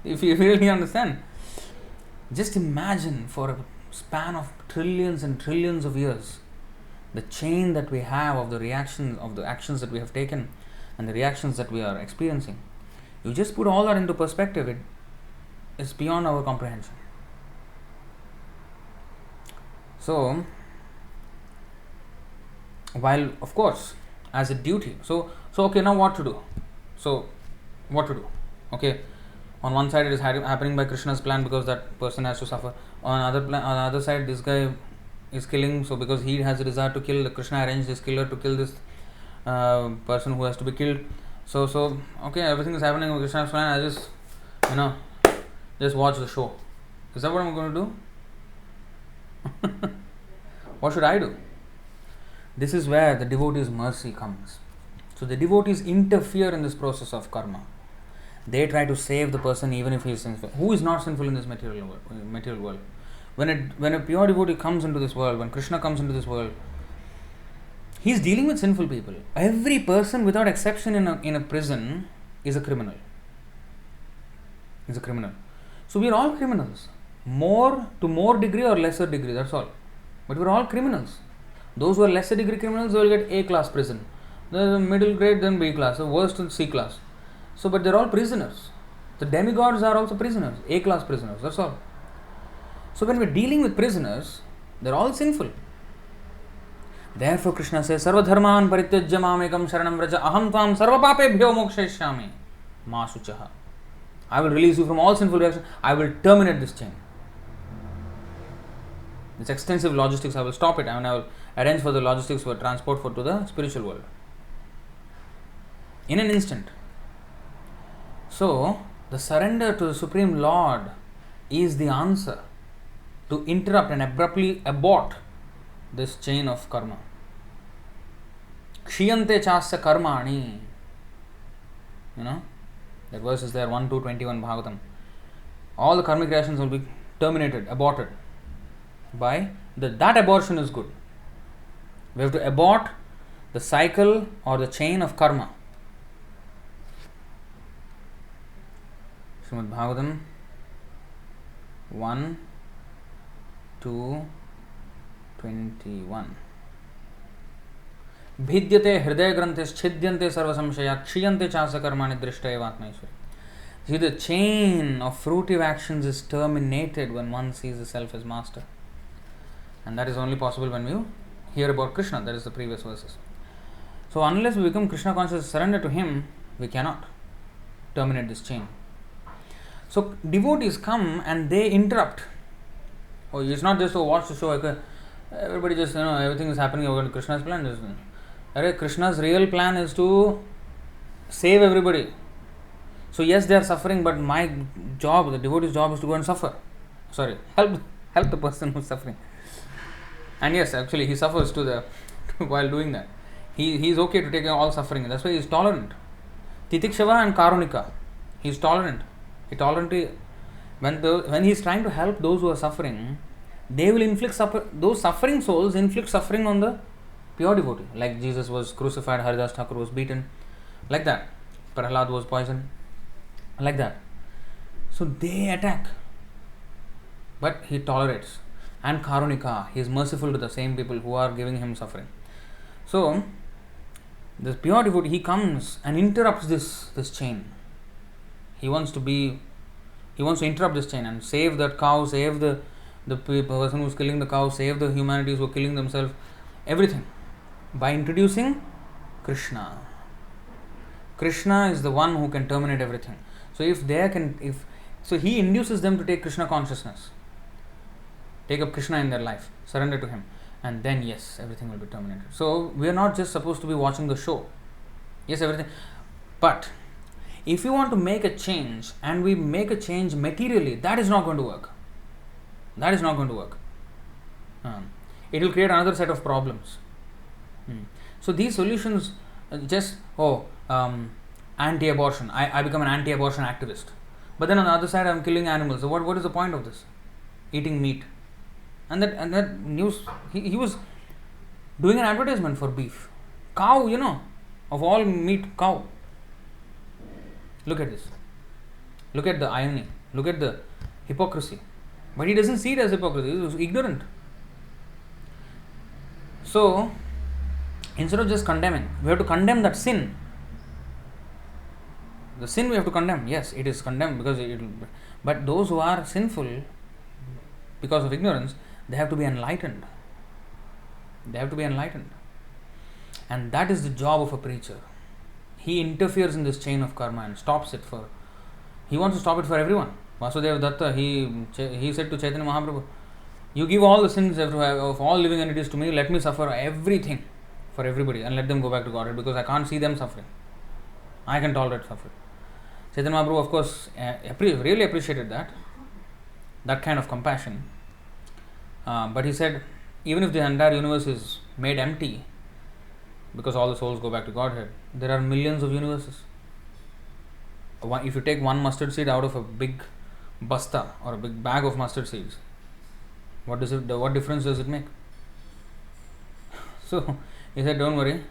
S1: If you really understand. Just imagine for a span of trillions and trillions of years, the chain that we have of the reactions, of the actions that we have taken and the reactions that we are experiencing. You just put all that into perspective, it is beyond our comprehension. So, while of course, as a duty, so okay, now what to do? So, what to do? Okay, on one side it is happening by Krishna's plan because that person has to suffer. On the other side, this guy is killing, so because he has a desire to kill, Krishna arranged this killer to kill this person who has to be killed. So okay, everything is happening with Krishna's plan. I just just watch the show. Is that what I'm going to do? What should I do? This is where the devotee's mercy comes. So the devotees interfere in this process of karma. They try to save the person even if he is sinful. Who is not sinful in this material world? When a pure devotee comes into this world, when Krishna comes into this world, he is dealing with sinful people. Every person without exception in a prison is a criminal. Is a criminal. So we are all criminals. More degree or lesser degree, that's all. But we are all criminals. Those who are lesser degree criminals, they will get A class prison. The middle grade, then B class. The worst is C class. So, but they are all prisoners. The demigods are also prisoners. A class prisoners, that's all. So when we are dealing with prisoners, they are all sinful. Therefore Krishna says, Sarva dharman parityajya mamekam sharanam vraja aham tvam sarva papebhyo mokshayishyami ma suchaha. I will release you from all sinful reactions. I will terminate this chain. This extensive logistics, I will stop it. I will arrange for the logistics for transport to the spiritual world. In an instant. So, the surrender to the Supreme Lord is the answer to interrupt and abruptly abort this chain of karma. Kshiyante chasya karmani. That verse is there, 1, 2, 21 Bhagavatam. All the karmic reactions will be terminated, aborted. That abortion is good. We have to abort the cycle or the chain of karma. Srimad Bhagavatam 1, 2, 21. Bhidyate hridaya granthis chhidyante sarva samshaya kshiyante chasa karmani drishta evatmaishwari. See, the chain of fruitive actions is terminated when one sees the self as master. And that is only possible when we hear about Krishna. That is the previous verses. So unless we become Krishna conscious, surrender to Him, we cannot terminate this chain. So devotees come and they interrupt. Oh, it's not just to watch the show. Everybody just, everything is happening according to Krishna's plan. Krishna's real plan is to save everybody. So yes, they are suffering, but my job, the devotee's job, is to go and suffer. Help the person who is suffering. And yes, actually, he suffers while doing that. He is okay to take all suffering. That's why he is tolerant. Titikshava and Karunika. He is tolerant. He tolerantly, when he is trying to help those who are suffering, they will inflict those suffering souls inflict suffering on the pure devotee. Like Jesus was crucified, Haridas Thakur was beaten, like that. Prahlad was poisoned, like that. So they attack, but he tolerates. And Karunika, he is merciful to the same people who are giving him suffering. So this pure devotee, he comes and interrupts this chain. He wants to interrupt this chain and save that cow, save the person who is killing the cow, save the humanities who are killing themselves, everything, by introducing Krishna. Krishna is the one who can terminate everything. So so he induces them to take Krishna consciousness. take up Krishna in their life, surrender to him, and then yes, everything will be terminated. So we are not just supposed to be watching the show. Yes, everything. But if you want to make a change and we make a change materially, that is not going to work. That is not going to work. It will create another set of problems. So these solutions just, anti-abortion. I become an anti-abortion activist. But then on the other side, I am killing animals. So what is the point of this? Eating meat. And that news, he was doing an advertisement for beef. Cow, of all meat, cow. Look at this. Look at the irony. Look at the hypocrisy. But he doesn't see it as hypocrisy. He was ignorant. So, instead of just condemning, we have to condemn that sin. The sin we have to condemn. Yes, it is condemned because but those who are sinful because of ignorance, they have to be enlightened. They have to be enlightened. And that is the job of a preacher. He interferes in this chain of karma and stops it for. He wants to stop it for everyone. Vasudeva Datta, he said to Chaitanya Mahaprabhu, you give all the sins of all living entities to me, let me suffer everything for everybody and let them go back to Godhead because I can't see them suffering. I can tolerate suffering. Chaitanya Mahaprabhu, of course, really appreciated that kind of compassion. But he said, even if the entire universe is made empty, because all the souls go back to Godhead, there are millions of universes. If you take one mustard seed out of a big basta or a big bag of mustard seeds, what difference does it make? So he said, don't worry,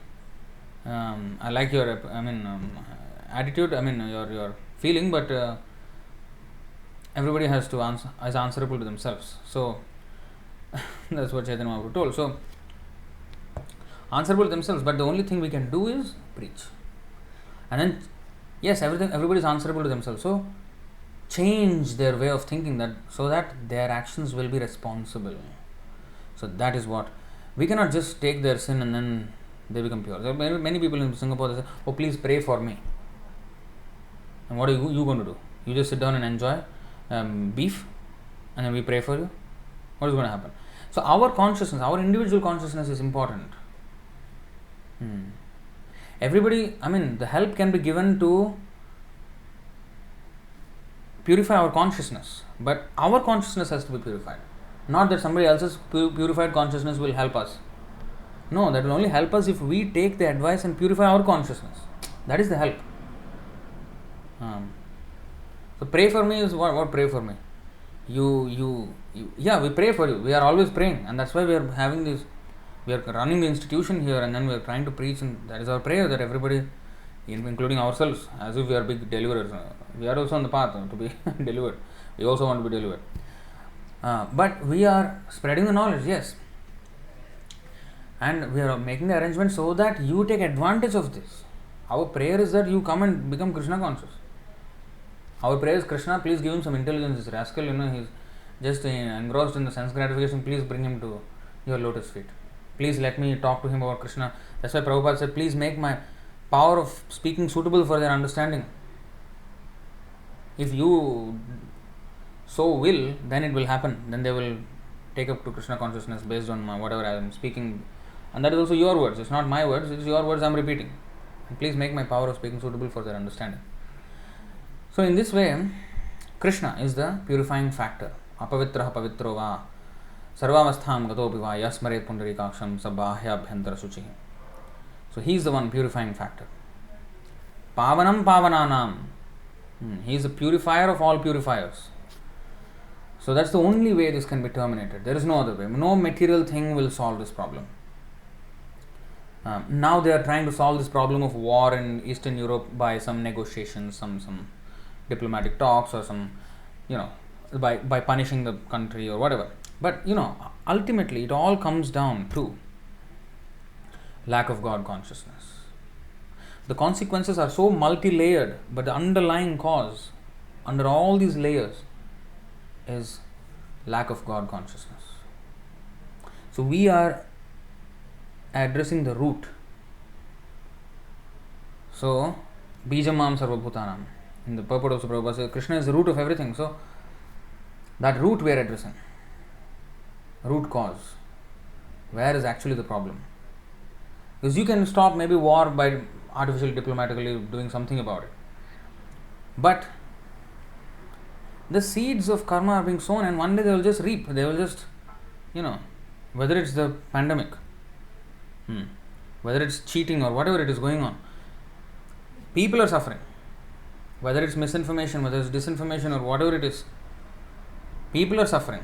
S1: I like your attitude, your feeling, but everybody is answerable to themselves. So that's what Chaitanya Mahaprabhu told. So answerable to themselves, but the only thing we can do is preach. And then, yes, everybody is answerable to themselves. So change their way of thinking so that their actions will be responsible. So that is what we cannot just take their sin and then they become pure. There are many people in Singapore that say, "Oh, please pray for me." And what are you going to do? You just sit down and enjoy beef, and then we pray for you. What is going to happen? So our consciousness, our individual consciousness is important. Everybody, the help can be given to purify our consciousness, but our consciousness has to be purified. Not that somebody else's purified consciousness will help us. No, that will only help us if we take the advice and purify our consciousness. That is the help. So pray for me is what pray for me? We pray for you. We are always praying, and that's why we are having this. We are running the institution here, and then we are trying to preach, and that is our prayer that everybody, including ourselves, as if we are big deliverers. We are also on the path to be delivered. We also want to be delivered. But we are spreading the knowledge, yes. And we are making the arrangement so that you take advantage of this. Our prayer is that you come and become Krishna conscious. Our prayer is, Krishna, please give him some intelligence. This rascal, he's just engrossed in the sense gratification. Please bring him to your lotus feet. Please let me talk to him about Krishna. That's why Prabhupada said, please make my power of speaking suitable for their understanding. If you so will, then it will happen. Then they will take up to Krishna consciousness based on whatever I am speaking. And that is also your words. It's not my words. It's your words I am repeating. And please make my power of speaking suitable for their understanding. So in this way, Krishna is the purifying factor. Apavitraha pavitro va sarvavastham gatopi va yasmaret pundarikaksham sabbahyabhyantara suchihi. So he is the one purifying factor. Pavanam pavananam. He is the purifier of all purifiers. So that's the only way this can be terminated. There is no other way. No material thing will solve this problem. Now they are trying to solve this problem of war in Eastern Europe by some negotiations, some diplomatic talks, or some, by punishing the country or whatever. But, ultimately it all comes down to lack of God consciousness. The consequences are so multi-layered, but the underlying cause under all these layers is lack of God consciousness. So we are addressing the root. So, Bijamam Sarvabhutanam. In the purport of Prabhupada says, Krishna is the root of everything. So, that root we are addressing. root cause. Where is actually the problem? Because you can stop maybe war by artificially, diplomatically doing something about it. But the seeds of karma are being sown, and one day they will just reap. They will just, whether it's the pandemic, whether it's cheating or whatever it is going on, people are suffering. Whether it's misinformation, whether it's disinformation or whatever it is, people are suffering.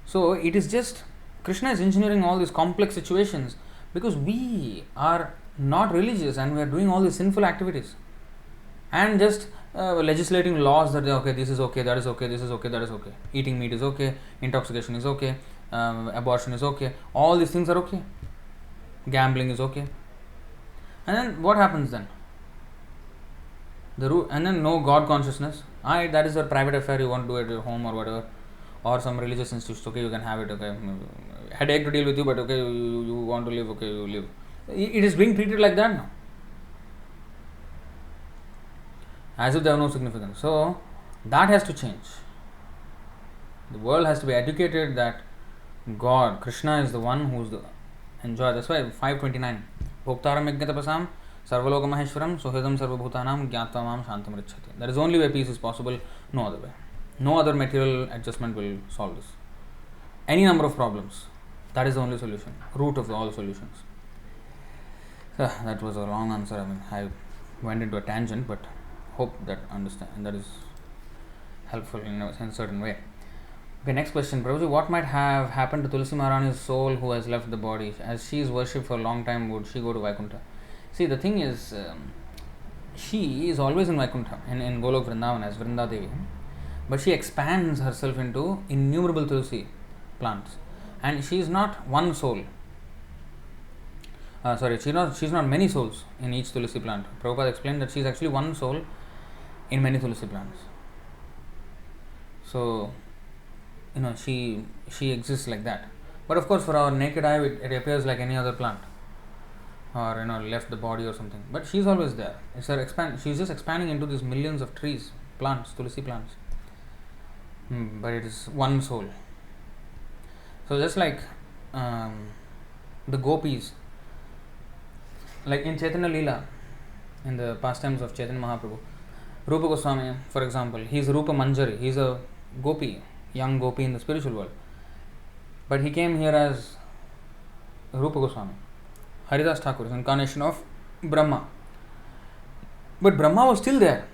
S1: So it is just, Krishna is engineering all these complex situations because we are not religious and we are doing all these sinful activities and just legislating laws that okay, this is okay, that is okay, this is okay, that is okay, eating meat is okay, intoxication is okay, abortion is okay, all these things are okay, gambling is okay. And then what happens then? And then no God consciousness. That is a private affair, you want to do it at your home or whatever, or some religious institution, okay, you can have it, okay, headache to deal with you, but okay, you want to live, okay, you live. It is being treated like that now, as if they have no significance. So that has to change. The world has to be educated that God, Krishna is the one who is the enjoy. That's why 529 Bhoktaram Yajnatapasam Sarvaloka Maheshwaram Sohedam Sarvabhutanam Gyatva Mam Shantam Richati. That is the only way peace is possible, no other way. No other material adjustment will solve this. Any number of problems, that is the only solution, root of all solutions. That was a long answer. I went into a tangent, but hope that that is helpful in a certain way. Okay, next question. Prabhuji, what might have happened to Tulsi Maharani's soul who has left the body? As she is worshipped for a long time, would she go to Vaikuntha? See, the thing is, she is always in Vaikuntha, in Golok Vrindavan as Vrinda Devi. But she expands herself into innumerable Tulsi plants. And she is not one soul. She's not many souls in each Tulsi plant. Prabhupada explained that she is actually one soul in many Tulsi plants. So, she exists like that. But of course, for our naked eye, it appears like any other plant, or left the body or something. But she's always there. It's her she's just expanding into these millions of trees, plants, Tulsi plants. But it is one soul. So just like the gopis, like in Chaitanya Leela, in the pastimes of Chaitanya Mahaprabhu, Rupa Goswami, for example, he is Rupa Manjari. He is a gopi, young gopi in the spiritual world. But he came here as Rupa Goswami. Haridas Thakur is an incarnation of Brahma. But Brahma was still there.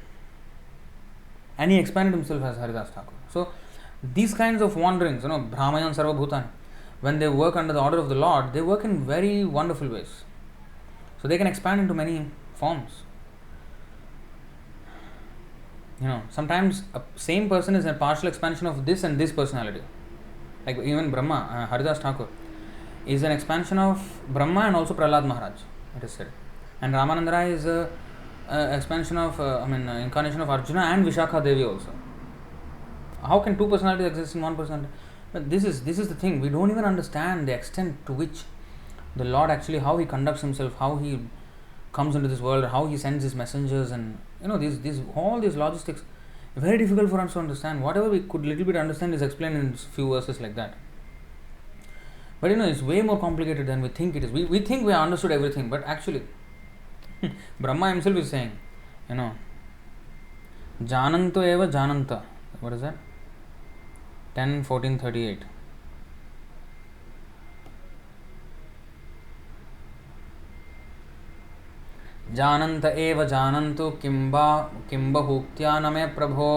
S1: And he expanded himself as Haridas Thakur. So, these kinds of wanderings, Brahmayan Sarva Bhutan, when they work under the order of the Lord, they work in very wonderful ways. So, they can expand into many forms. Sometimes a same person is a partial expansion of this and this personality. Like even Brahma, Haridas Thakur, is an expansion of Brahma and also Prahlad Maharaj, it is said. And Ramananda Rai is an expansion of, incarnation of Arjuna and Vishakha Devi also. How can two personalities exist in one personality? But this is the thing. We don't even understand the extent to which the Lord actually, how he conducts himself, how he comes into this world, how he sends his messengers, and all these logistics, very difficult for us to understand. Whatever we could little bit understand is explained in few verses like that. But it's way more complicated than we think it is. We think we have understood everything, but actually Brahma himself is saying, Jananto eva jananta. What is that? 10:14:38. जानन्त एव जानन्तु किम्बहुक्त्या न मे प्रभो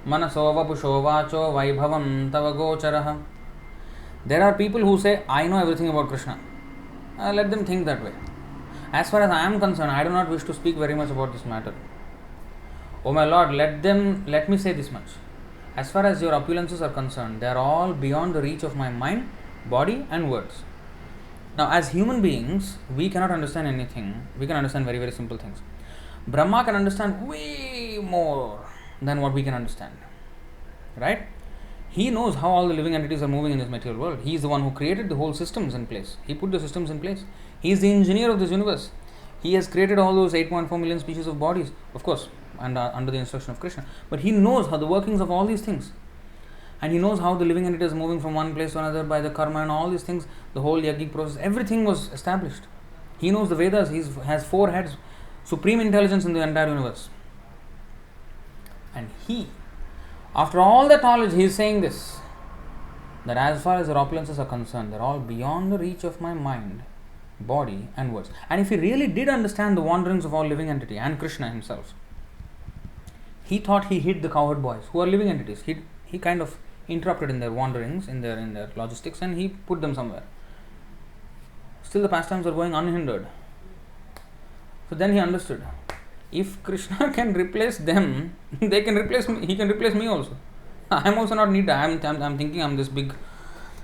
S1: मनसो वपुषो वाचो वैभवं तव गोचरः. There are people who say, I know everything about Krishna. Let them think that way. As far as I am concerned, I do not wish to speak very much about this matter. Oh my Lord, let me say this much. As far as your opulences are concerned, they are all beyond the reach of my mind, body and words. Now, as human beings, we cannot understand anything. We can understand very, very simple things. Brahma can understand way more than what we can understand. Right? He knows how all the living entities are moving in this material world. He is the one who created the whole systems in place. He put the systems in place. He is the engineer of this universe. He has created all those 8.4 million species of bodies, of course, and under the instruction of Krishna. But he knows how the workings of all these things. And he knows how the living entity is moving from one place to another by the karma and all these things, the whole yogic process, everything was established. He knows the Vedas, he has 4 heads, supreme intelligence in the entire universe. And he, after all that knowledge, he is saying this, that as far as their opulences are concerned, they're all beyond the reach of my mind, body and words. And if he really did understand the wanderings of all living entity and Krishna himself, he thought he hid the cowherd boys, who are living entities. He kind of interrupted in their wanderings, in their logistics, and he put them somewhere. Still the pastimes are going unhindered. So then he understood, if Krishna can replace them, they can replace me. He can replace me also. I am also not needed. I'm thinking I'm this big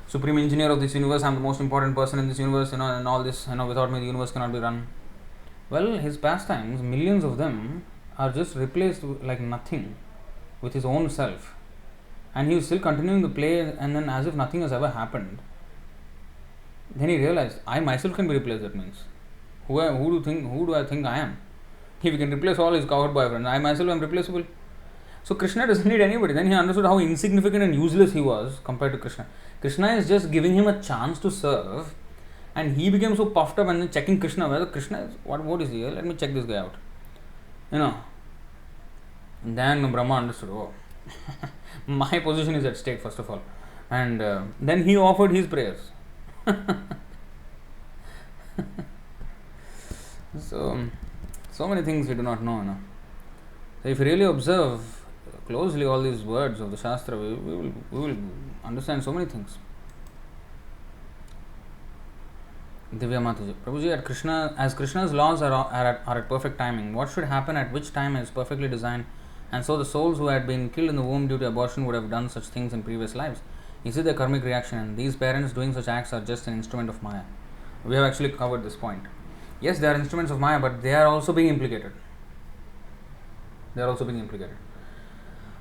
S1: supreme engineer of this universe. I'm the most important person in this universe, and all this. Without me, the universe cannot be run. Well, his pastimes, millions of them, are just replaced like nothing with his own self, and he is still continuing the play, and then as if nothing has ever happened. Then he realized, I myself can be replaced. That means, who do I think I am? If he can replace all his cowherd boyfriends, I myself am replaceable. So Krishna doesn't need anybody. Then he understood how insignificant and useless he was compared to Krishna. Krishna is just giving him a chance to serve, and he became so puffed up and then checking Krishna, whether Krishna is, what is he? Let me check this guy out. And then Brahma understood, oh, my position is at stake first of all. And then he offered his prayers. So many things we do not know. So if you really observe closely all these words of the Shastra, we will understand so many things. Divya Mataji, Prabhuji, as Krishna's laws are at perfect timing, what should happen at which time is perfectly designed, and so the souls who had been killed in the womb due to abortion would have done such things in previous lives. Is it the karmic reaction, and these parents doing such acts are just an instrument of Maya? We have actually covered this point. Yes, they are instruments of Maya, but they are also being implicated.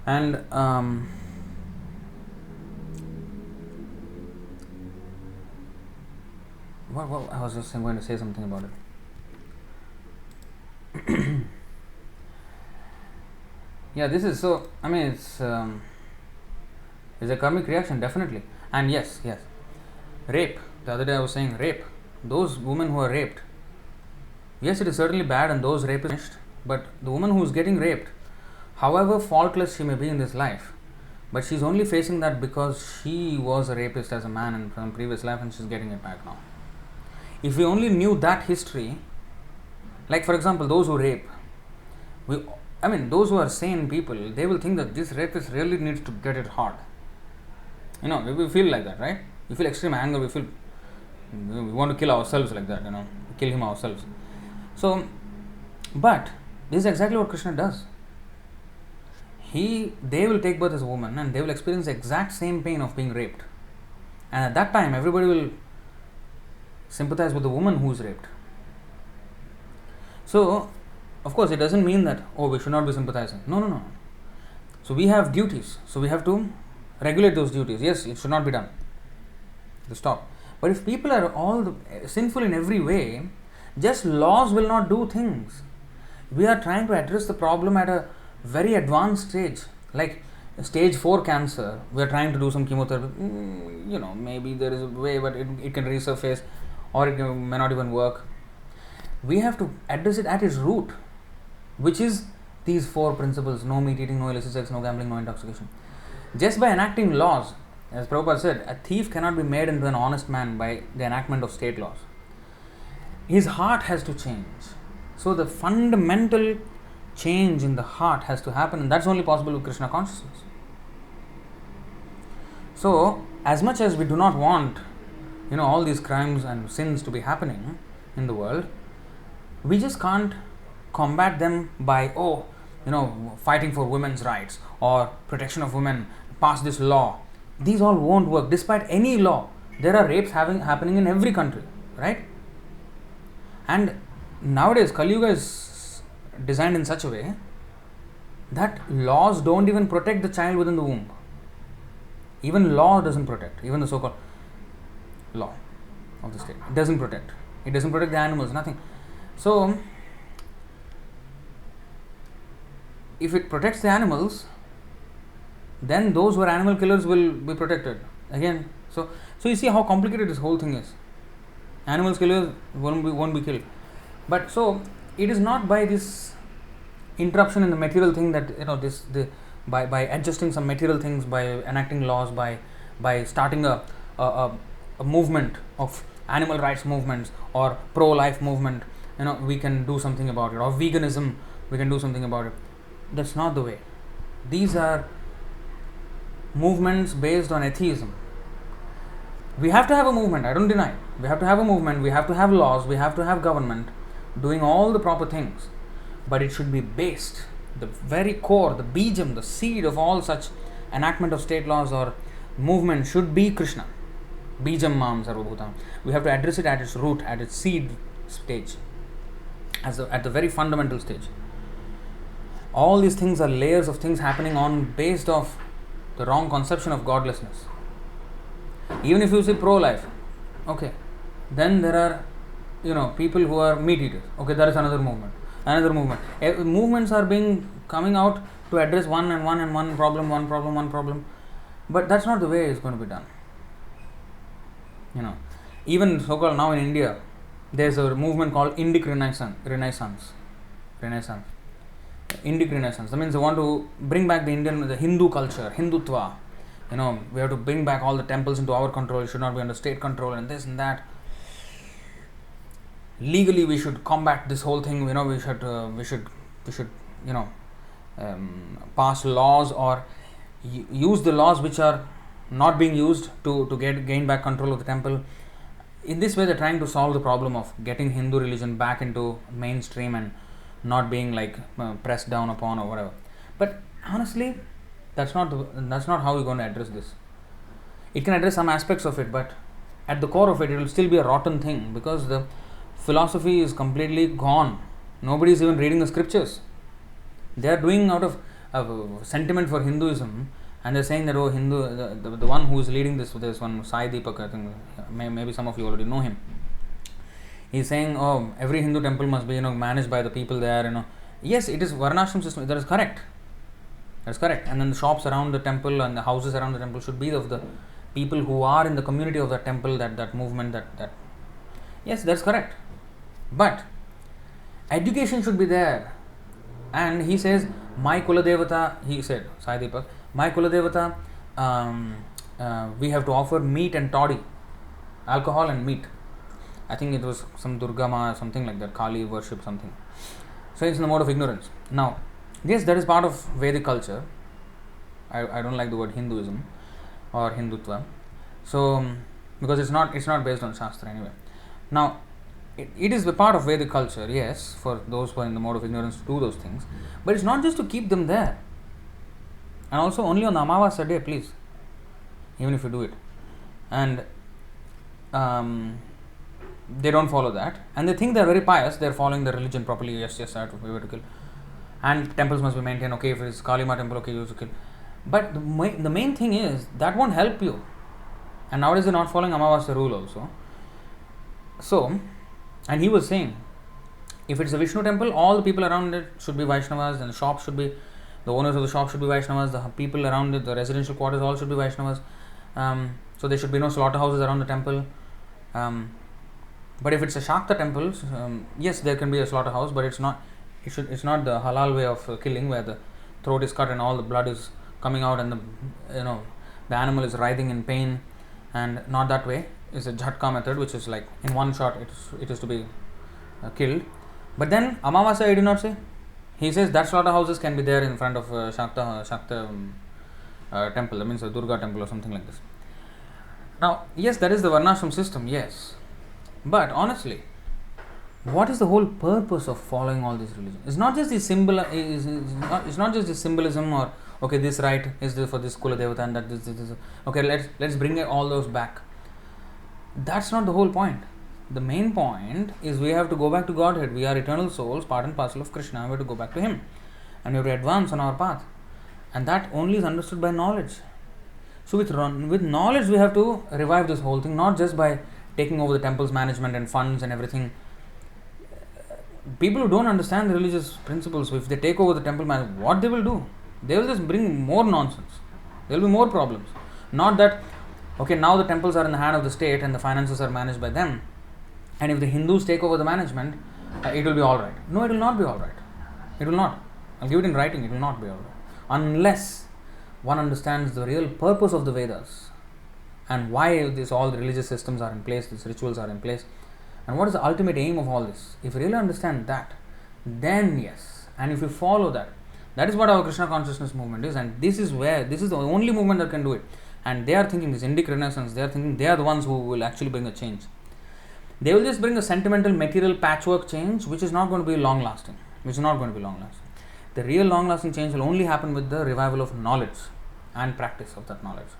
S1: And well, I was just going to say something about it. Yeah, this is so. I mean, it's a karmic reaction, definitely. And yes, rape. The other day I was saying rape. Those women who are raped. Yes, it is certainly bad, and those rapists. But the woman who is getting raped, however faultless she may be in this life, but she's only facing that because she was a rapist as a man in some previous life, and she's getting it back now. If we only knew that history, like for example, those who rape, those who are sane people, they will think that this rapist really needs to get it hard. We feel like that, right? We feel extreme anger, we want to kill ourselves like that, kill him ourselves. So, but this is exactly what Krishna does. They will take birth as a woman, and they will experience the exact same pain of being raped. And at that time, everybody will sympathize with the woman who is raped. So, of course, it doesn't mean that, we should not be sympathizing. No. So, we have duties. So, we have to regulate those duties. Yes, it should not be done. To stop. But if people are all sinful in every way, just laws will not do things. We are trying to address the problem at a very advanced stage, like stage 4 cancer. We are trying to do some chemotherapy. Maybe there is a way, but it can resurface, or it may not even work. We have to address it at its root, which is these 4 principles: no meat eating, no illicit sex, no gambling, no intoxication. Just by enacting laws, as Prabhupada said, a thief cannot be made into an honest man by the enactment of state laws. His heart has to change. So the fundamental change in the heart has to happen, and that's only possible with Krishna consciousness. So, as much as we do not want, all these crimes and sins to be happening in the world, we just can't combat them by, fighting for women's rights or protection of women, pass this law. These all won't work. Despite any law, there are rapes happening in every country, right? And nowadays, Kali Yuga is designed in such a way that laws don't even protect the child within the womb. Even law doesn't protect. Even the so-called law of the state. It doesn't protect. It doesn't protect the animals, nothing. So, if it protects the animals, then those who are animal killers will be protected. Again, so you see how complicated this whole thing is. Animals killers won't be killed. But so it is not by this interruption in the material thing that by adjusting some material things, by enacting laws, by starting a movement of animal rights movements or pro-life movement, we can do something about it, or veganism, we can do something about it. That's not the way. These are movements based on atheism. We have to have a movement, I don't deny. We have to have a movement, we have to have laws, we have to have government doing all the proper things. But it should be based, the very core, the bijam, the seed of all such enactment of state laws or movement should be Krishna. Bijam mam sarvabhutam. We have to address it at its root, at its seed stage, at the very fundamental stage. All these things are layers of things happening on based off the wrong conception of godlessness. Even if you say pro-life, okay, then there are people who are meat eaters. Okay, that is another movement. Movements are coming out to address one problem. But that's not the way it's going to be done. Even so-called now in India, there's a movement called Indic Renaissance. Indic Renaissance. That means they want to bring back the Hindu culture, Hindutva. We have to bring back all the temples into our control. It should not be under state control and this and that. Legally, we should combat this whole thing. We should pass laws or use the laws which are not being used to gain back control of the temple. In this way, they're trying to solve the problem of getting Hindu religion back into mainstream and not being pressed down upon or whatever. But honestly, that's not how we're going to address this. It can address some aspects of it, but at the core of it will still be a rotten thing, because the philosophy is completely gone. Nobody is even reading the scriptures. They are doing out of sentiment for Hinduism, and they're saying that Hindu, the one who is leading this one, Sai Deepak, I think maybe some of you already know him. He's saying, every Hindu temple must be managed by the people there. Yes, it is Varnashram system. That is correct. That's correct. And then the shops around the temple and the houses around the temple should be of the people who are in the community of that temple, that movement, that. Yes, that's correct. But education should be there. And he says, my Kuladevata, he said, Sai Deepak, my Kuladevata, we have to offer meat and toddy, alcohol and meat. I think it was some Durga Ma, something like that, Kali worship, something. So it's in the mode of ignorance. Now, yes, that is part of Vedic culture. I don't like the word Hinduism or Hindutva. So, because it's not based on Shastra anyway. Now, it is a part of Vedic culture, yes, for those who are in the mode of ignorance to do those things. But it's not just to keep them there. And also only on the Amavasya day, please. Even if you do it. And they don't follow that. And they think they're very pious. They're following the religion properly. Yes, I have to kill. And temples must be maintained. Okay, if it's Kali Ma temple, okay, you have to kill. But the main thing is, that won't help you. And nowadays they're not following Amavasya rule also. So, and he was saying, if it's a Vishnu temple, all the people around it should be Vaishnavas, and the shop should be, the owners of the shop should be Vaishnavas, the people around it, the residential quarters all should be Vaishnavas. So there should be no slaughterhouses around the temple. But if it's a Shakta temple, yes, there can be a slaughterhouse, but it's not the halal way of killing, where the throat is cut and all the blood is coming out and the animal is writhing in pain, and not that way. It's a jhatka method, which is like in one shot it is to be killed. But then Amavasya he did not say. He says that slaughterhouses can be there in front of Shakta temple, that means a Durga temple or something like this. Now, yes, that is the Varnashram system, yes. But honestly, what is the whole purpose of following all this religion? It's not just the symbol. It's not just the symbolism, or okay, this rite is for this Kula Devata and that this. Okay, let's bring all those back. That's not the whole point. The main point is we have to go back to Godhead. We are eternal souls, part and parcel of Krishna. We have to go back to Him, and we have to advance on our path. And that only is understood by knowledge. So with knowledge, we have to revive this whole thing, not just by taking over the temple's management and funds and everything. People who don't understand the religious principles, if they take over the temple management, what they will do? They will just bring more nonsense. There will be more problems. Not that, okay, now the temples are in the hand of the state and the finances are managed by them, and if the Hindus take over the management, it will be alright. No, it will not be alright. It will not. I'll give it in writing, it will not be alright. Unless one understands the real purpose of the Vedas and why all the religious systems are in place, these rituals are in place, and what is the ultimate aim of all this. If you really understand that, then yes, and if you follow that, that is what our Krishna consciousness movement is, and this is the only movement that can do it. And they are thinking, this Indic Renaissance, they are thinking they are the ones who will actually bring a change. They will just bring a sentimental, material patchwork change, which is not going to be long lasting. The real long lasting change will only happen with the revival of knowledge and practice of that knowledge.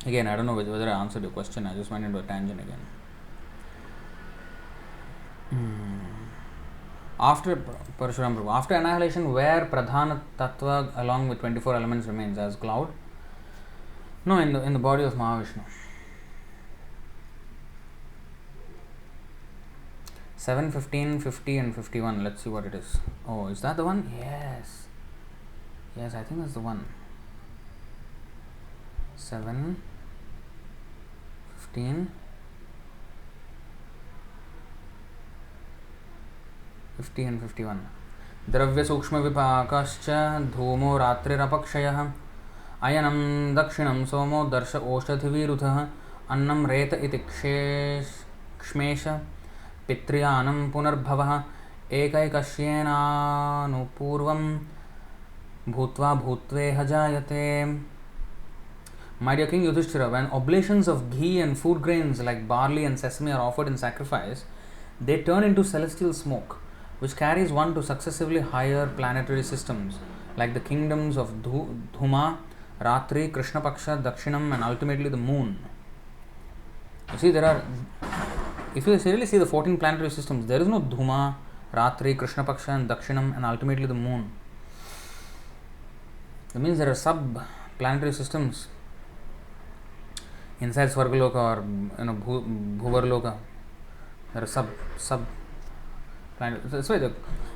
S1: Again, I don't know whether I answered your question. I just went into a tangent again. After Parshuram Prabhu, after annihilation, where Pradhana Tattva along with 24 elements remains as cloud? No, in the body of Mahavishnu. 7, 15, 50 and 51. Let's see what it is. Oh, is that the one? Yes. Yes, I think that's the one. 7, 15, 50 and 51. Dravya Sukshma Vipakascha Dhumo Ratrirapakshayah Ayanam Dakshinam Somo Darsha Oshadhivirutha Annam Reta iti Kshmesha Pitriyanam Punarbhavah Ekaikasyenanupurvam Bhutva Bhutveha Jayate. My dear King Yudhishthira, when oblations of ghee and food grains like barley and sesame are offered in sacrifice, they turn into celestial smoke, which carries one to successively higher planetary systems like the kingdoms of Dhuma, Ratri, Krishna Paksha, Dakshinam, and ultimately the moon. You see, if you really see the 14 planetary systems, there is no Dhuma, Ratri, Krishna Paksha, and Dakshinam, and ultimately the moon. That means there are sub-planetary systems inside Swargaloka or Bhuvarloka. There are sub planets. That's why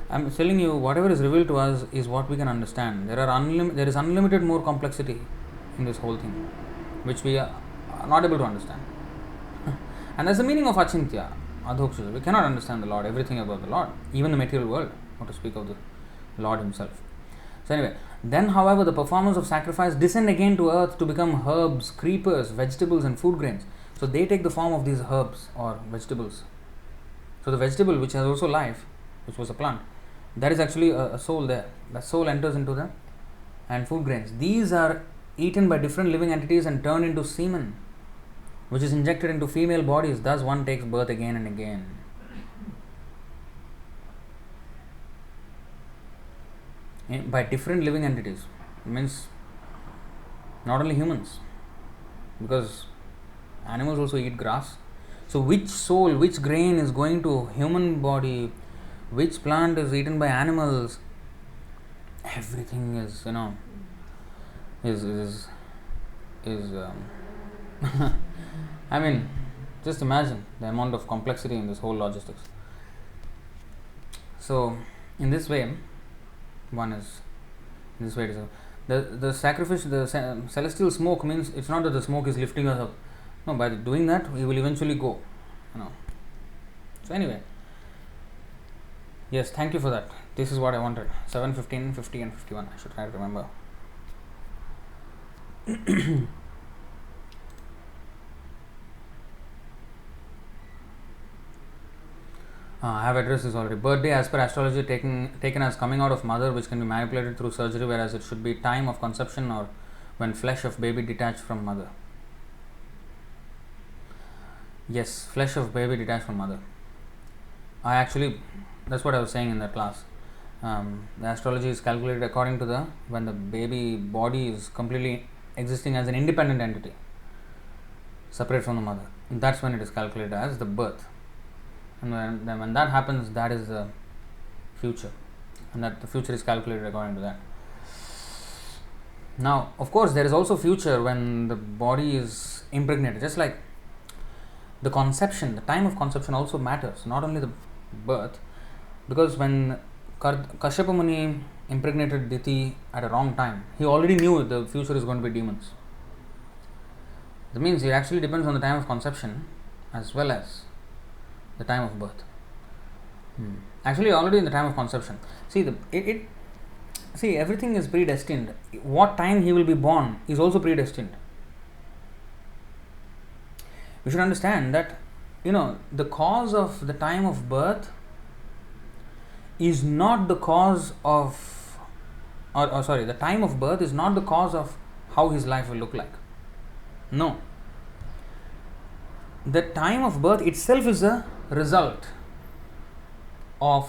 S1: I'm telling you, whatever is revealed to us is what we can understand. There is unlimited more complexity in this whole thing, which we are not able to understand. And that's the meaning of Achintya, Adhoksha. We cannot understand the Lord, everything about the Lord, even the material world, not to speak of the Lord Himself. So anyway, then however the performers of sacrifice descend again to earth to become herbs, creepers, vegetables and food grains. So they take the form of these herbs or vegetables. So the vegetable which has also life, which was a plant, there is actually a soul there. That soul enters into them, and food grains. These are eaten by different living entities and turned into semen, which is injected into female bodies. Thus one takes birth again and again. By different living entities. It means not only humans, because animals also eat grass. So which soul, which grain is going to human body, which plant is eaten by animals, everything is, I mean, just imagine the amount of complexity in this whole logistics. So in this way, the sacrifice, the celestial smoke means it's not that the smoke is lifting us up. No, by doing that, we will eventually go. So anyway, yes, thank you for that. This is what I wanted. 7, 15, 50 and 51. I should try to remember. I have addressed this already. Birthday as per astrology taken as coming out of mother, which can be manipulated through surgery, whereas it should be time of conception or when flesh of baby detached from mother. Yes, flesh of baby detached from mother. That's what I was saying in that class. The astrology is calculated according to when the baby body is completely existing as an independent entity, separate from the mother. That's when it is calculated as the birth. And when that happens, that is the future. And that the future is calculated according to that. Now, of course, there is also future when the body is impregnated. Just like the conception, the time of conception also matters, not only the birth. Because when Kashyapa Muni impregnated Diti at a wrong time. He already knew the future is going to be demons. That means it actually depends on the time of conception as well as the time of birth. Actually, already in the time of conception. See, everything is predestined. What time he will be born is also predestined. We should understand that, the cause of the time of birth is not the cause of, the time of birth is not the cause of how his life will look like. No. The time of birth itself is a result of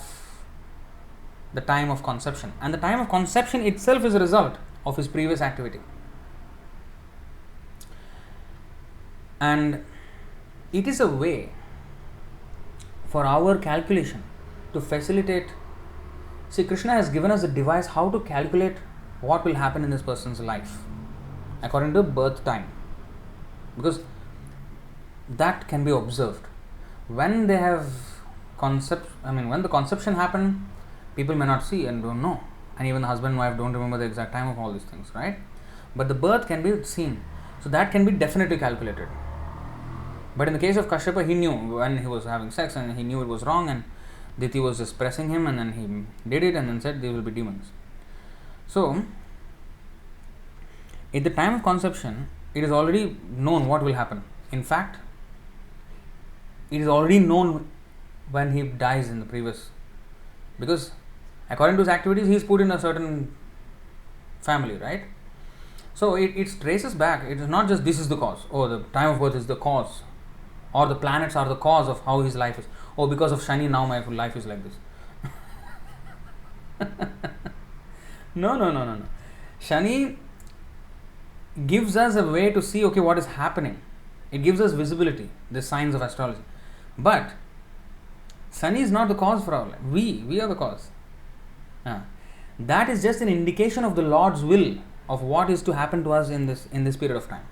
S1: the time of conception, and the time of conception itself is a result of his previous activity. And it is a way for our calculation to facilitate. See, Krishna has given us a device how to calculate what will happen in this person's life according to birth time, because that can be observed. When they have when the conception happened, people may not see and don't know, and even the husband and wife don't remember the exact time of all these things, right? But the birth can be seen, so that can be definitely calculated. But in the case of Kashyapa, he knew when he was having sex, and he knew it was wrong, and Diti was just pressing him, and then he did it and then said, "These will be demons." So, at the time of conception, it is already known what will happen. In fact, it is already known when he dies in the previous, because according to his activities, he is put in a certain family, right? So it traces back. It is not just this is the cause. Oh, the time of birth is the cause, or the planets are the cause of how his life is. Oh, because of Shani, now my life is like this. No. Shani gives us a way to see, okay, what is happening. It gives us visibility, the signs of astrology. But Shani is not the cause for our life. We are the cause. That is just an indication of the Lord's will of what is to happen to us in this period of time.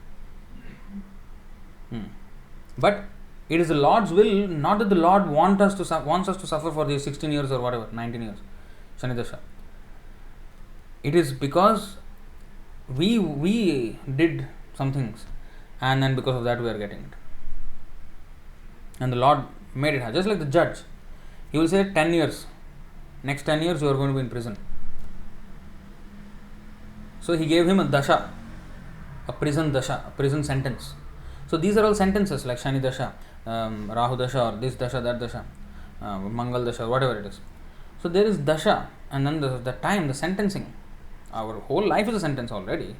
S1: But it is the Lord's will, not that the Lord wants us to suffer for these 16 years or whatever, 19 years, Shani Dasha. It is because we did some things, and then because of that we are getting it. And the Lord made it happen. Just like the judge, he will say 10 years. Next 10 years you are going to be in prison. So he gave him a dasha, a prison sentence. So these are all sentences like Shani Dasha, Rahu Dasha, or this Dasha, that Dasha, Mangal Dasha, whatever it is. So there is Dasha, and then the time, the sentencing. Our whole life is a sentence already,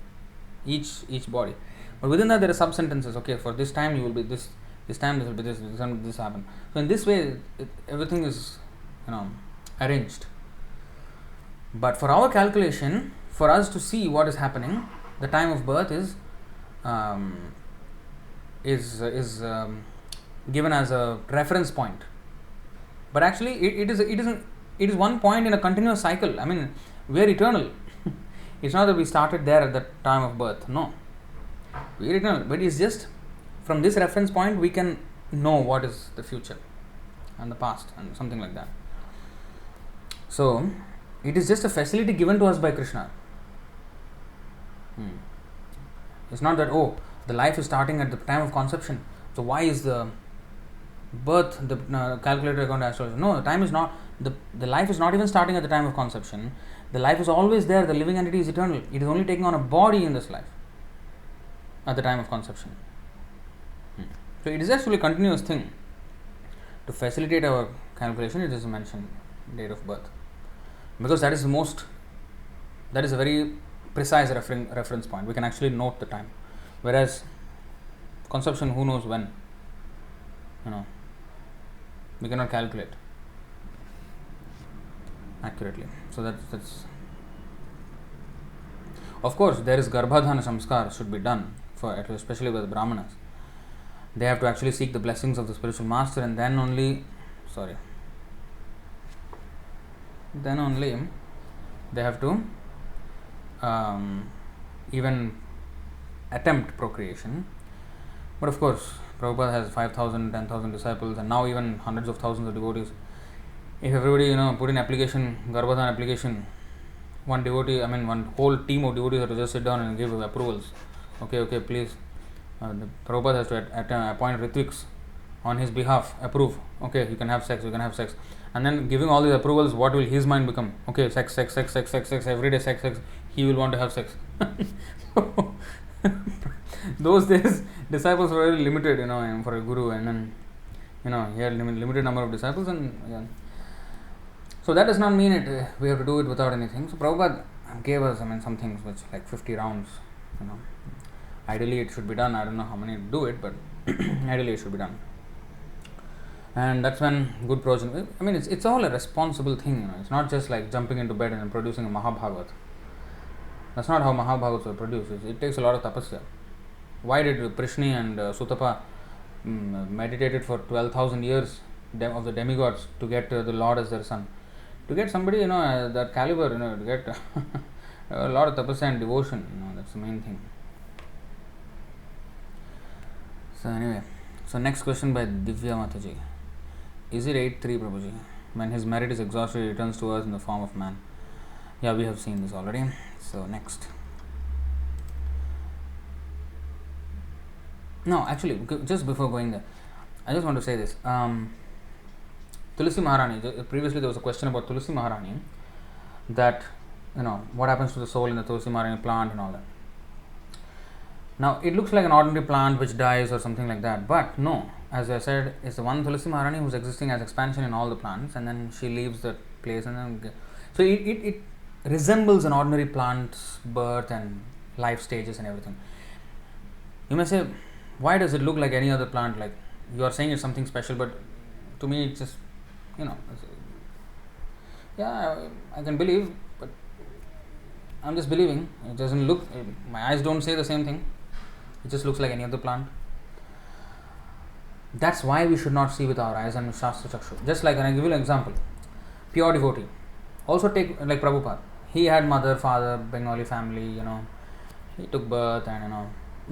S1: each body. But within that there are sub sentences. Okay, for this time you will be this. This time this will be this. This time this happen. So in this way, everything is arranged. But for our calculation, for us to see what is happening, the time of birth is given as a reference point. But actually, it is one point in a continuous cycle. I mean, we are eternal. It's not that we started there at the time of birth. No, we are eternal. But it's just from this reference point we can know what is the future and the past and something like that. So it is just a facility given to us by Krishna. It's not that, oh, the life is starting at the time of conception, so why is the birth, the calculator going to astrology? No, the time is not, the life is not even starting at the time of conception. The life is always there. The living entity is eternal. It is only taking on a body in this life at the time of conception. So it is actually a continuous thing. To facilitate our calculation, it is mentioned date of birth, because that is a very precise reference point. We can actually note the time, whereas conception, who knows when, we cannot calculate accurately. So that's of course there is garbhadhana samskar should be done for, especially with the brahmanas. They have to actually seek the blessings of the spiritual master, and then only they have to even attempt procreation. But of course, Prabhupada has 5,000, 10,000 disciples, and now even hundreds of thousands of devotees. If everybody put in application, Garbhadhan application, one devotee, one whole team of devotees have to just sit down and give approvals. Okay, please. The Prabhupada has to appoint Ritviks on his behalf, approve. Okay, you can have sex. And then giving all these approvals, what will his mind become? Okay, sex, every day sex. He will want to have sex. Those days, disciples were very limited, for a guru, and then, he had limited number of disciples, and so that does not mean it. We have to do it without anything. So Prabhupada gave us, some things which like 50 rounds. Ideally, it should be done. I don't know how many do it, but ideally, it should be done. And that's when good progeny. It's all a responsible thing. It's not just like jumping into bed and producing a Mahabhagavat. That's not how Mahabhagavats were produced. It takes a lot of tapasya. Why did Prishni and Sutapa meditated for 12,000 years of the demigods to get the Lord as their son? To get somebody, that caliber, to get a lot of tapasya and devotion. That's the main thing. So anyway, next question by Divya Mataji. Is it 8.3 Prabhuji? When his merit is exhausted, he returns to us in the form of man. Yeah, we have seen this already. So next. No, actually, just before going there, I just want to say this. Tulsi Maharani, previously there was a question about Tulsi Maharani, that, what happens to the soul in the Tulsi Maharani plant and all that. Now, it looks like an ordinary plant which dies or something like that, but no, as I said, it's the one Tulsi Maharani who's existing as expansion in all the plants, and then she leaves the place, and then so it resembles an ordinary plant's birth and life stages and everything. You may say, why does it look like any other plant? Like, you are saying it's something special, but to me it's just, yeah, I can believe, but I'm just believing. It doesn't look, my eyes don't say the same thing. It just looks like any other plant. That's why we should not see with our eyes and with Shastra Chakshu. Just like, and I give you an example. Pure devotee. Also take, like Prabhupada. He had mother, father, Bengali family, he took birth, and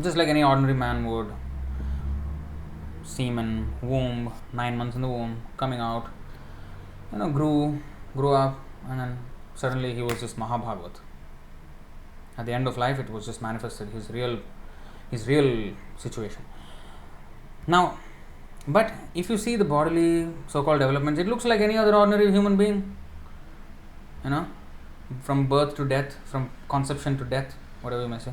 S1: just like any ordinary man would. Semen, womb, 9 months in the womb, coming out, grew up, and then suddenly he was just Mahabhagavat. At the end of life, it was just manifested his real situation. Now, but if you see the bodily so-called developments, it looks like any other ordinary human being. From birth to death, from conception to death, whatever you may say.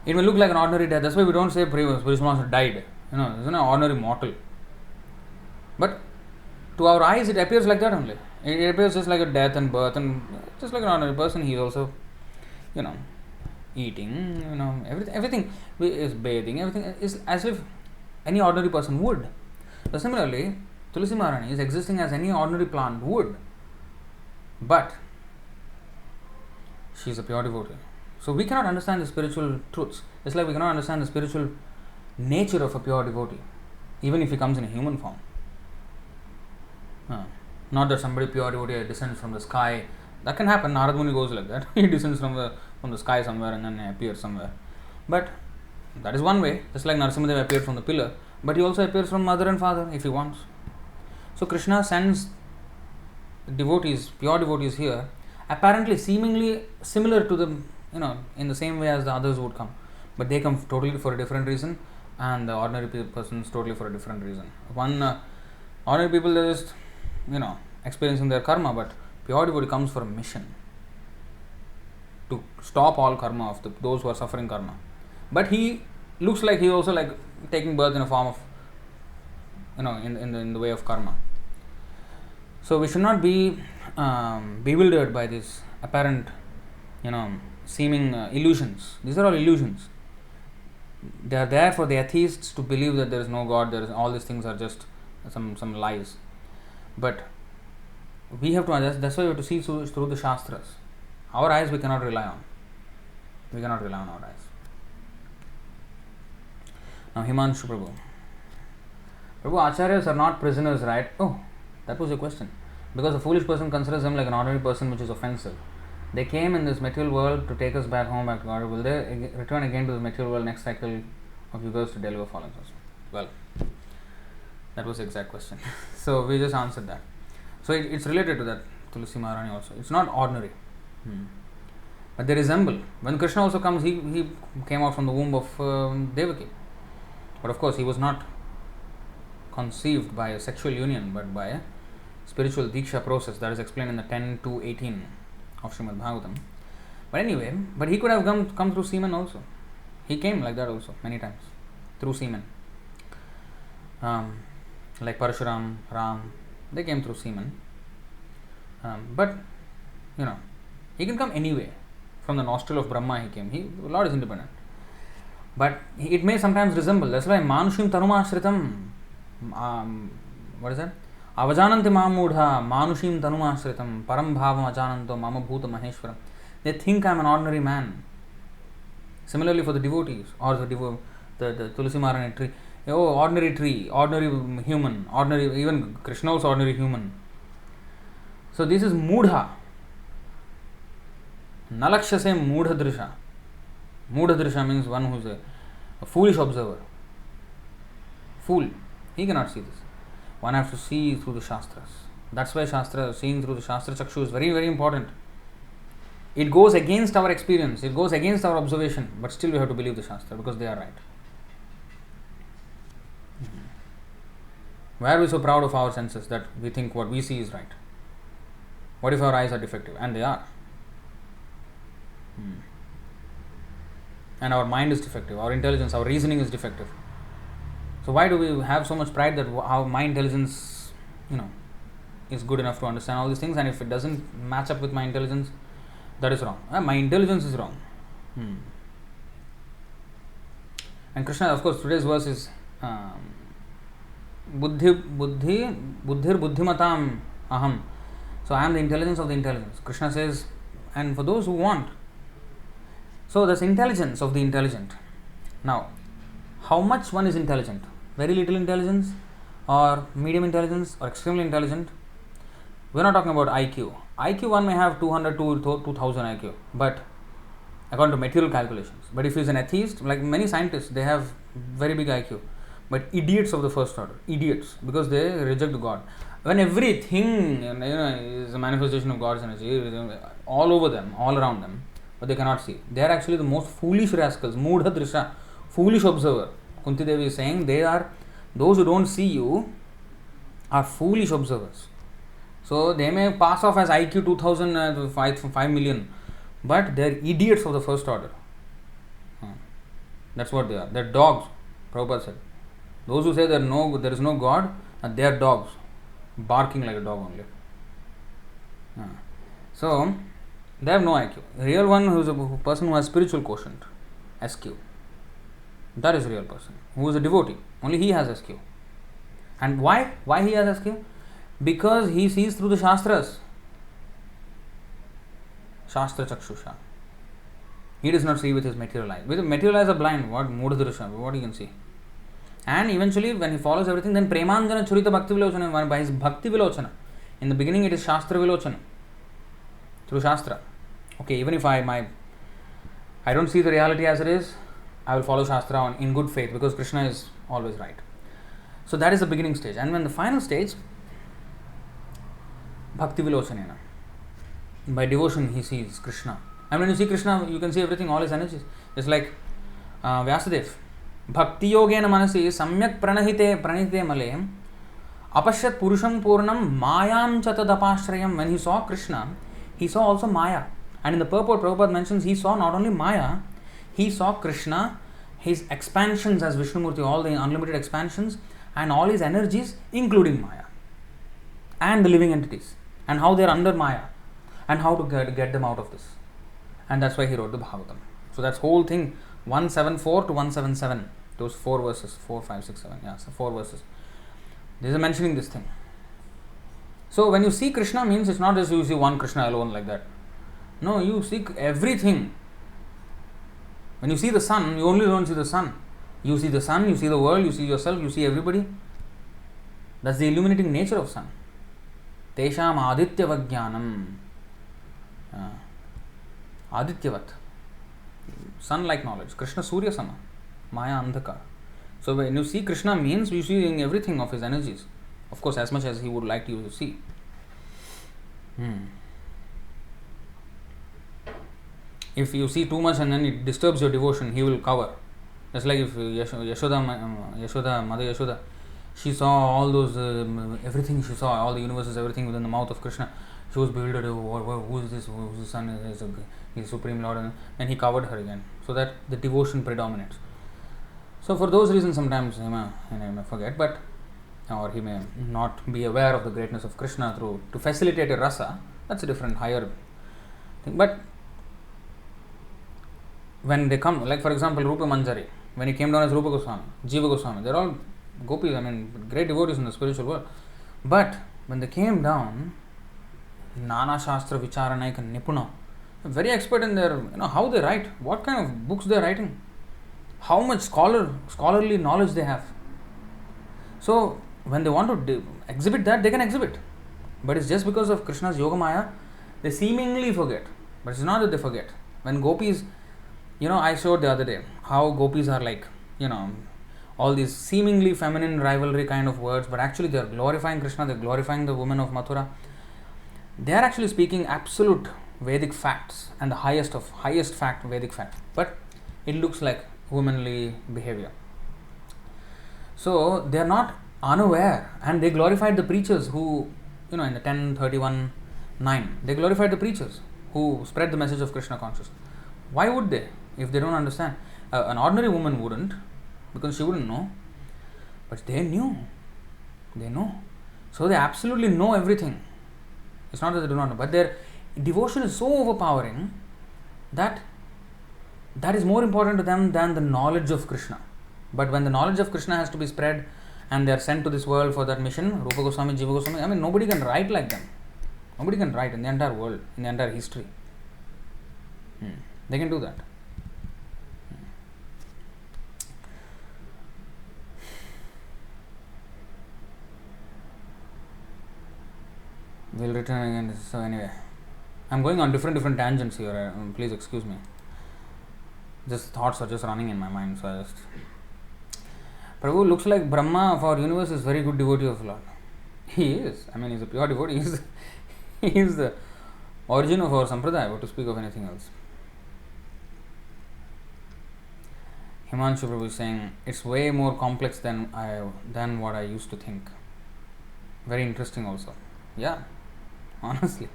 S1: It may look like an ordinary death. That's why we don't say Spiritual Master died. It's an ordinary mortal. But to our eyes, it appears like that only. It appears just like a death and birth, and just like an ordinary person, he is also, eating, everything is bathing, everything is as if any ordinary person would. So similarly, Tulsi Maharani is existing as any ordinary plant would, but she is a pure devotee. So we cannot understand the spiritual truths. It's like we cannot understand the spiritual nature of a pure devotee, even if he comes in a human form. Not that somebody pure devotee descends from the sky. That can happen. Narad Muni goes like that. He descends from the sky somewhere and then appears somewhere. But that is one way. Just like Narasimhadev appeared from the pillar, but he also appears from mother and father if he wants. So Krishna sends devotees, pure devotees here, apparently seemingly similar to them, in the same way as the others would come. But they come totally for a different reason, and the ordinary persons totally for a different reason. Ordinary people, they're just, experiencing their karma, but pure devotee comes for a mission to stop all karma of those who are suffering karma. But he looks like he also like taking birth in a form of, in the way of karma. So we should not be bewildered by these apparent, seeming illusions. These are all illusions. They are there for the atheists to believe that there is no God. All these things are just some lies. But we have to understand. That's why we have to see through the Shastras. Our eyes we cannot rely on. We cannot rely on our eyes. Now Himanshu Prabhu, Acharyas are not prisoners, right? Oh, that was your question. Because a foolish person considers them like an ordinary person, which is offensive. They came in this material world to take us back home, back to God. Will they return again to the material world next cycle of yugas to deliver fallen souls? Well, that was the exact question. So we just answered that. So it's related to that Tulsi Maharani also. It's not ordinary. But they resemble. When Krishna also comes, he came out from the womb of Devaki. But of course, he was not conceived by a sexual union, but by a spiritual Diksha process that is explained in the 10 to 18 of Srimad Bhagavatam. But anyway, but he could have come through semen also. He came like that also, many times, through semen. Like Parshuram, Ram, they came through semen. But, he can come anyway. From the nostril of Brahma he came. The Lord is independent. But it may sometimes resemble. That's why Manushim Tanumashritam. What is that? Avajananti Mamudha Manushim Tanumashritam Param Bhavam Ajananto Mama Bhuta Maheshwaram. They think I am an ordinary man. Similarly for the devotees or the Tulsi Marani tree. Oh, ordinary tree, ordinary human, ordinary, even Krishna was ordinary human. So this is Mudha. Nalakshase Mudha Drisha. Mudha Drisha means one who is a foolish observer. Fool. He cannot see this. One has to see through the Shastras. That's why seeing through the Shastra Chakshu is very, very important. It goes against our experience, it goes against our observation, but still we have to believe the Shastra because they are right. Why are we so proud of our senses that we think what we see is right? What if our eyes are defective? And they are. And our mind is defective, our intelligence, our reasoning is defective. So why do we have so much pride that how my intelligence, is good enough to understand all these things, and if it doesn't match up with my intelligence, that is wrong. My intelligence is wrong. And Krishna, of course, today's verse is buddhir buddhimatam aham. So I am the intelligence of the intelligence. Krishna says, and for those who want. So there's intelligence of the intelligent. Now, how much one is intelligent? Very little intelligence, or medium intelligence, or extremely intelligent? We're not talking about IQ. IQ one may have 200 to 2000 IQ, but according to material calculations. But if he's an atheist, like many scientists, they have very big IQ. But idiots of the first order, idiots, because they reject God. When everything is a manifestation of God's energy, all over them, all around them, but they cannot see. They are actually the most foolish rascals, Mudha Drisha, foolish observer. Kunti Devi is saying those who don't see you are foolish observers. So they may pass off as IQ 2000, 5 million, but they are idiots of the first order. That's what they are. They are dogs, Prabhupada said. Those who say there is no God, they are dogs, barking like a dog only. So they have no IQ. The real one who is a person who has spiritual quotient, SQ. That is a real person who is a devotee. Only he has SQ. And why? Why he has SQ? Because he sees through the Shastras. Shastra Chakshusha. He does not see with his material eyes. With the material eyes are blind. What Mudadrisha? What he can see? And eventually, when he follows everything, then Premanjana Churita Bhakti Vilochana, by his Bhakti Vilochana. In the beginning, it is Shastra Vilochana. Through Shastra. Okay, even if I don't see the reality as it is, I will follow Shastra in good faith because Krishna is always right. So that is the beginning stage. And when the final stage, Bhakti Vilochanena. By devotion, he sees Krishna. And when you see Krishna, you can see everything, all his energies. It's like Vyasadeva. Bhakti yogena manasi samyak pranahite male apashyat purusham purnam mayam chatadapashrayam. When he saw Krishna, he saw also Maya. And in the purport, Prabhupada mentions he saw not only Maya, he saw Krishna, his expansions as Vishnumurti, all the unlimited expansions, and all his energies, including Maya, and the living entities, and how they are under Maya, and how to get them out of this. And that's why he wrote the Bhagavatam. So that's whole thing, 174 to 177, those 4 verses, 4, 5, 6, 7, yeah, so 4 verses. These are mentioning this thing. So when you see Krishna means it's not just you see one Krishna alone like that. No, you see everything. When you see the sun, you only don't see the sun. You see the sun, you see the world, you see yourself, you see everybody. That's the illuminating nature of sun. Tesham adityavajnanam. Adityavat. Sun-like knowledge. Krishna Surya Sama. Maya Andhaka. So when you see Krishna means you see everything of his energies. Of course, as much as he would like you to see. If you see too much and then it disturbs your devotion, he will cover. Just like if Mother Yashoda, she saw all those, everything she saw, all the universes, everything within the mouth of Krishna. She was bewildered. Who is this? Who's the son? He's Supreme Lord. And he covered her again, so that the devotion predominates. So for those reasons, sometimes he may forget, but or he may not be aware of the greatness of Krishna to facilitate a rasa. That's a different, higher thing. But when they come, like for example, Rupa Manjari, when he came down as Rupa Goswami, Jiva Goswami, they're all gopis, great devotees in the spiritual world. But when they came down, Nana Shastra Vicharanaika Nipuna, very expert in their, how they write, what kind of books they are writing, how much scholarly knowledge they have. So when they want to exhibit that, they can exhibit. But it's just because of Krishna's Yoga Maya, they seemingly forget. But it's not that they forget. When gopis, I showed the other day how gopis are like, all these seemingly feminine rivalry kind of words, but actually they are glorifying Krishna, they are glorifying the women of Mathura. They are actually speaking absolute Vedic facts and the highest fact, Vedic fact. But it looks like womanly behavior. So they are not unaware, and they glorified the preachers who, in the 10:31:9, they glorified the preachers who spread the message of Krishna consciousness. Why would they, if they don't understand? An ordinary woman wouldn't, because she wouldn't know. But they knew. They know. So they absolutely know everything. It's not that they do not know, but their devotion is so overpowering that is more important to them than the knowledge of Krishna. But when the knowledge of Krishna has to be spread and they are sent to this world for that mission, Rupa Goswami, Jiva Goswami, nobody can write like them. Nobody can write in the entire world, in the entire history. They can do that. We'll return again. So anyway, I'm going on different tangents here. Please excuse me. Just thoughts are just running in my mind. So I just... Prabhu looks like Brahma of our universe is very good devotee of Lord. He is. He's a pure devotee. He is the origin of our sampradaya, to speak of anything else. Himanshu Prabhu is saying, it's way more complex than what I used to think. Very interesting also. Yeah, honestly.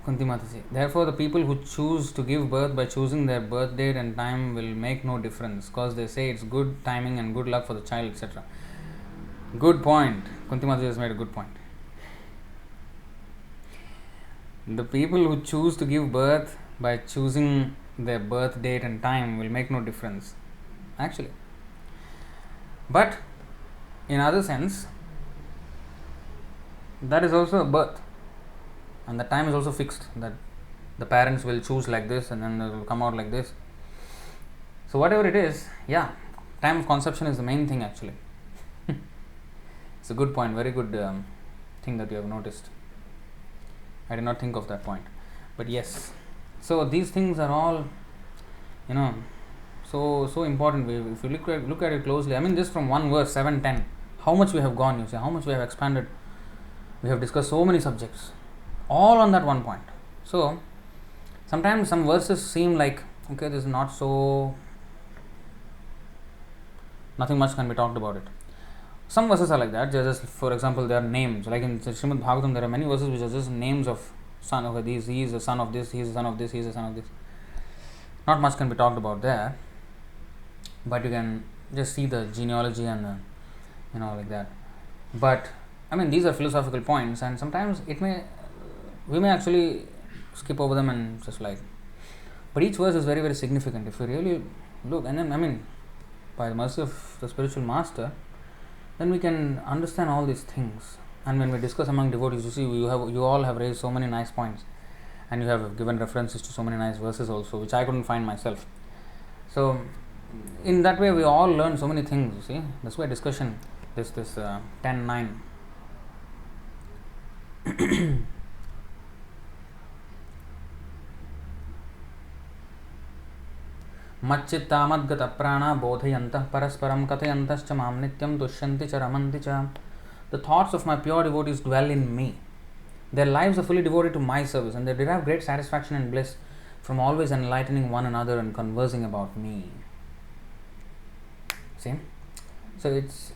S1: Kunti Mataji. Therefore, the people who choose to give birth by choosing their birth date and time will make no difference, because they say it's good timing and good luck for the child, etc. Good point. Kunti Mataji has made a good point. The people who choose to give birth by choosing their birth date and time will make no difference, actually. But in other sense, that is also a birth, and the time is also fixed, that the parents will choose like this and then it will come out like this. So whatever it is, time of conception is the main thing actually. It's a good point, very good thing that you have noticed. I did not think of that point, but yes. So these things are all, so important. If you look at it closely, just from one verse, 7:10, how much we have gone, you see, how much we have expanded. We have discussed so many subjects, all on that one point. So sometimes some verses seem like, okay, this is not so, nothing much can be talked about it. Some verses are like that, just for example, there are names, like in Srimad Bhagavatam, there are many verses which are just names of son of these, he is the son of this, he is the son of this, he is the son of this. Not much can be talked about there, but you can just see the genealogy and like that. But these are philosophical points, and sometimes we may actually skip over them and just like, but each verse is very, very significant if you really look. And then by the mercy of the spiritual master, then we can understand all these things. And when we discuss among devotees, you see, you all have raised so many nice points, and you have given references to so many nice verses also, which I couldn't find myself. So in that way, we all learn so many things. You see, that's why discussion, this 10:9. Macchitta madgata prana bodhayantah parasparam kathayantascha mam nityam dushyanti cha ramanti cha. The thoughts of my pure devotees dwell in me. Their lives are fully devoted to my service, and they derive great satisfaction and bliss from always enlightening one another and conversing about me. See? So it's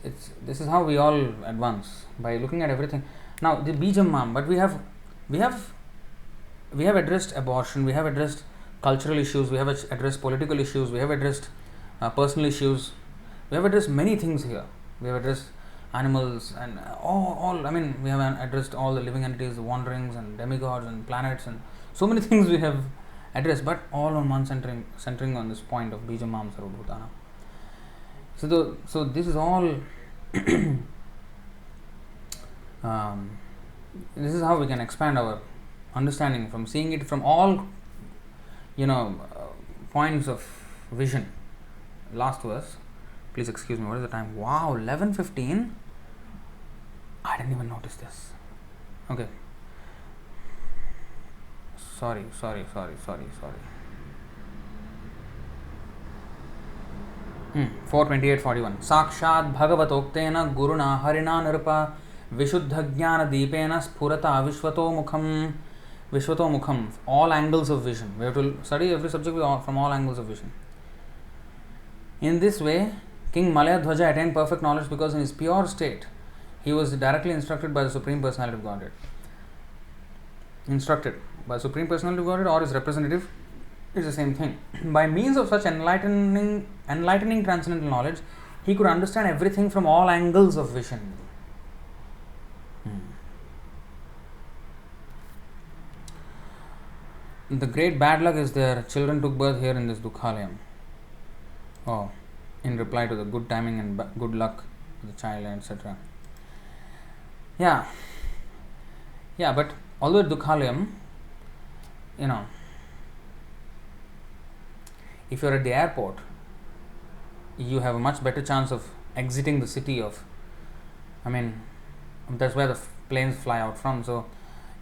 S1: this is how we all advance, by looking at everything. Now the Bijam, but we have addressed abortion, we have addressed cultural issues, we have addressed political issues, we have addressed personal issues, we have addressed many things here. We have addressed animals and all. I mean, we have addressed all the living entities, the wanderings and demigods and planets, and so many things we have addressed, but all on one centering on this point of Bijam Mam Sarvabhutana. So this is all. This is how we can expand our understanding from seeing it from all, points of vision. Last verse. Please excuse me. What is the time? Wow, 11:15. I didn't even notice this. Okay. Sorry. 4:28:41. Sakshat Bhagavatoktena Guruna Harina Nirpa Vishuddha Jnana Deepena Spurata Vishwato Mukham. All angles of vision. We have to study every subject from all angles of vision. In this way, King Malayadhwaja attained perfect knowledge because in his pure state, he was directly instructed by the Supreme Personality of Godhead. Instructed by the Supreme Personality of Godhead or his representative is the same thing. By means of such enlightening transcendental knowledge, he could understand everything from all angles of vision. The great bad luck is their children took birth here in this Dukhalayam. In reply to the good timing and good luck of the child, etc. Yeah, but although Dukhalayam, if you're at the airport, you have a much better chance of exiting the city that's where the planes fly out from. So,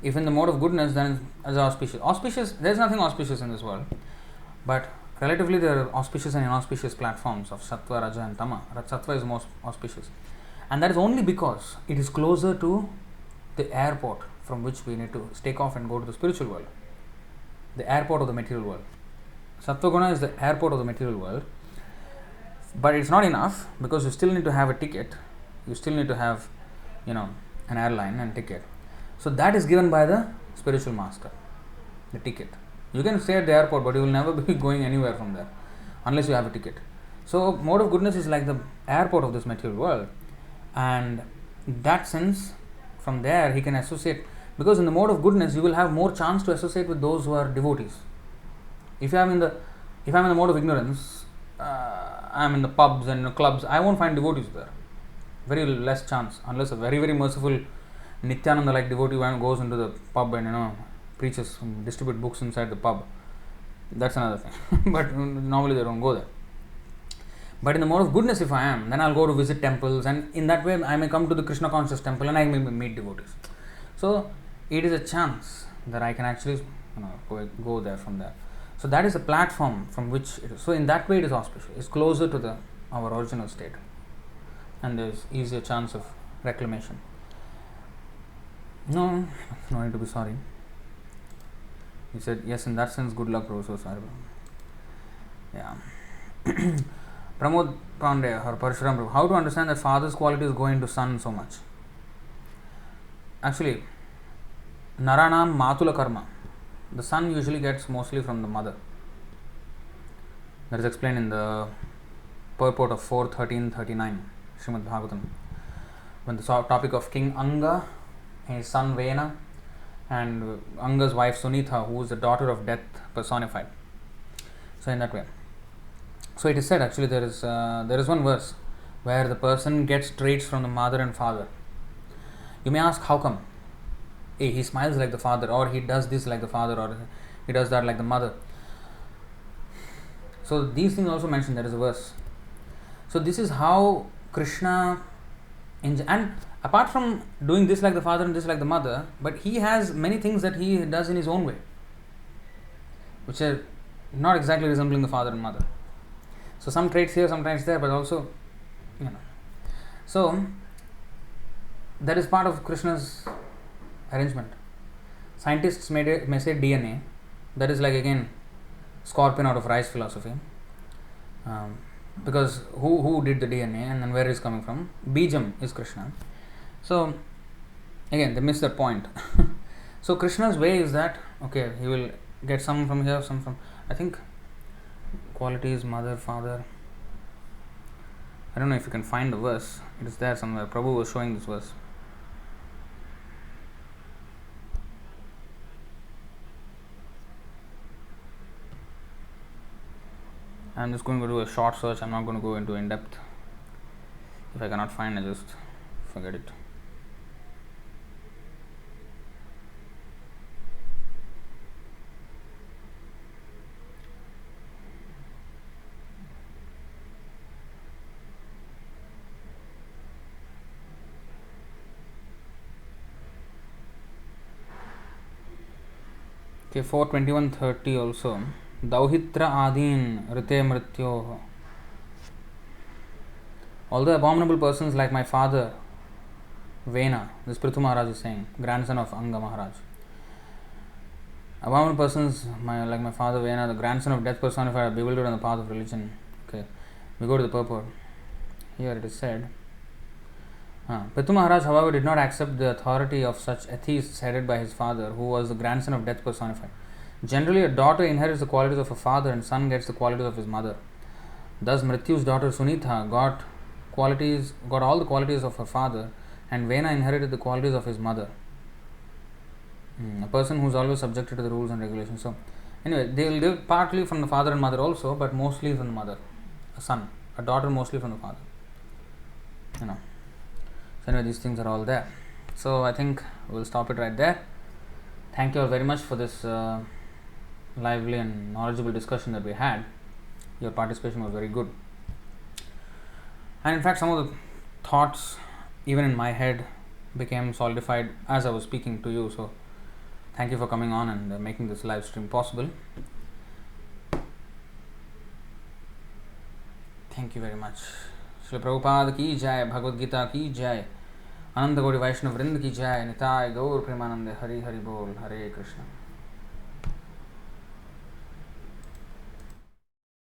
S1: if in the mode of goodness, then it's auspicious. There's nothing auspicious in this world, but relatively there are auspicious and inauspicious platforms of Sattva, Raja and Tama. Sattva is most auspicious, and that is only because it is closer to the airport from which we need to take off and go to the spiritual world, the airport of the material world. Sattva Guna is the airport of the material world, but it's not enough because you still need to have a ticket, you still need to have an airline and ticket. So that is given by the spiritual master, the ticket. You can stay at the airport, but you will never be going anywhere from there unless you have a ticket. So mode of goodness is like the airport of this material world, and in that sense, from there he can associate, because in the mode of goodness you will have more chance to associate with those who are devotees. If I'm in the mode of ignorance, I'm in the pubs and clubs, I won't find devotees there. Very less chance, unless a very, very merciful Nityananda like devotee goes into the pub and preaches, distribute books inside the pub. That's another thing. But normally they don't go there. But in the mode of goodness, if I am, then I'll go to visit temples, and in that way I may come to the Krishna conscious temple and I may meet devotees. So it is a chance that I can actually go there from there. So that is a platform from which it is. So in that way it is auspicious. It's closer to our original state, and there is easier chance of reclamation. No need to be sorry. He said, yes, in that sense, good luck, bro. So sorry. Yeah. Pramod Pandey or Parshuram, how to understand that father's qualities go into son so much? Actually, Naranam Matula Karma. The son usually gets mostly from the mother. That is explained in the purport of 4.13.39 Srimad Bhagavatam, when the topic of King Anga, his son Vena, and Anga's wife Sunitha, who is the daughter of death personified. So in that way. So it is said, actually there is one verse where the person gets traits from the mother and father. You may ask, how come? He smiles like the father, or he does this like the father, or he does that like the mother. So these things also mentioned, there is a verse. So this is how Krishna, and apart from doing this like the father and this like the mother, but he has many things that he does in his own way, which are not exactly resembling the father and mother. So some traits here, some traits there, but also, So that is part of Krishna's arrangement. Scientists may say DNA. That is like again scorpion out of rice philosophy. Because who did the DNA and then where is coming from? Bijam is Krishna. So again they miss that point. So Krishna's way is that okay, he will get some from here, some from, I think qualities mother, father. I don't know if you can find the verse. It is there somewhere. Prabhu was showing this verse. I'm just going to do a short search. I'm not going to go into in depth. If I cannot find, I just forget it. Okay, 4:21:30 also. Dauhitra adin rite mrityoh. Although abominable persons like my father Vena, this Prithu Maharaj is saying, grandson of Anga Maharaj. Abominable persons like my father Vena, the grandson of death personified, are bewildered on the path of religion. Okay, we go to the purport. Here it is said, Prithu Maharaj, however, did not accept the authority of such atheists headed by his father, who was the grandson of death personified. Generally, a daughter inherits the qualities of a father and son gets the qualities of his mother. Thus, Mrityu's daughter Sunitha got all the qualities of her father, and Vena inherited the qualities of his mother. A person who is always subjected to the rules and regulations. So, anyway, they will live partly from the father and mother also, but mostly from the mother. A son, a daughter mostly from the father. So anyway, these things are all there. So I think we'll stop it right there. Thank you all very much for this lively and knowledgeable discussion that we had. Your participation was very good. And in fact, some of the thoughts, even in my head, became solidified as I was speaking to you. So thank you for coming on and making this live stream possible. Thank you very much. Srila Prabhupada ki jai, Bhagavad Gita ki jai, Ananda Gauri Vaishnav Vrind ki jai, Nitai Gaur Premanande, Hari Hari Bol, Hare Krishna.